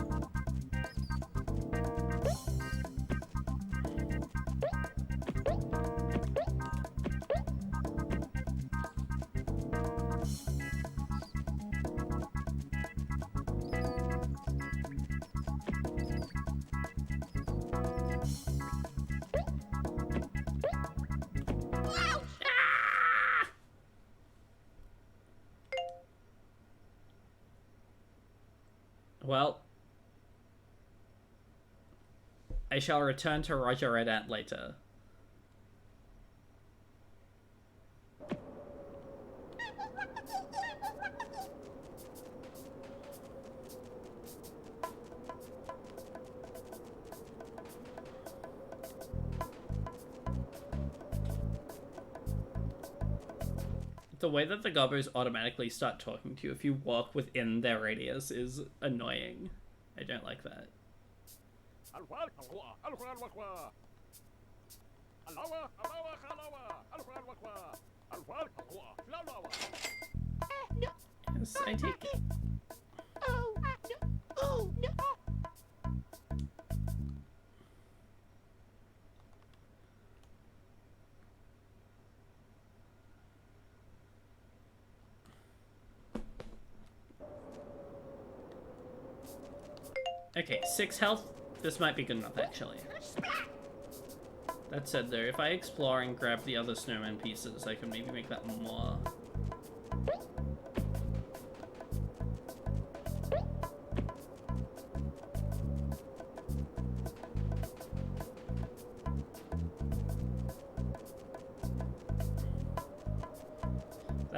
Well, I shall return to Roger Redat later. The way that the gobbos automatically start talking to you if you walk within their radius is annoying. I don't like that. Yes, I take it. Okay, 6 health. This might be good enough, actually. That said, though, if I explore and grab the other snowman pieces, I can maybe make that more.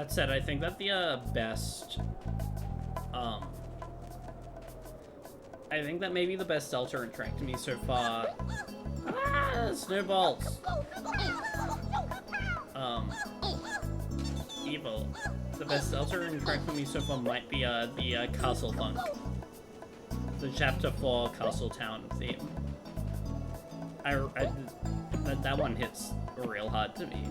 That said, I think that the best, I think that maybe the best Delta interacted me so far. Snowballs. Evil. The best Delta interacted me so far might be the Castle Funk, the Chapter 4 Castle Town theme. That one hits real hard to me.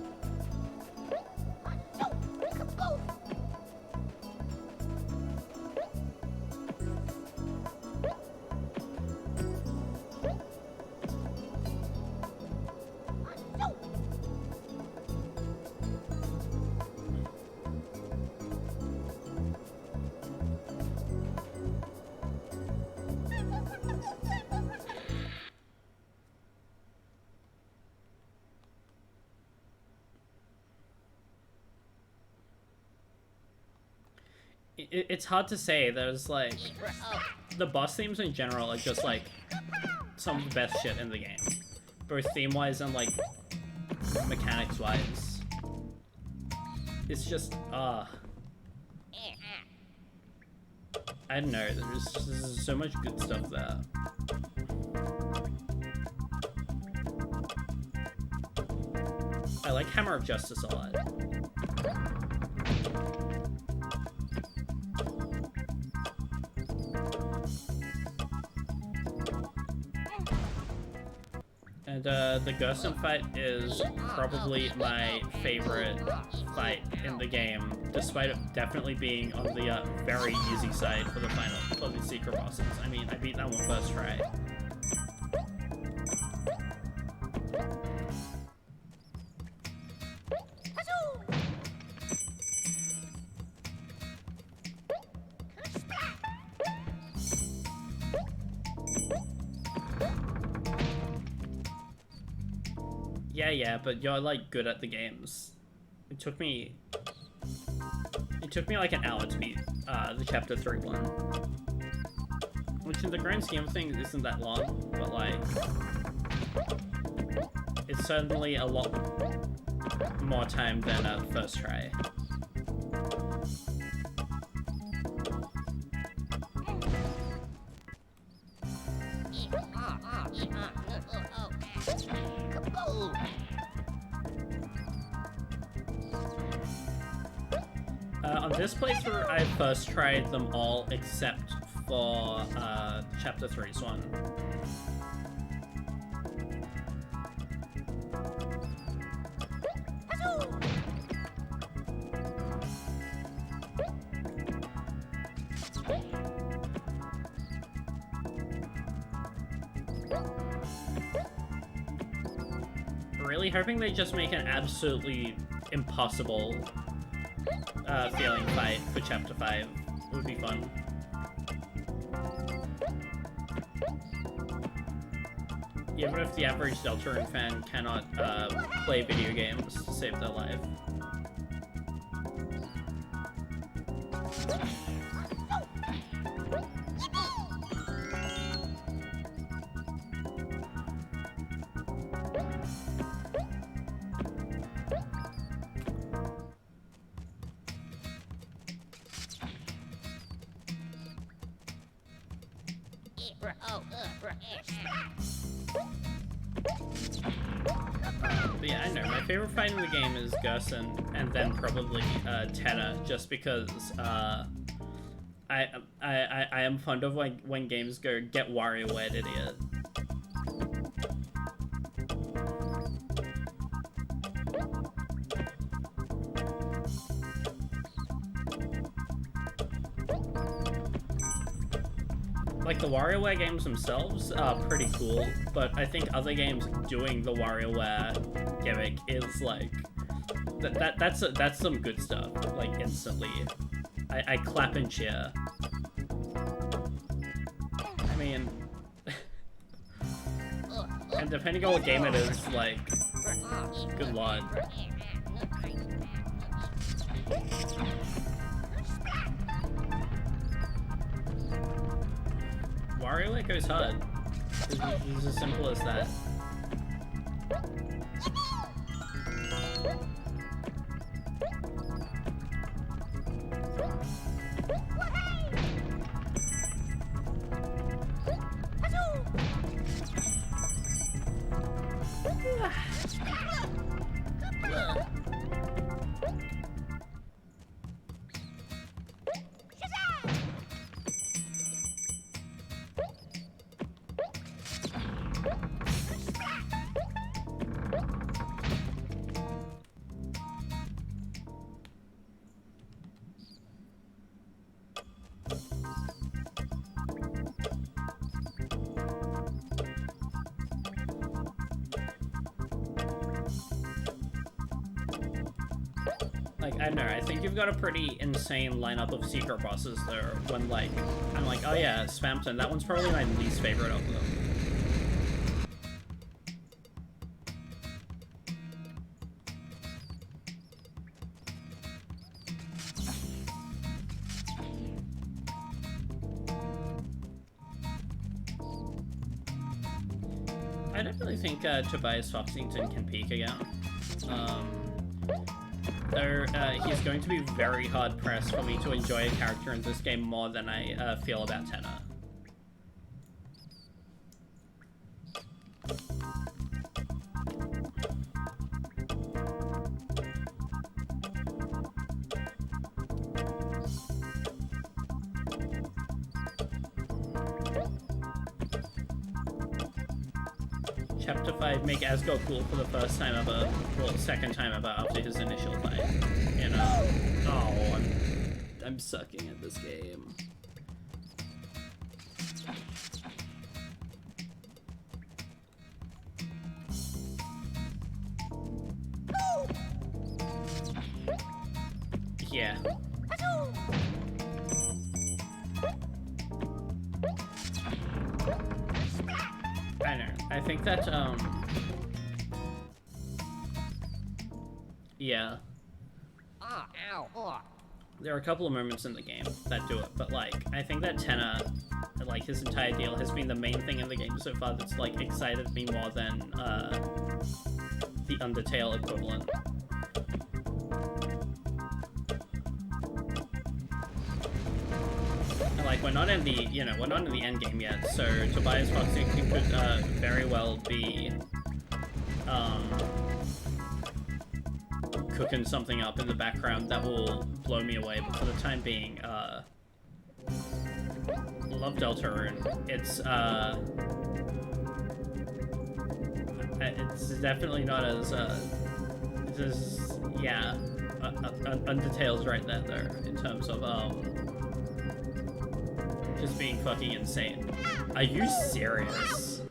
It's hard to say. There's like the boss themes in general are just like some of the best shit in the game, both theme wise and like mechanics wise. It's just I don't know. There's so much good stuff there. I like Hammer of Justice a lot. And the Gerson fight is probably my favorite fight in the game, despite it definitely being on the very easy side for the secret bosses. I mean, I beat that one first try. Yeah, but you're like good at the games. It took me like an hour to beat the Chapter 3 one, which in the grand scheme of things isn't that long, but like it's certainly a lot more time than first try. On this playthrough, I first tried them all except for Chapter 3's one. Really hoping they just make an absolutely impossible feeling fight for Chapter 5. It would be fun. Even if the average Deltarune fan cannot play video games to save their life. But yeah, I know. My favorite fight in the game is Gerson, and then probably Teta, just because I am fond of when games go get WarioWare idiot. Like, the WarioWare games themselves are pretty cool, but I think other games doing the WarioWare gimmick is like that's some good stuff. Like, instantly, I clap and cheer. I mean, and depending on what game it is, like, good lord. WarioWare goes hard. It's as simple as that. Like, I don't know, I think you've got a pretty insane lineup of secret bosses there when, like, I'm like, oh yeah, Svampton, that one's probably my least favorite of them. I definitely think Tobias Foxington can peak again. He's going to be very hard-pressed for me to enjoy a character in this game more than I feel about Tenna. Chapter 5, make Asgore cool for the first time ever, well, second time ever after his initial fight, you know? Oh, I'm sucking at this game. Yeah. I know. I think that, yeah. There are a couple of moments in the game that do it, but, like, I think that Tenna, like, his entire deal has been the main thing in the game so far that's, like, excited me more than, the Undertale equivalent. Like, we're not in the, you know, we're not in the end game yet, so Tobias Foxington could very well be cooking something up in the background that will blow me away, but for the time being, love Deltarune. It's definitely not as, yeah, Undertale's right there, in terms of, just being fucking insane. Are you serious?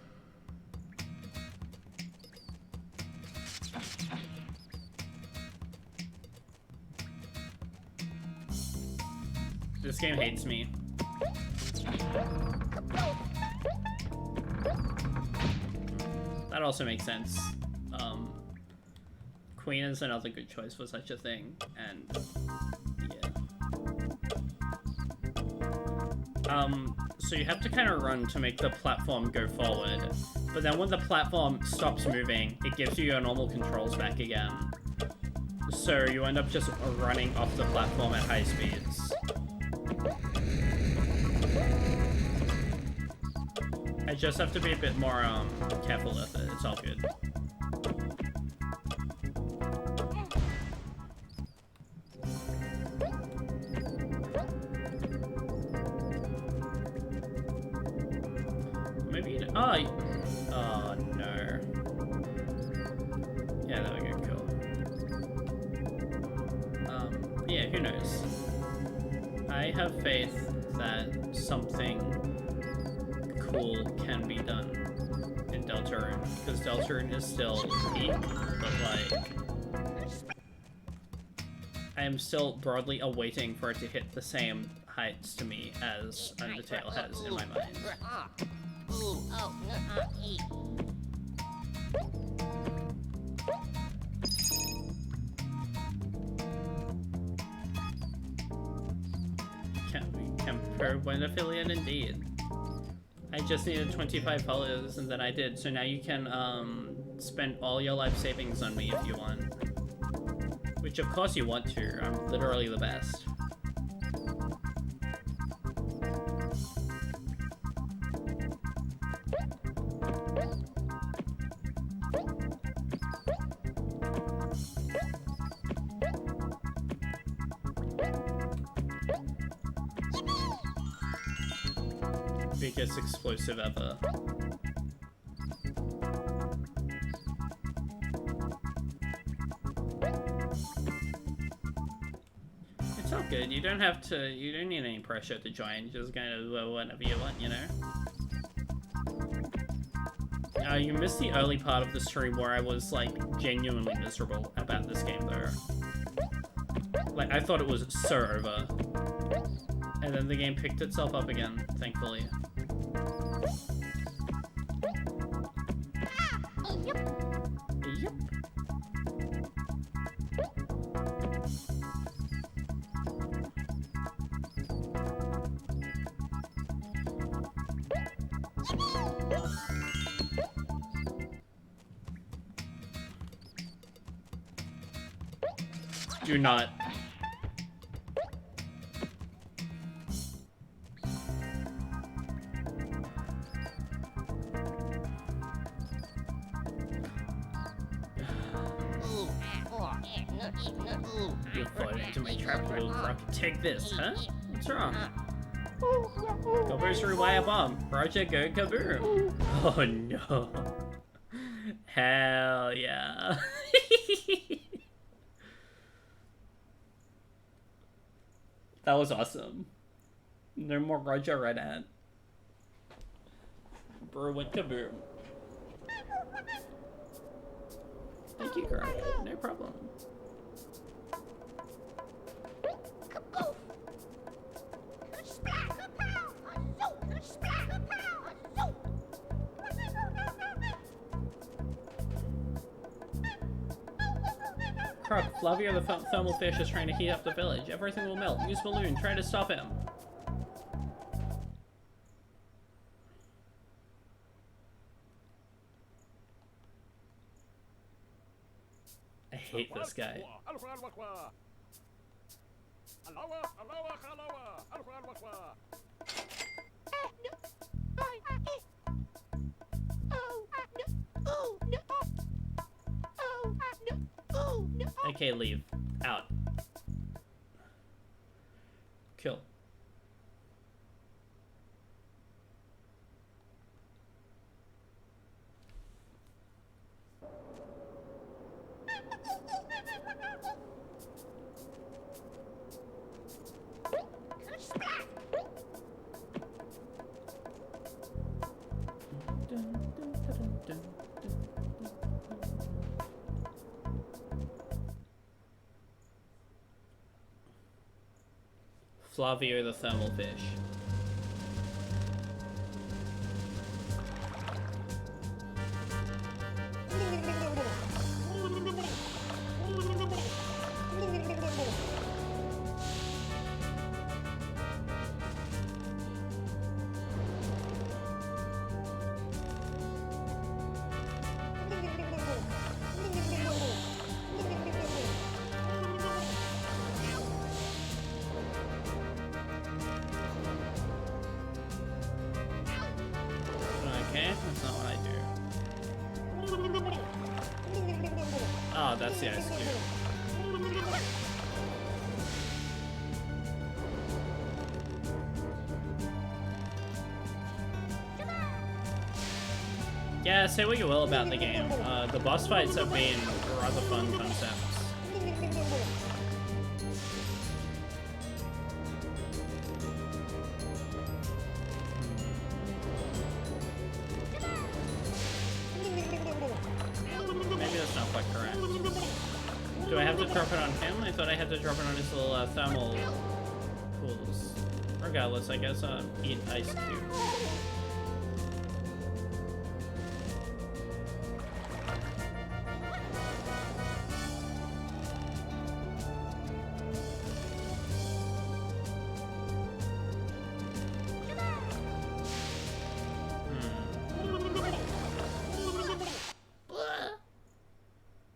This game hates me. That also makes sense. Queen is another good choice for such a thing, and so you have to kind of run to make the platform go forward, but then when the platform stops moving, it gives you your normal controls back again. So you end up just running off the platform at high speeds. I just have to be a bit more careful with it, it's all good. Oh no. Yeah, that would get cool. Yeah, who knows? I have faith that something cool can be done in Deltarune, because Deltarune is still peak, but like, I am still broadly awaiting for it to hit the same heights to me as Undertale has in my mind. Win affiliate indeed. I just needed 25 followers and then I did, so now you can spend all your life savings on me if you want. Which of course you want to, I'm literally the best. biggest explosive ever. It's all good. You don't have to. You don't need any pressure to join. You just kind of whenever you want, you know. You missed the early part of the stream where I was like genuinely miserable about this game, though. Like I thought it was so over, and then the game picked itself up again, thankfully. Yep. Do not. You floated into my trap, little Croc. Take this, huh? What's wrong? Kaboom's rewire bomb. Roger, go kaboom. Oh no. Hell yeah. That was awesome. No more Roger Reddit. Bro went kaboom. Thank you, Croc. No problem. Croc, Flavio the thermal fish is trying to heat up the village. Everything will melt. Use balloon. Try to stop him. I hate this guy. Okay, leave. Out. Kill. Flavio the thermal fish. Oh, that's the ice cube. Yeah, say what you will about the game. The boss fights have been rather fun concepts. Maybe that's not quite correct. Do I have to drop it on him? I thought I had to drop it on his little thermal pools. Regardless, I guess eat ice cube.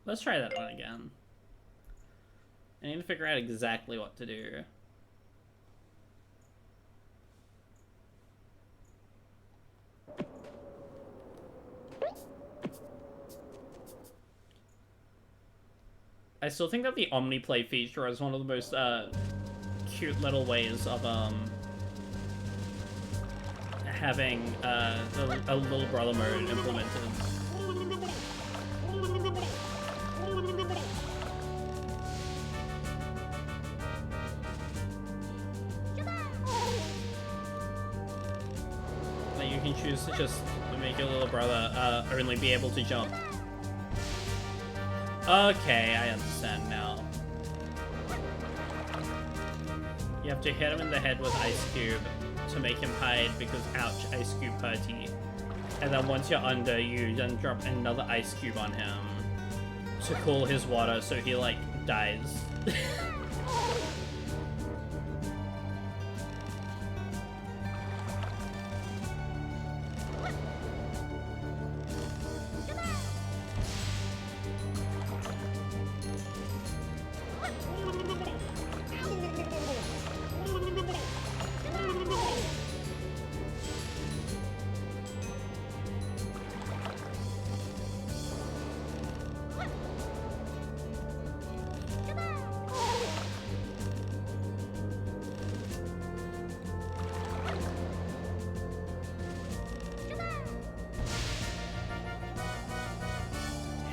Let's try that one again. I need to figure out exactly what to do. I still think that the Omniplay feature is one of the most having a little brother mode implemented. Like you can choose to just make your little brother only be able to jump. Okay, I understand now. You have to hit him in the head with Ice Cube to make him hide because ouch, Ice Cube hurty. And then once you're under, you then drop another Ice Cube on him to cool his water so he like dies.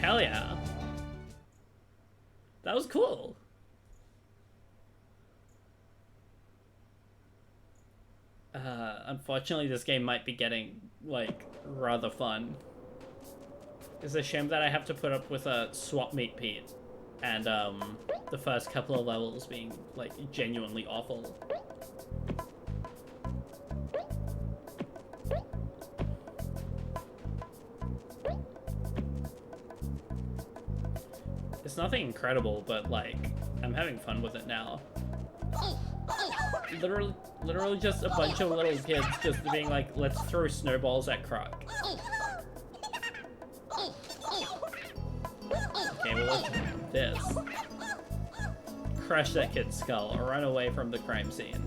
Hell yeah. That was cool. Unfortunately, this game might be getting, like, rather fun. It's a shame that I have to put up with a swap meet Pete and, the first couple of levels being, like, genuinely awful. It's nothing incredible, but, like, I'm having fun with it now. Literally just a bunch of little kids just being like, let's throw snowballs at Croc. Okay, well, let's do this. Crush that kid's skull or run away from the crime scene.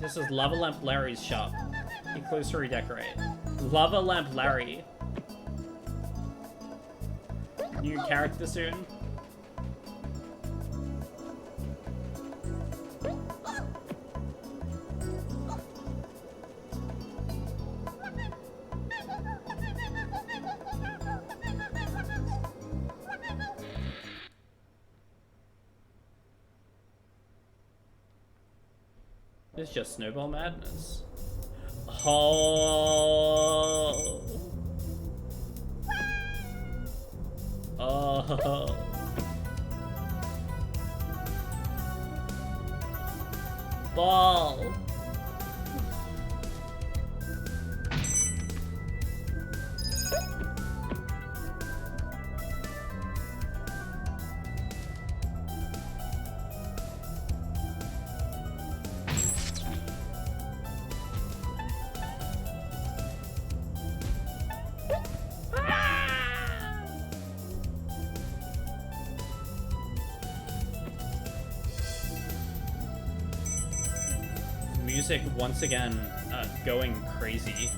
This is Lava Lamp Larry's shop. He closed to redecorate. Lava Lamp Larry. New character soon. It's just snowball madness. Oh. Oh. Ball. Music once again going crazy.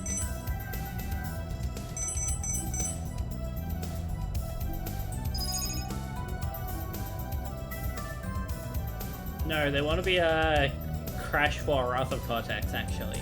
No, they want to be a Crash for Wrath of Cortex, actually.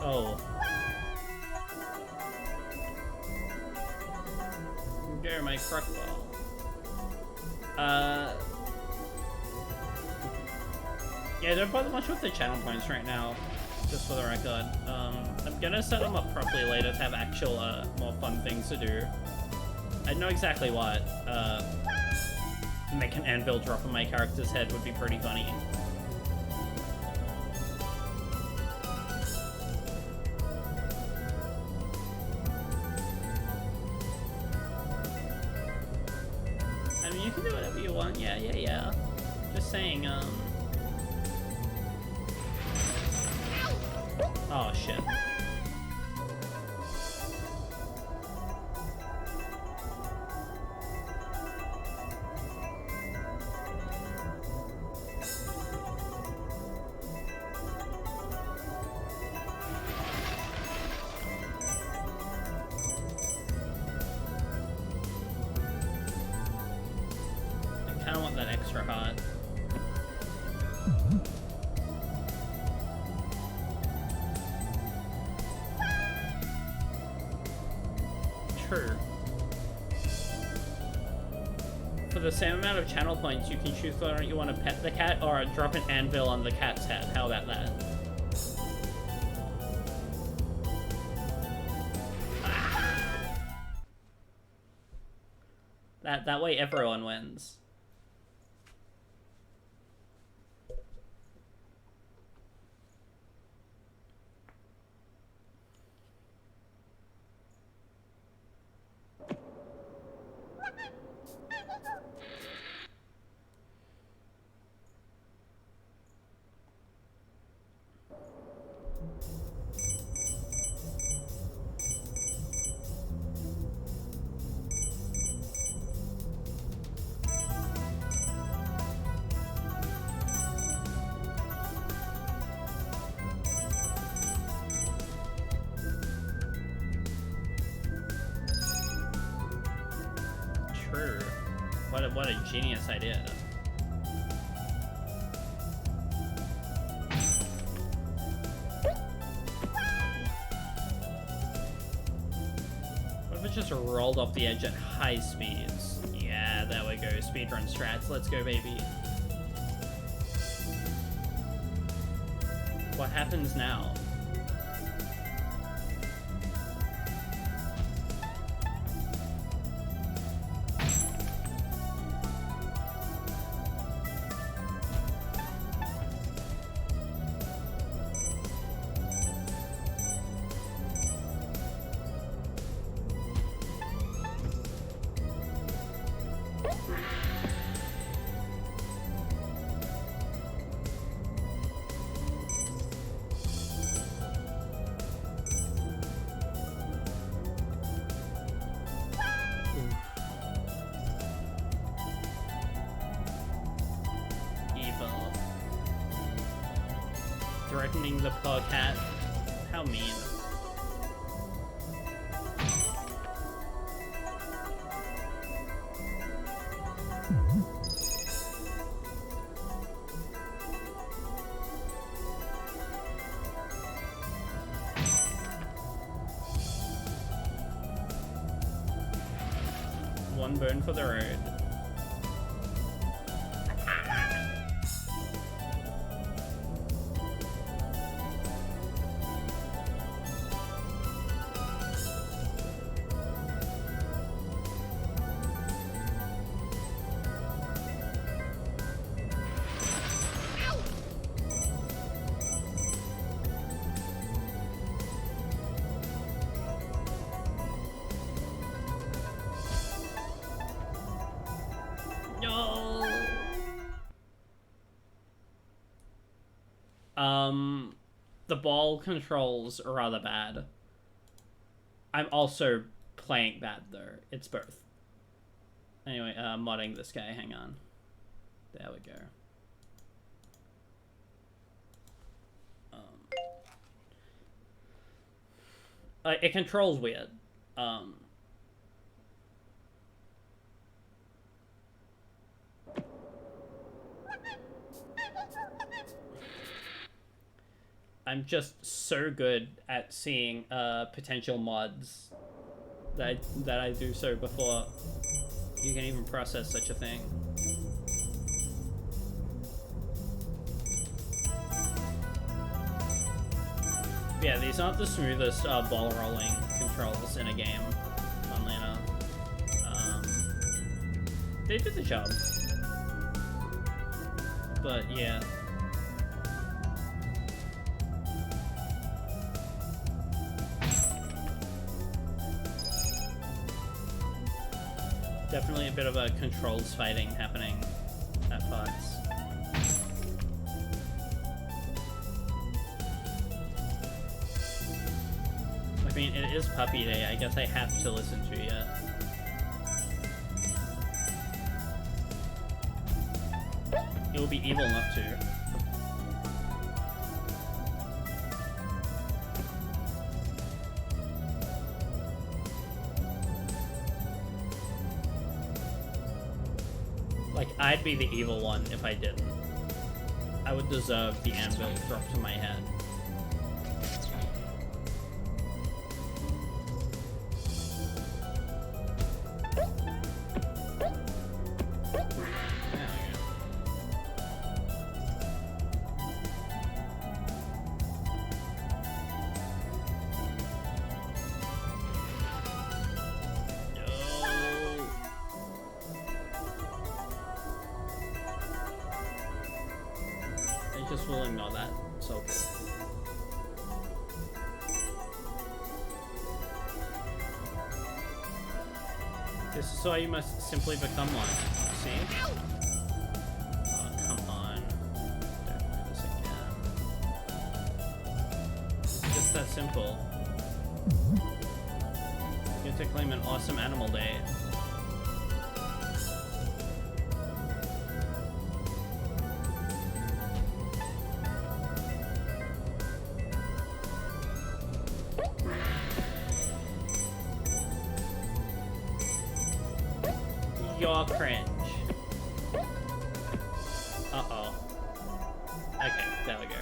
Oh. Go my Croc ball. Yeah, don't bother much with the channel points right now, just for the record. I'm gonna set them up properly later to have actual, more fun things to do. I know exactly what. Make an anvil drop on my character's head would be pretty funny. can do whatever you want. Yeah, yeah, yeah. Just saying, oh, shit. I don't want that extra heart. True. For the same amount of channel points, you can choose whether or not you want to pet the cat or drop an anvil on the cat's head. How about that? That way everyone wins. True. What a genius idea. What if it just rolled off the edge at high speeds? Yeah, there we go. Speedrun strats. Let's go, baby. What happens now? Threatening the poor cat. How mean. One burn for the road. The ball controls are rather bad. I'm also playing bad though. It's both. Anyway, modding this guy. Hang on. There we go. It controls weird. I'm just so good at seeing potential mods that I do so before you can even process such a thing. Yeah, these aren't the smoothest ball rolling controls in a game, funnily enough. They did the job. But yeah. Definitely a bit of a controls fighting happening at parts. I mean, it is puppy day. I guess I have to listen to you. It would be evil not to. Like, I'd be the evil one if I didn't. I would deserve the anvil dropped to my head. Just will ignore that. It's all good. This is why you must simply become one. See? Oh, come on. Don't do this again. It's just that simple. You get to claim an awesome animal day. You're cringe. Uh-oh. Okay, there we go.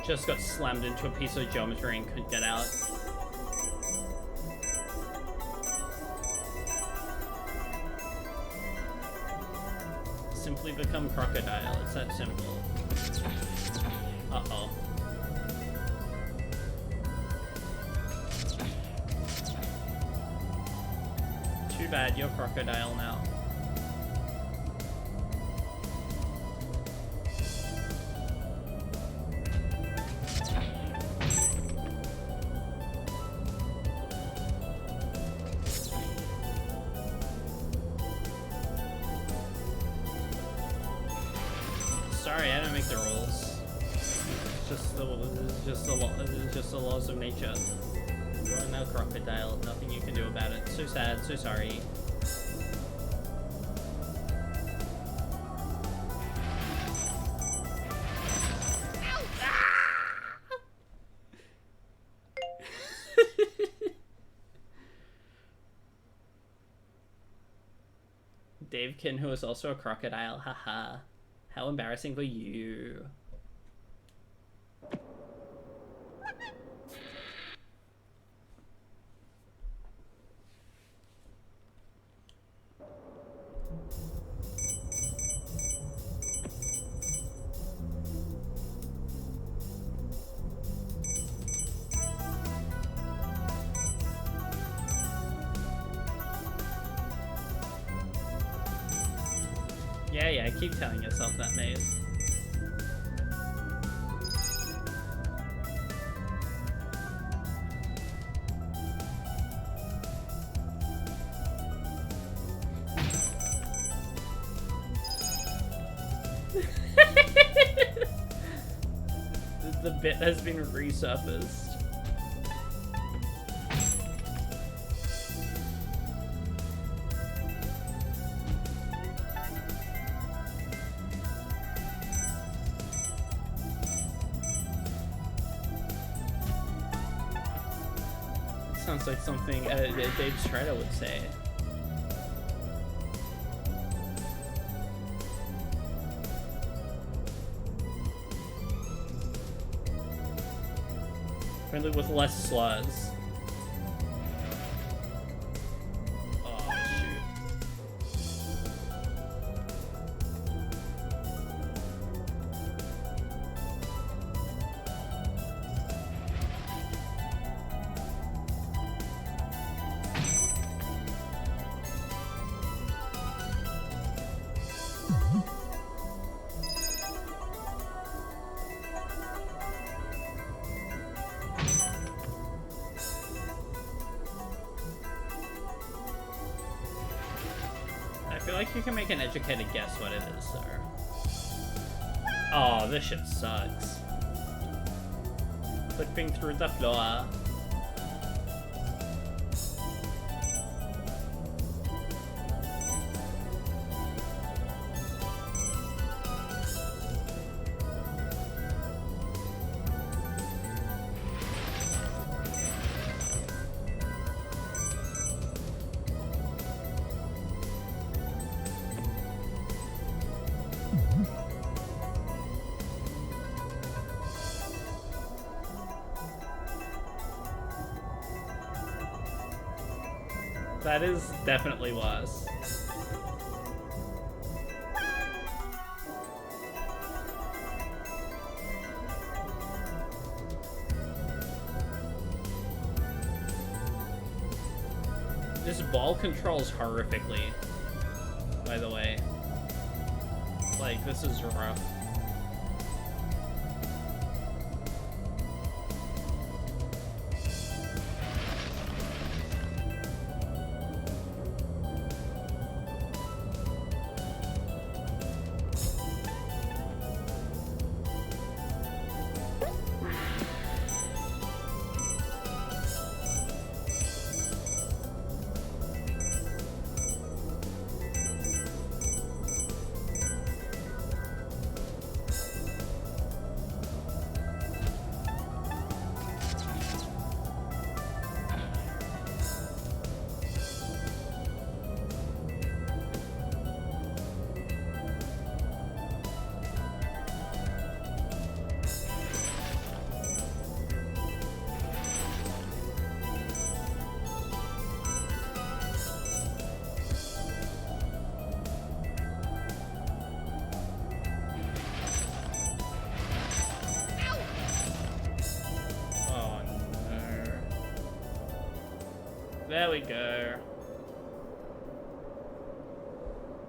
Just got slammed into a piece of geometry and couldn't get out. Simply become crocodile. It's that simple. Uh-oh. Too bad, you're crocodile now. Sorry, I don't make the rules. It's just the laws of nature. You are now crocodile. Nothing you can do about it. So sad. So sorry. Davekin, who is also a crocodile. Haha. How embarrassing for you. Yeah, keep telling yourself that, mate. The bit has been resurfaced. Sounds like something Dave Strider would say. Friendly with less slurs. Oh, shoot. like you can make an educated guess what it is, sir. Oh, this shit sucks. Flipping through the floor. That is definitely worse. This ball controls horrifically, by the way. Like, this is rough. There we go.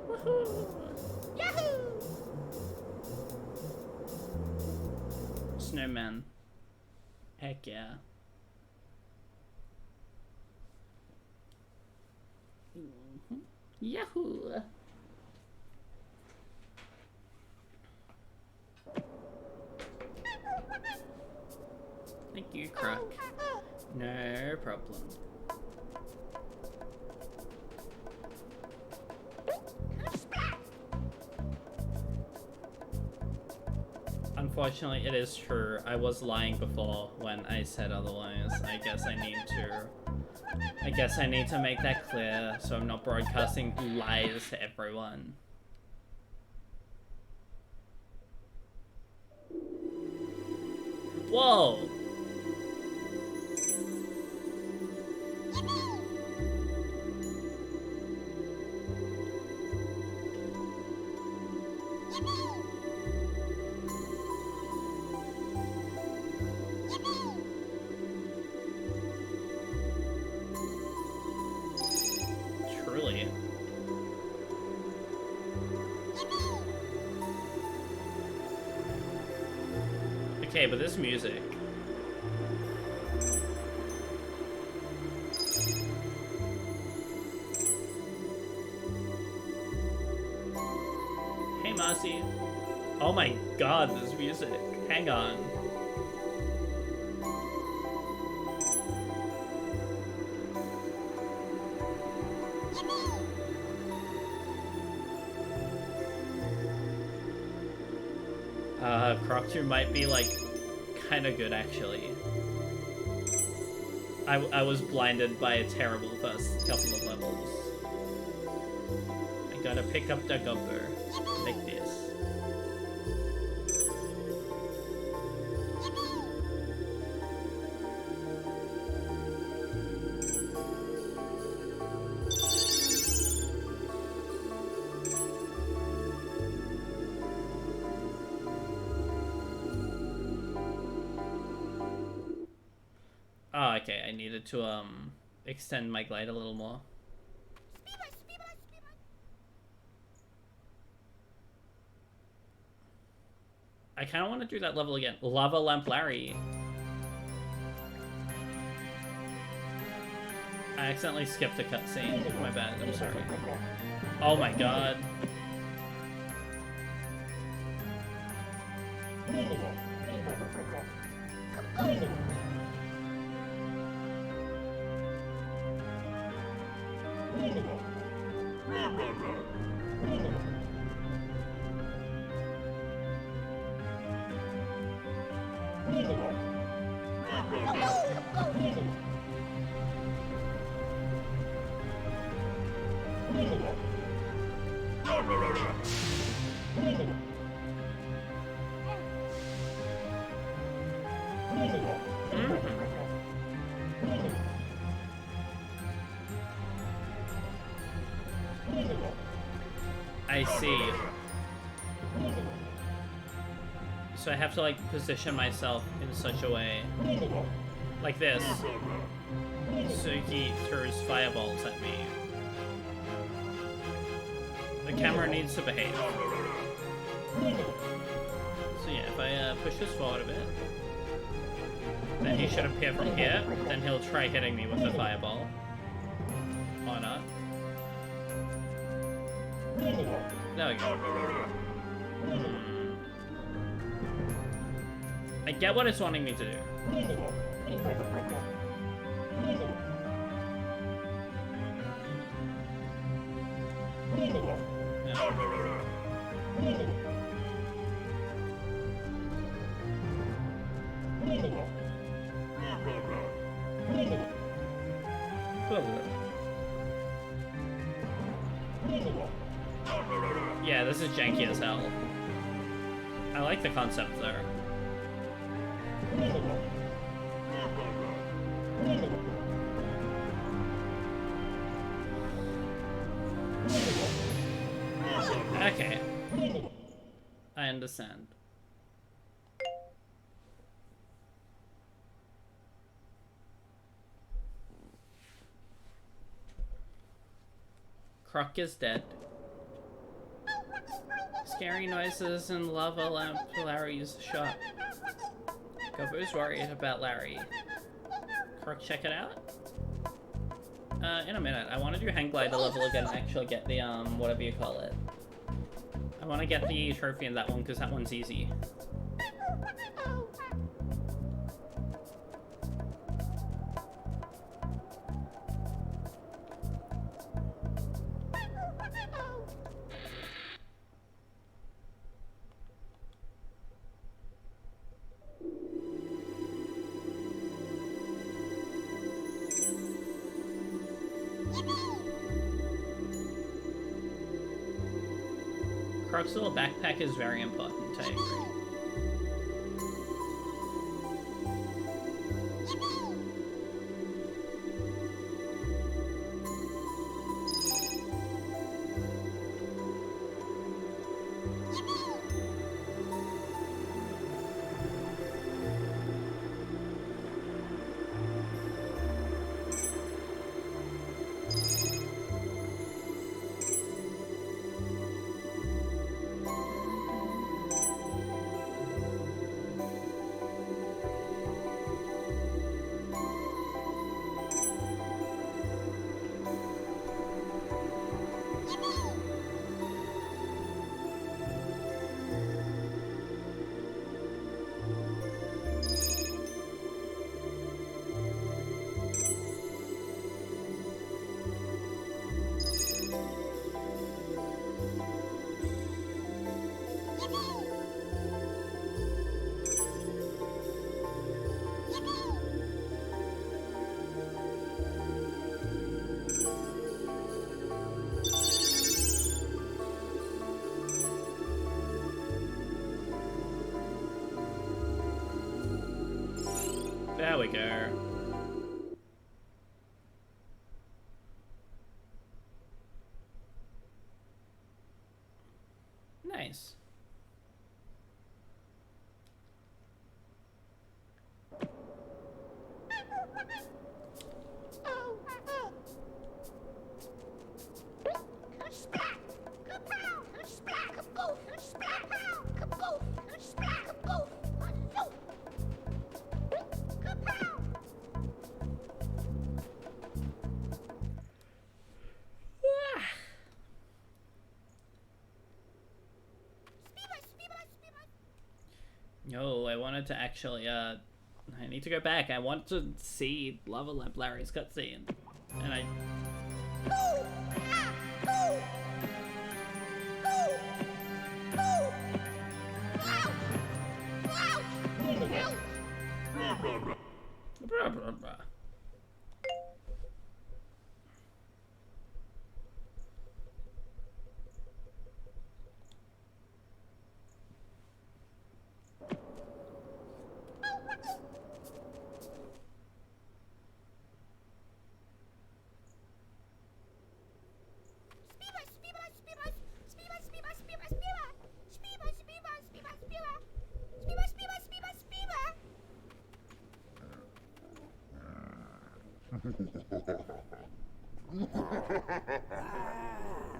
Woohoo! Yahoo! Snowman. Heck yeah. Yahoo! Thank you, Croc. No problem. Unfortunately, it is true. I was lying before when I said otherwise. I guess I need to make that clear so I'm not broadcasting lies to everyone. Whoa! Truly. Okay, but this music. Hey, Marcy. Oh my god, this music. Hang on. Croc 2 might be, like, kinda good, actually. I was blinded by a terrible first couple of levels. I gotta pick up the gopher. Like this. Oh, okay, I needed to, extend my glide a little more. I kind of want to do that level again. Lava Lamp Larry. I accidentally skipped a cutscene. My bad, I'm sorry. Oh my god. I see. So I have to like position myself in such a way, like this, so he throws fireballs at me. The camera needs to behave. So yeah, if I push this forward a bit, then he should appear from here, then he'll try hitting me with the fireball. Or not. There we go. I get what it's wanting me to do. Yeah, this is janky as hell. I like the concept there. Okay. I understand. Croc is dead. Scary noises and lava lamp Larry's shop. Gobo's worried about Larry. Croc, check it out? In a minute. I want to do hang glider level again and actually get the, whatever you call it. I want to get the trophy in that one because that one's easy. Croc's little backpack is very important, I agree. There we go. Nice. Yo, I wanted to actually, I need to go back. I want to see Lava Lamp Larry's cutscene. And I...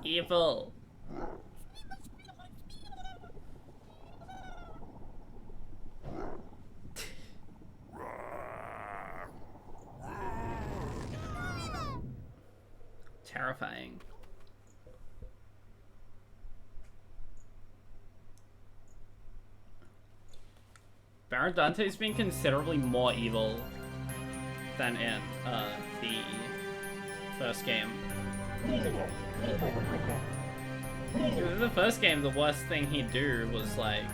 Evil. Terrifying. Baron Dante's been considerably more evil than in the first game. In the first game, the worst thing he'd do was like...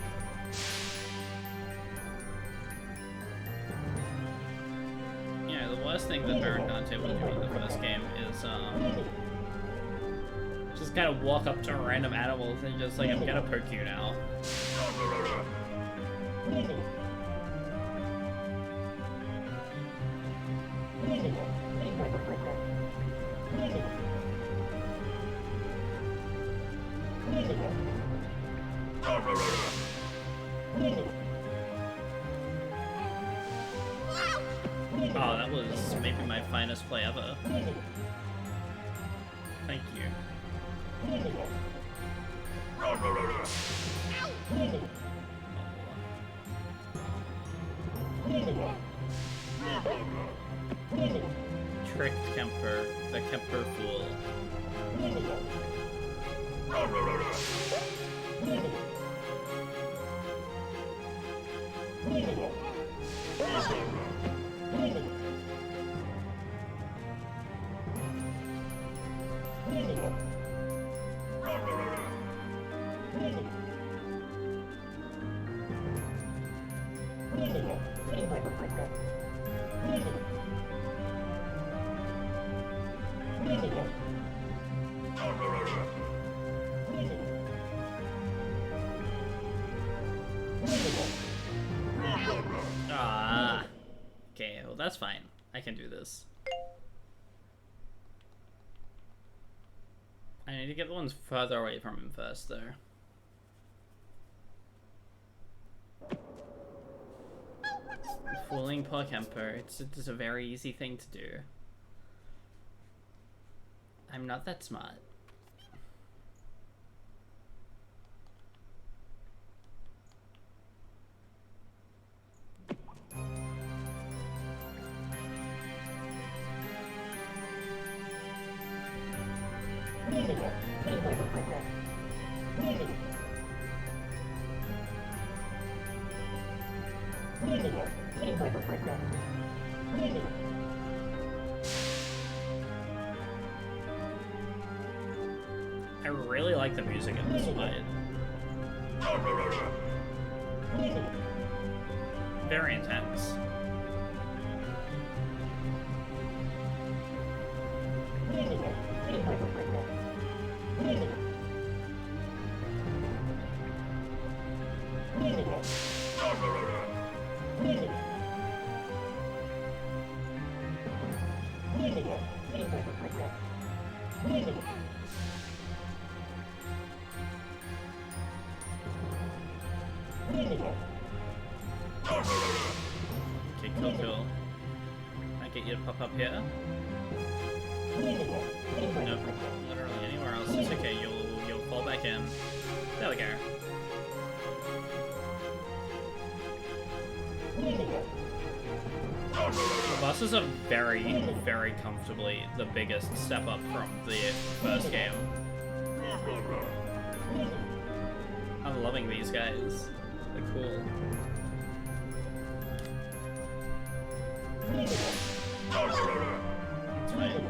You know, the worst thing that Baron Dante would do in the first game is just kind of walk up to random animals and just like, I'm gonna poke you now. Oh, that was maybe my finest play ever. Thank you. Tricked Kemper, the Kemper fool. Ah, okay, well that's fine. I can do this. I need to get the ones further away from him first, though. Fooling poor Kemper, it's a very easy thing to do. I'm not that smart. I really like the music in this fight. Very intense. Okay, cool. I get you to pop up here. Nope, literally anywhere else. It's okay. You'll fall back in. There we go. The bosses are very, very comfortably the biggest step up from the first game. I'm loving these guys. They're cool. That's fine.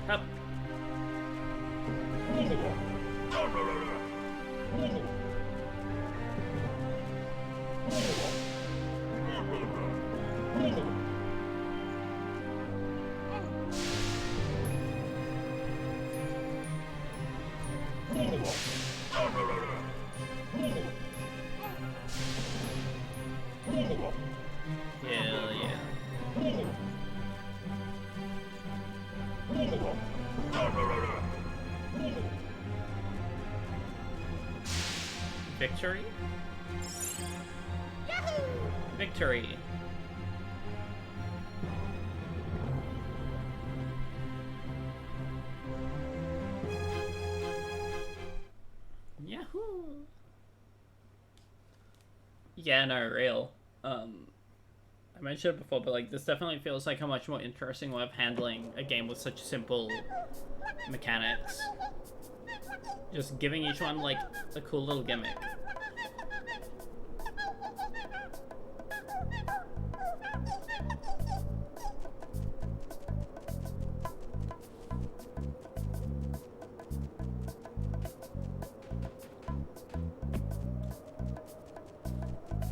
Up. Hell yeah. Victory? Yahoo! Victory! Yahoo! Yeah, no, real. I mentioned it before, but like this definitely feels like a much more interesting way of handling a game with such simple mechanics. Just giving each one like a cool little gimmick.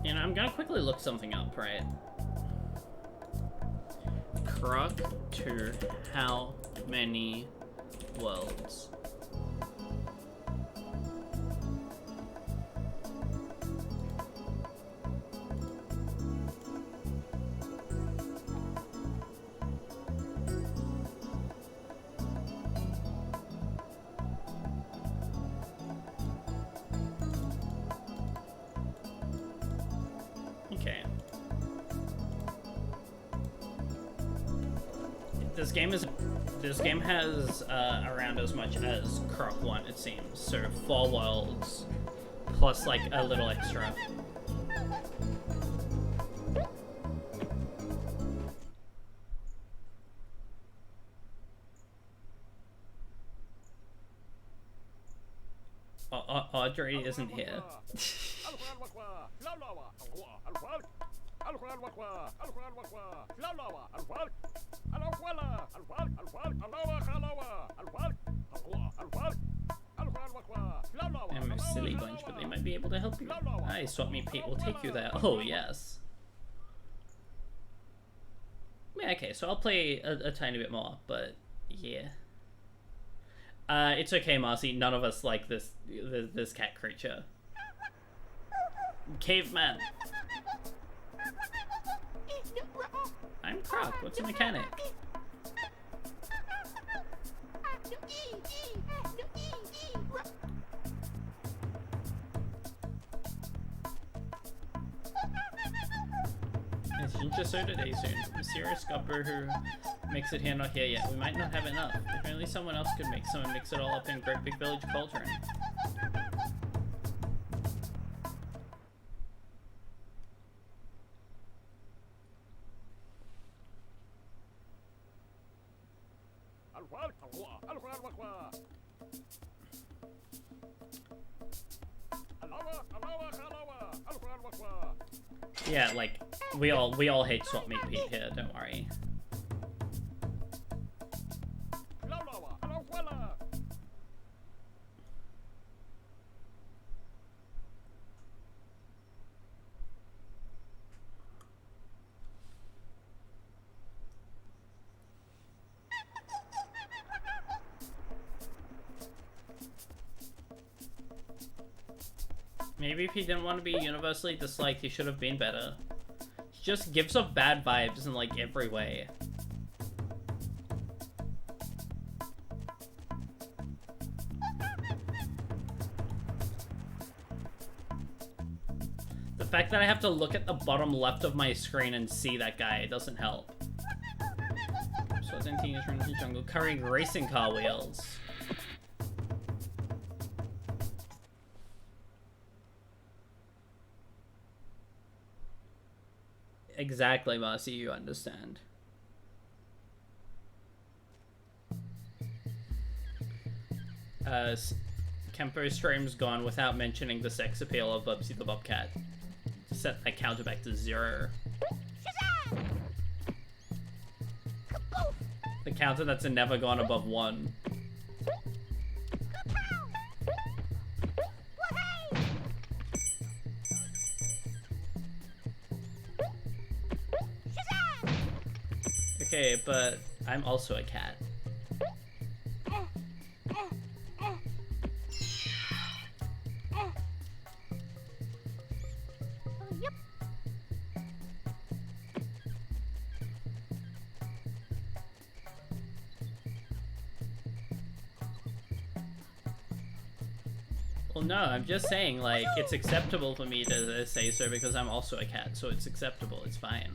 You know, I'm gonna quickly look something up, right? Croc to how many worlds? Okay. This game has around as much as Croc 1, it seems. So 4 worlds plus like a little extra. Audrey isn't here. I'm a silly bunch, but they might be able to help you. Aye, Swap Meet Pete will take you there. Oh, yes. Yeah, okay, so I'll play a tiny bit more, but yeah. It's okay, Marcy. None of us like this cat creature. Caveman. I'm Croc. What's a mechanic? It's Ginger Soda Day soon. A serious scupper who makes it here, not here yet. We might not have enough. If only someone else could make some and mix it all up in Great Big Village cauldron. Yeah, like we all hate Swap Meet Pete here, don't worry. Maybe if he didn't want to be universally disliked, he should have been better. He just gives off bad vibes in like every way. The fact that I have to look at the bottom left of my screen and see that guy doesn't help. So Teenage Mutant Ninja Jungle carrying racing car wheels. Exactly, Marcy, you understand. Kempo stream's gone without mentioning the sex appeal of Bubsy the Bobcat. Set that counter back to 0. The counter that's never gone above 1. Okay, but I'm also a cat. Well, no, I'm just saying, like, it's acceptable for me to say so because I'm also a cat, so it's acceptable, it's fine.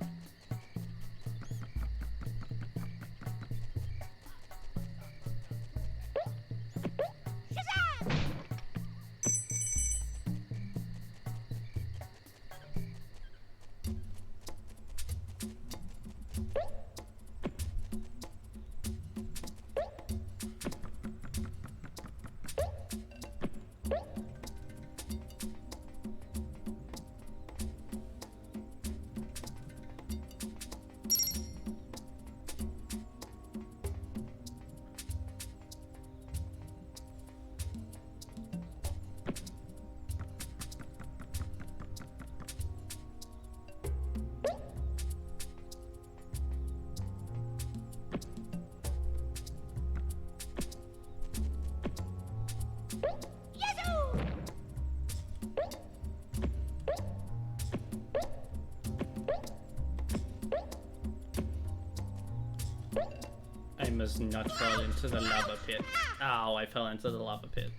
Must not fall into the lava pit. Ow, I fell into the lava pit.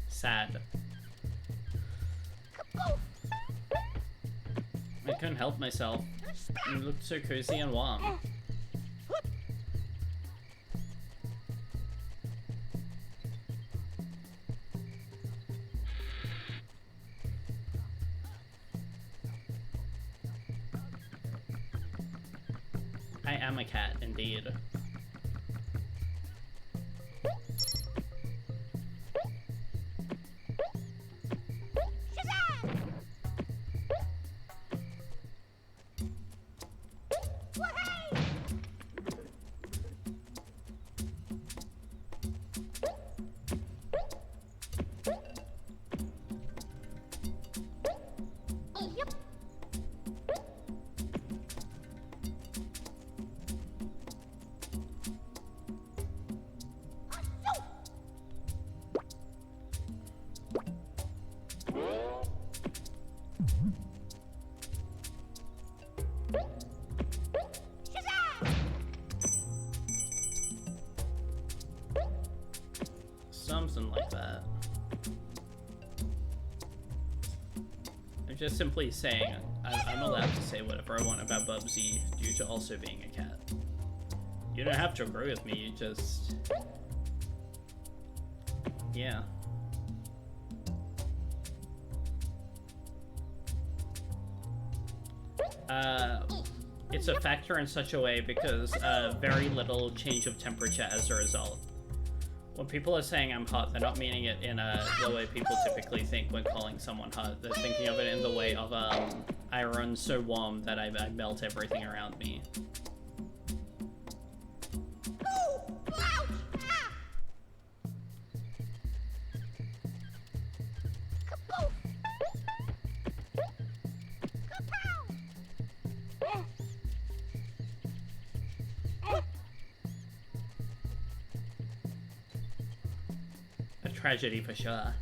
Sad. I couldn't help myself. It looked so cozy and warm. I am a cat, indeed. Something like that. I'm just simply saying I'm allowed to say whatever I want about Bubsy due to also being a cat. You don't have to agree with me, you just... yeah. It's a factor in such a way because very little change of temperature as a result. When people are saying I'm hot, they're not meaning it in the way people typically think when calling someone hot. They're thinking of it in the way of I run so warm that I melt everything around me. Tragedy for sure.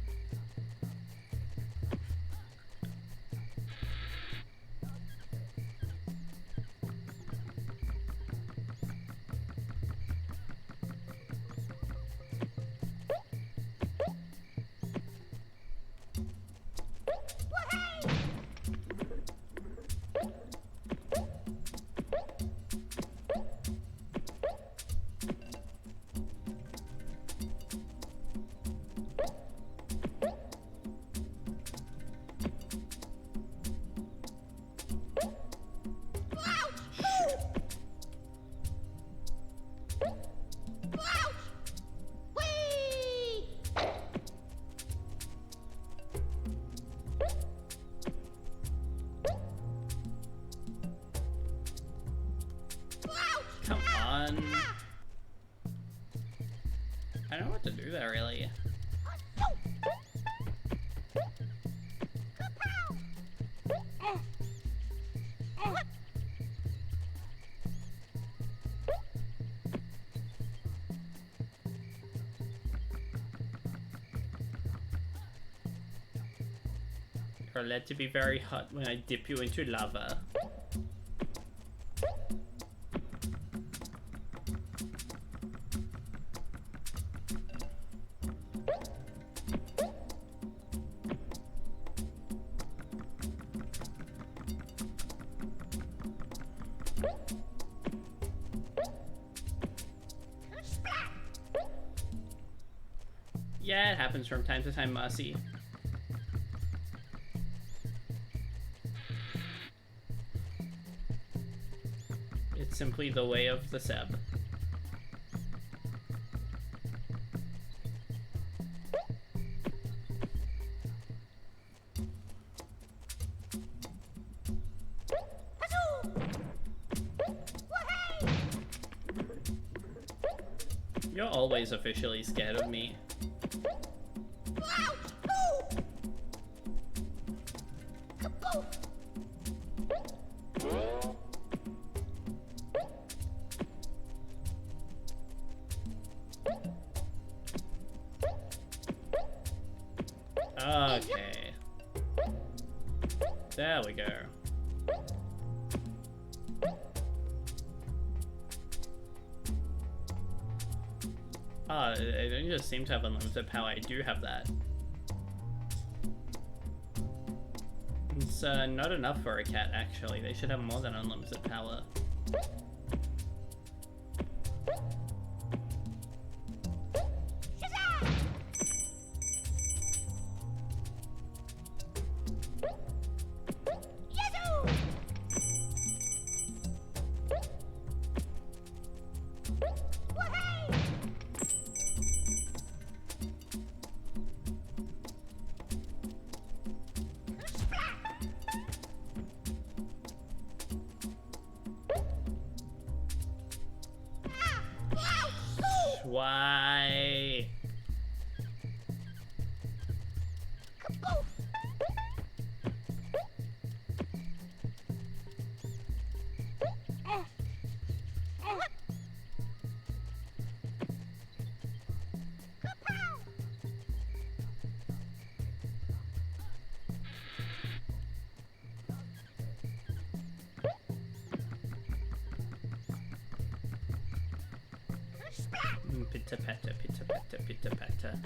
I don't know what to do there, really. You're allowed to be very hot when I dip you into lava. Yeah, it happens from time to time, Marcy. It's simply the way of the Seb. You're always officially scared of me. Okay. There we go. Ah, I don't just seem to have unlimited power. I do have that. It's not enough for a cat, actually. They should have more than unlimited power. Why? Pitter patter, pitter patter, pitter patter.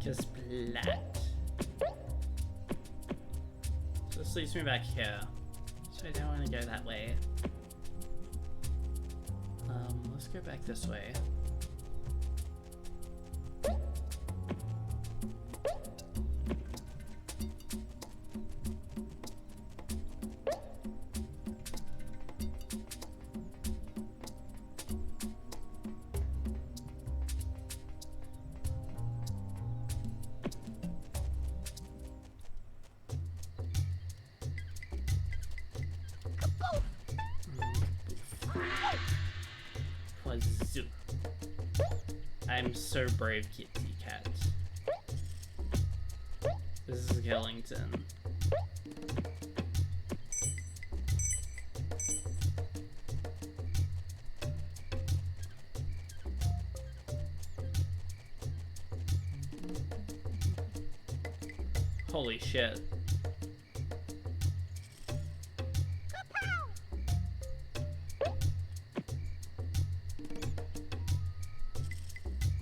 Splat. So this leads me back here. So I don't want to go that way. Let's go back this way. I'm so brave, kitty cat. This is Killington. Holy shit.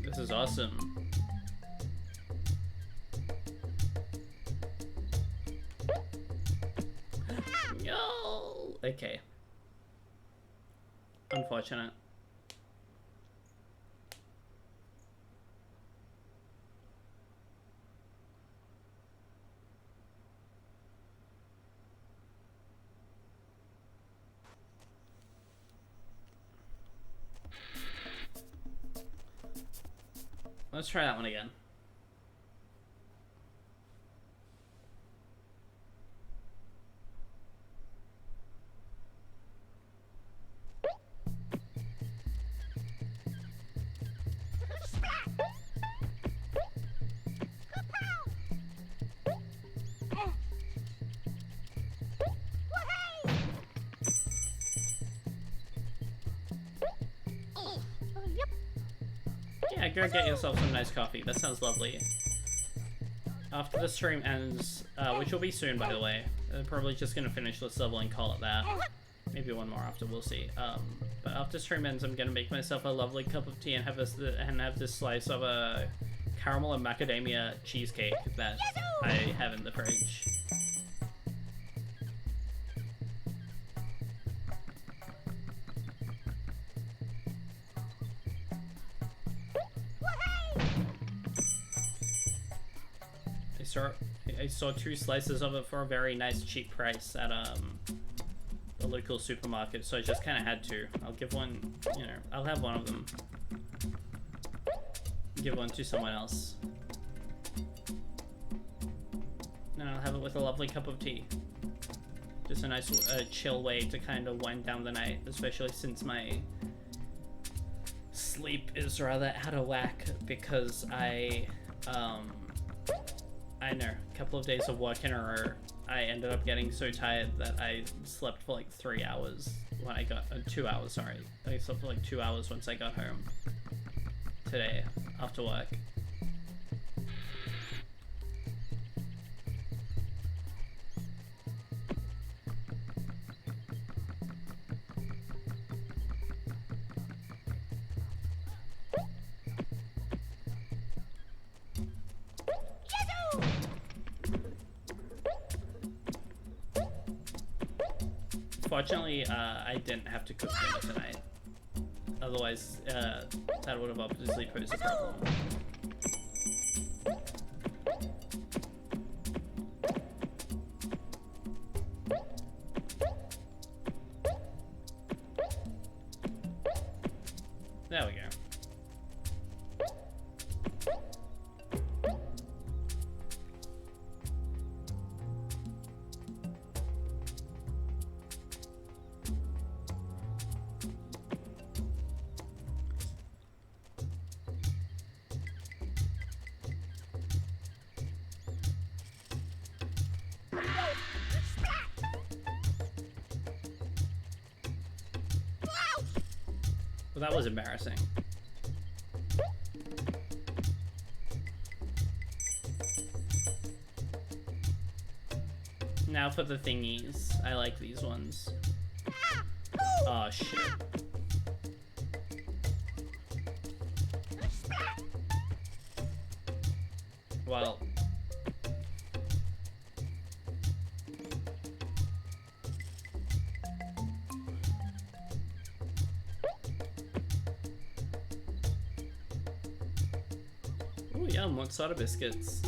This is awesome. No! Okay. Unfortunate. Let's try that one again. Yeah, go get yourself some nice coffee. That sounds lovely. After the stream ends, which will be soon, by the way, I'm probably just gonna finish this level and call it that. Maybe one more after, we'll see. But after stream ends, I'm gonna make myself a lovely cup of tea and have this slice of a caramel and macadamia cheesecake that I have in the fridge. I saw 2 slices of it for a very nice cheap price at the local supermarket, so I just kind of had to. I'll give one, you know, I'll have one of them. Give one to someone else. And I'll have it with a lovely cup of tea. Just a nice chill way to kind of wind down the night, especially since my sleep is rather out of whack because I know, a couple of days of work in a row, I ended up getting so tired that I slept for like 3 hours when I got, 2 hours, sorry. I slept for like 2 hours once I got home today after work. Fortunately, I didn't have to cook dinner tonight. Otherwise, that would have obviously posed a problem. There we go. Well, that was embarrassing. Now for the thingies. I like these ones. Oh shit. Well. Ooh, yum, what soda biscuits?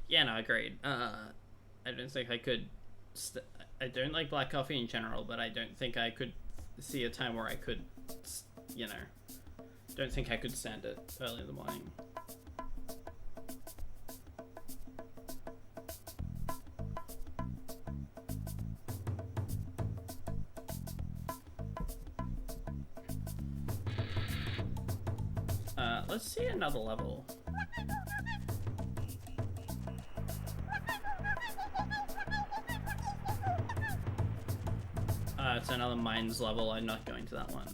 Yeah, no, agreed. I don't think I could. I don't like black coffee in general, but I don't think I could see a time where I could, you know, don't think I could stand it early in the morning. Let's see another level. It's another mines level. I'm not going to that one.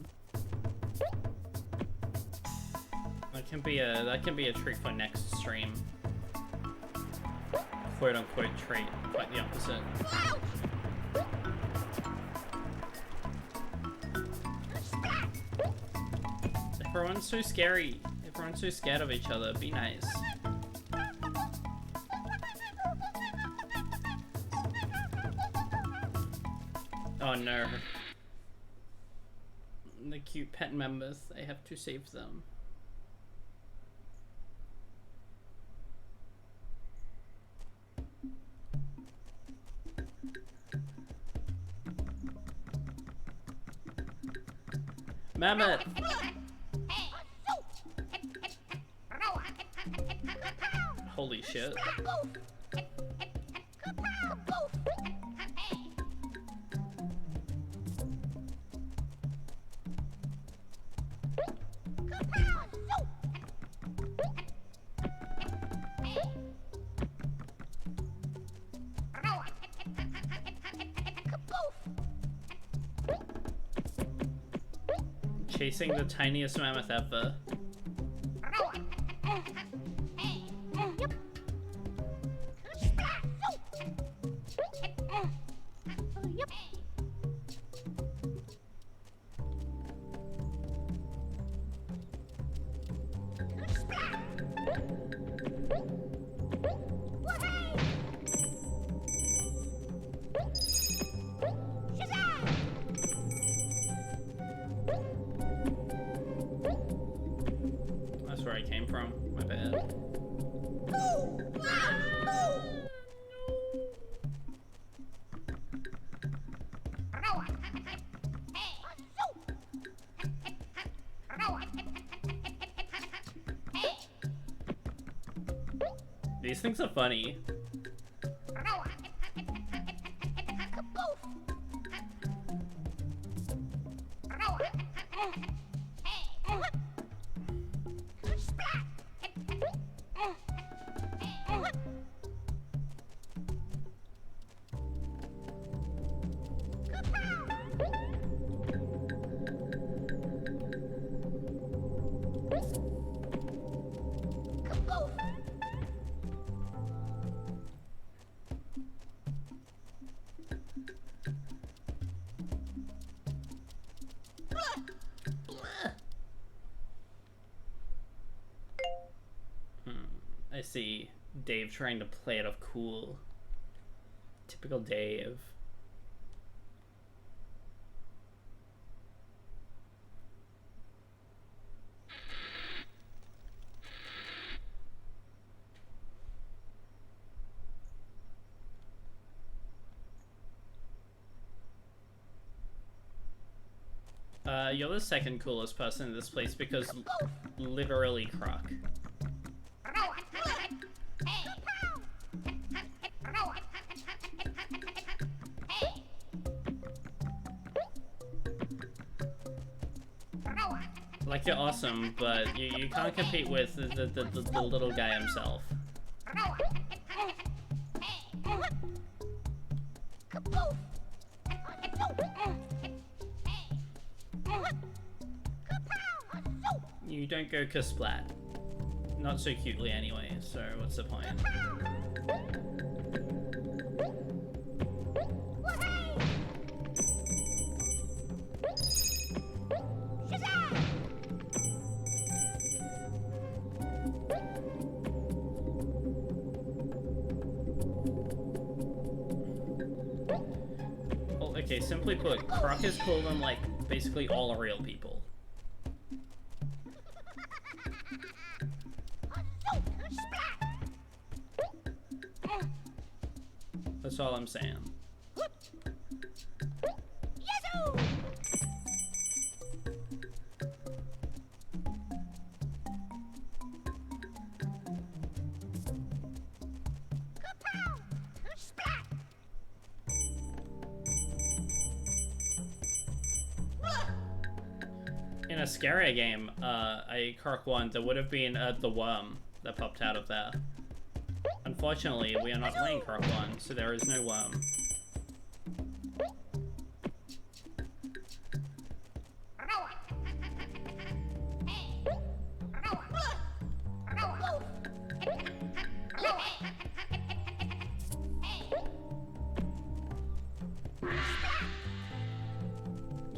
That can be a treat for next stream. Quote unquote treat, quite the opposite. Everyone's so scary. Everyone's so scared of each other. Be nice. Oh no. The cute pet members, I have to save them. Mammoth! Holy shit. Chasing the tiniest mammoth ever. These things are funny. I see Dave trying to play it off cool. Typical Dave. You're the second coolest person in this place because literally Croc. Like, you're awesome, but you can't compete with the little guy himself. You don't go Kasplat. Not so cutely anyway, so what's the point? Well, okay, simply put, Croc is cooler than, like, basically all real people. That's all I'm saying. In a scarier game, a Croc one, there would have been the worm that popped out of there. Unfortunately, we are not playing Croc 1, so there is no worm.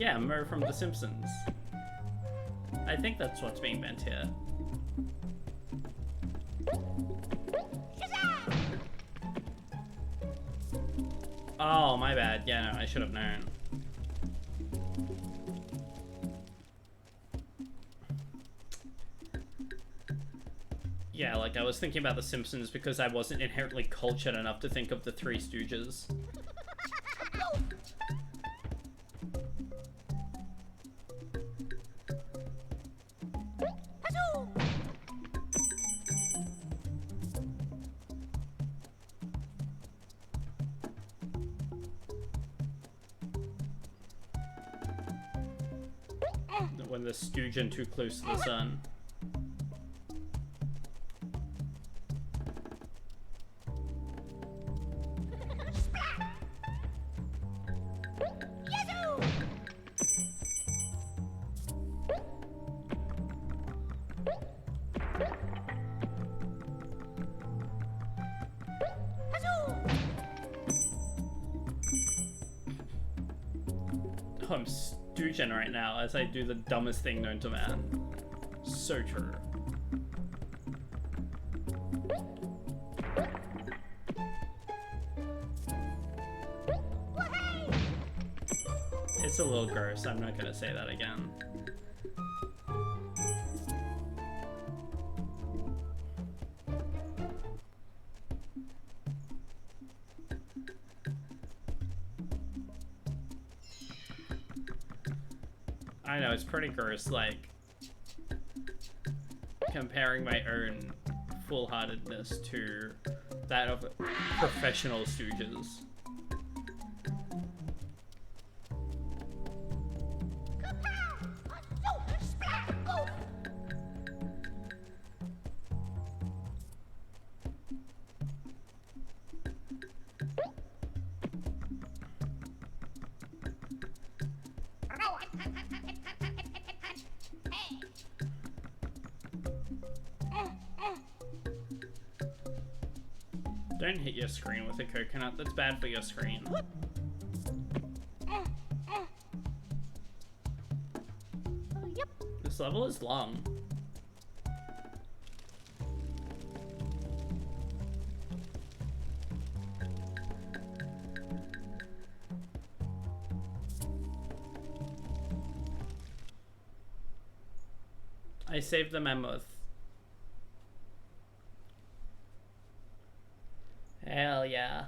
Yeah, Mo from The Simpsons. I think that's what's being meant here. Oh, my bad. Yeah, no, I should have known. Yeah, like I was thinking about The Simpsons because I wasn't inherently cultured enough to think of the Three Stooges. When the Stoogen too close to the sun. Oh, I'm stooging right now as I do the dumbest thing known to man. So true. It's a little gross, I'm not gonna say that again. I know, it's pretty gross, like, comparing my own full-heartedness to that of professional stooges. Don't hit your screen with a coconut, that's bad for your screen. This level is long. I saved the mammoth. Hell yeah.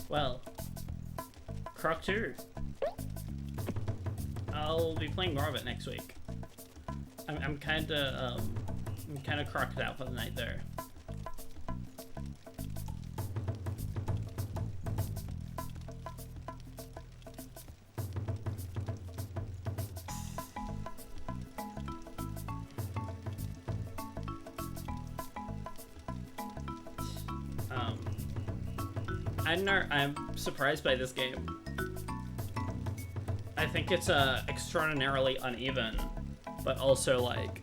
Well, Croc 2. I'll be playing more of it next week. I'm kind of crocked out for the night there. I don't know, I'm surprised by this game. I think it's extraordinarily uneven, but also like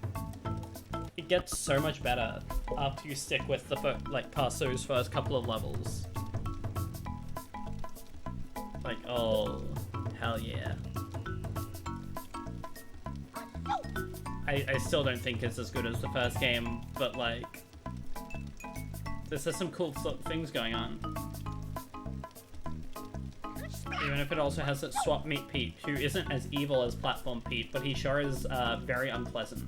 it gets so much better after you stick with the past those first couple of levels. Like, oh, hell yeah. I still don't think it's as good as the first game, but like there's some cool things going on. Even if it also has that Swap Meet Pete, who isn't as evil as Platform Pete, but he sure is very unpleasant.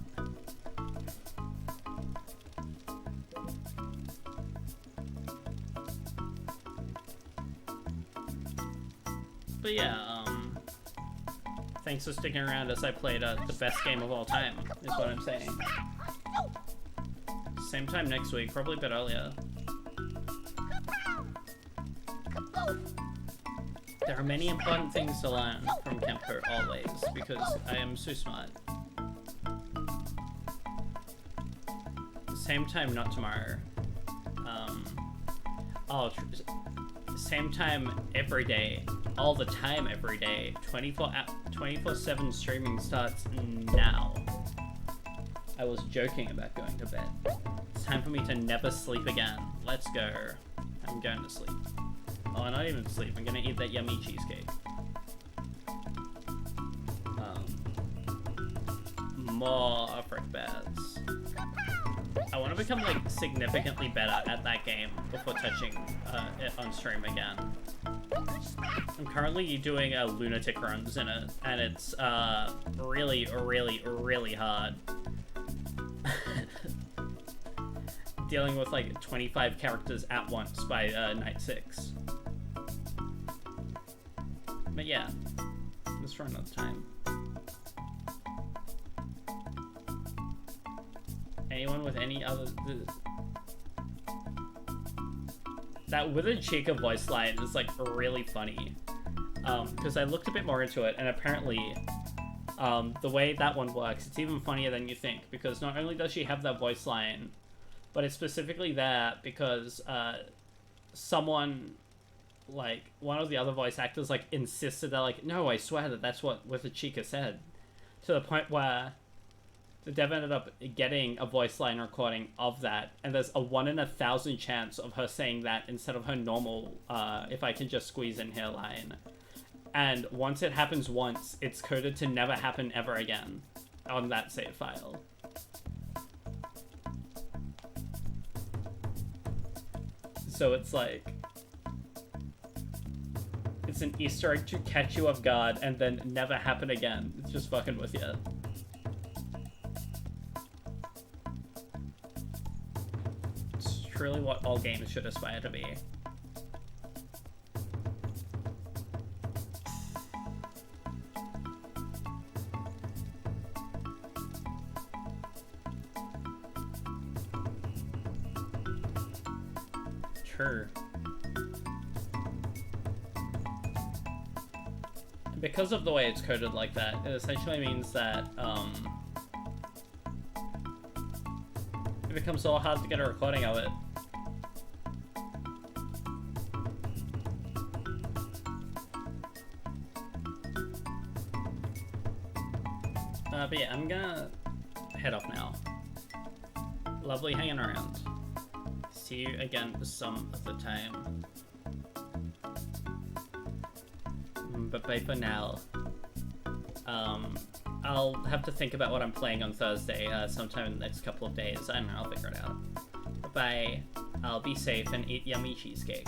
But yeah, thanks for sticking around as I played the best game of all time, is what I'm saying. Same time next week, probably a bit earlier. There are many important things to learn from Kempo always, because I am so smart. Same time, not tomorrow. Oh, same time every day, all the time every day. 24/7 streaming starts now. I was joking about going to bed. It's time for me to never sleep again. Let's go. I'm going to sleep. Oh, not even sleep. I'm gonna eat that yummy cheesecake. More frick bears. I want to become like significantly better at that game before touching it on stream again. I'm currently doing lunatic runs in it, and it's really, really, really hard. Dealing with like 25 characters at once by night 6. But yeah, let's for another time. Anyone with any other... That Withered Chica voice line is like really funny. Because I looked a bit more into it, and apparently the way that one works, it's even funnier than you think, because not only does she have that voice line, but it's specifically there because someone, like, one of the other voice actors, like, insisted, they're like, no, I swear that that's what Withered Chica said. To the point where the dev ended up getting a voice line recording of that, and there's a 1 in 1,000 chance of her saying that instead of her normal, if I can just squeeze in here line. And once it happens once, it's coded to never happen ever again on that save file. So it's like, it's an Easter egg to catch you off guard and then never happen again. It's just fucking with you. It's truly what all games should aspire to be. True. Because of the way it's coded like that, it essentially means that it becomes so hard to get a recording of it. But yeah, I'm gonna head off now. Lovely hanging around. See you again some of the time. But bye for now. I'll have to think about what I'm playing on Thursday sometime in the next couple of days. I don't know, I'll figure it out. Bye. I'll be safe and eat yummy cheesecake.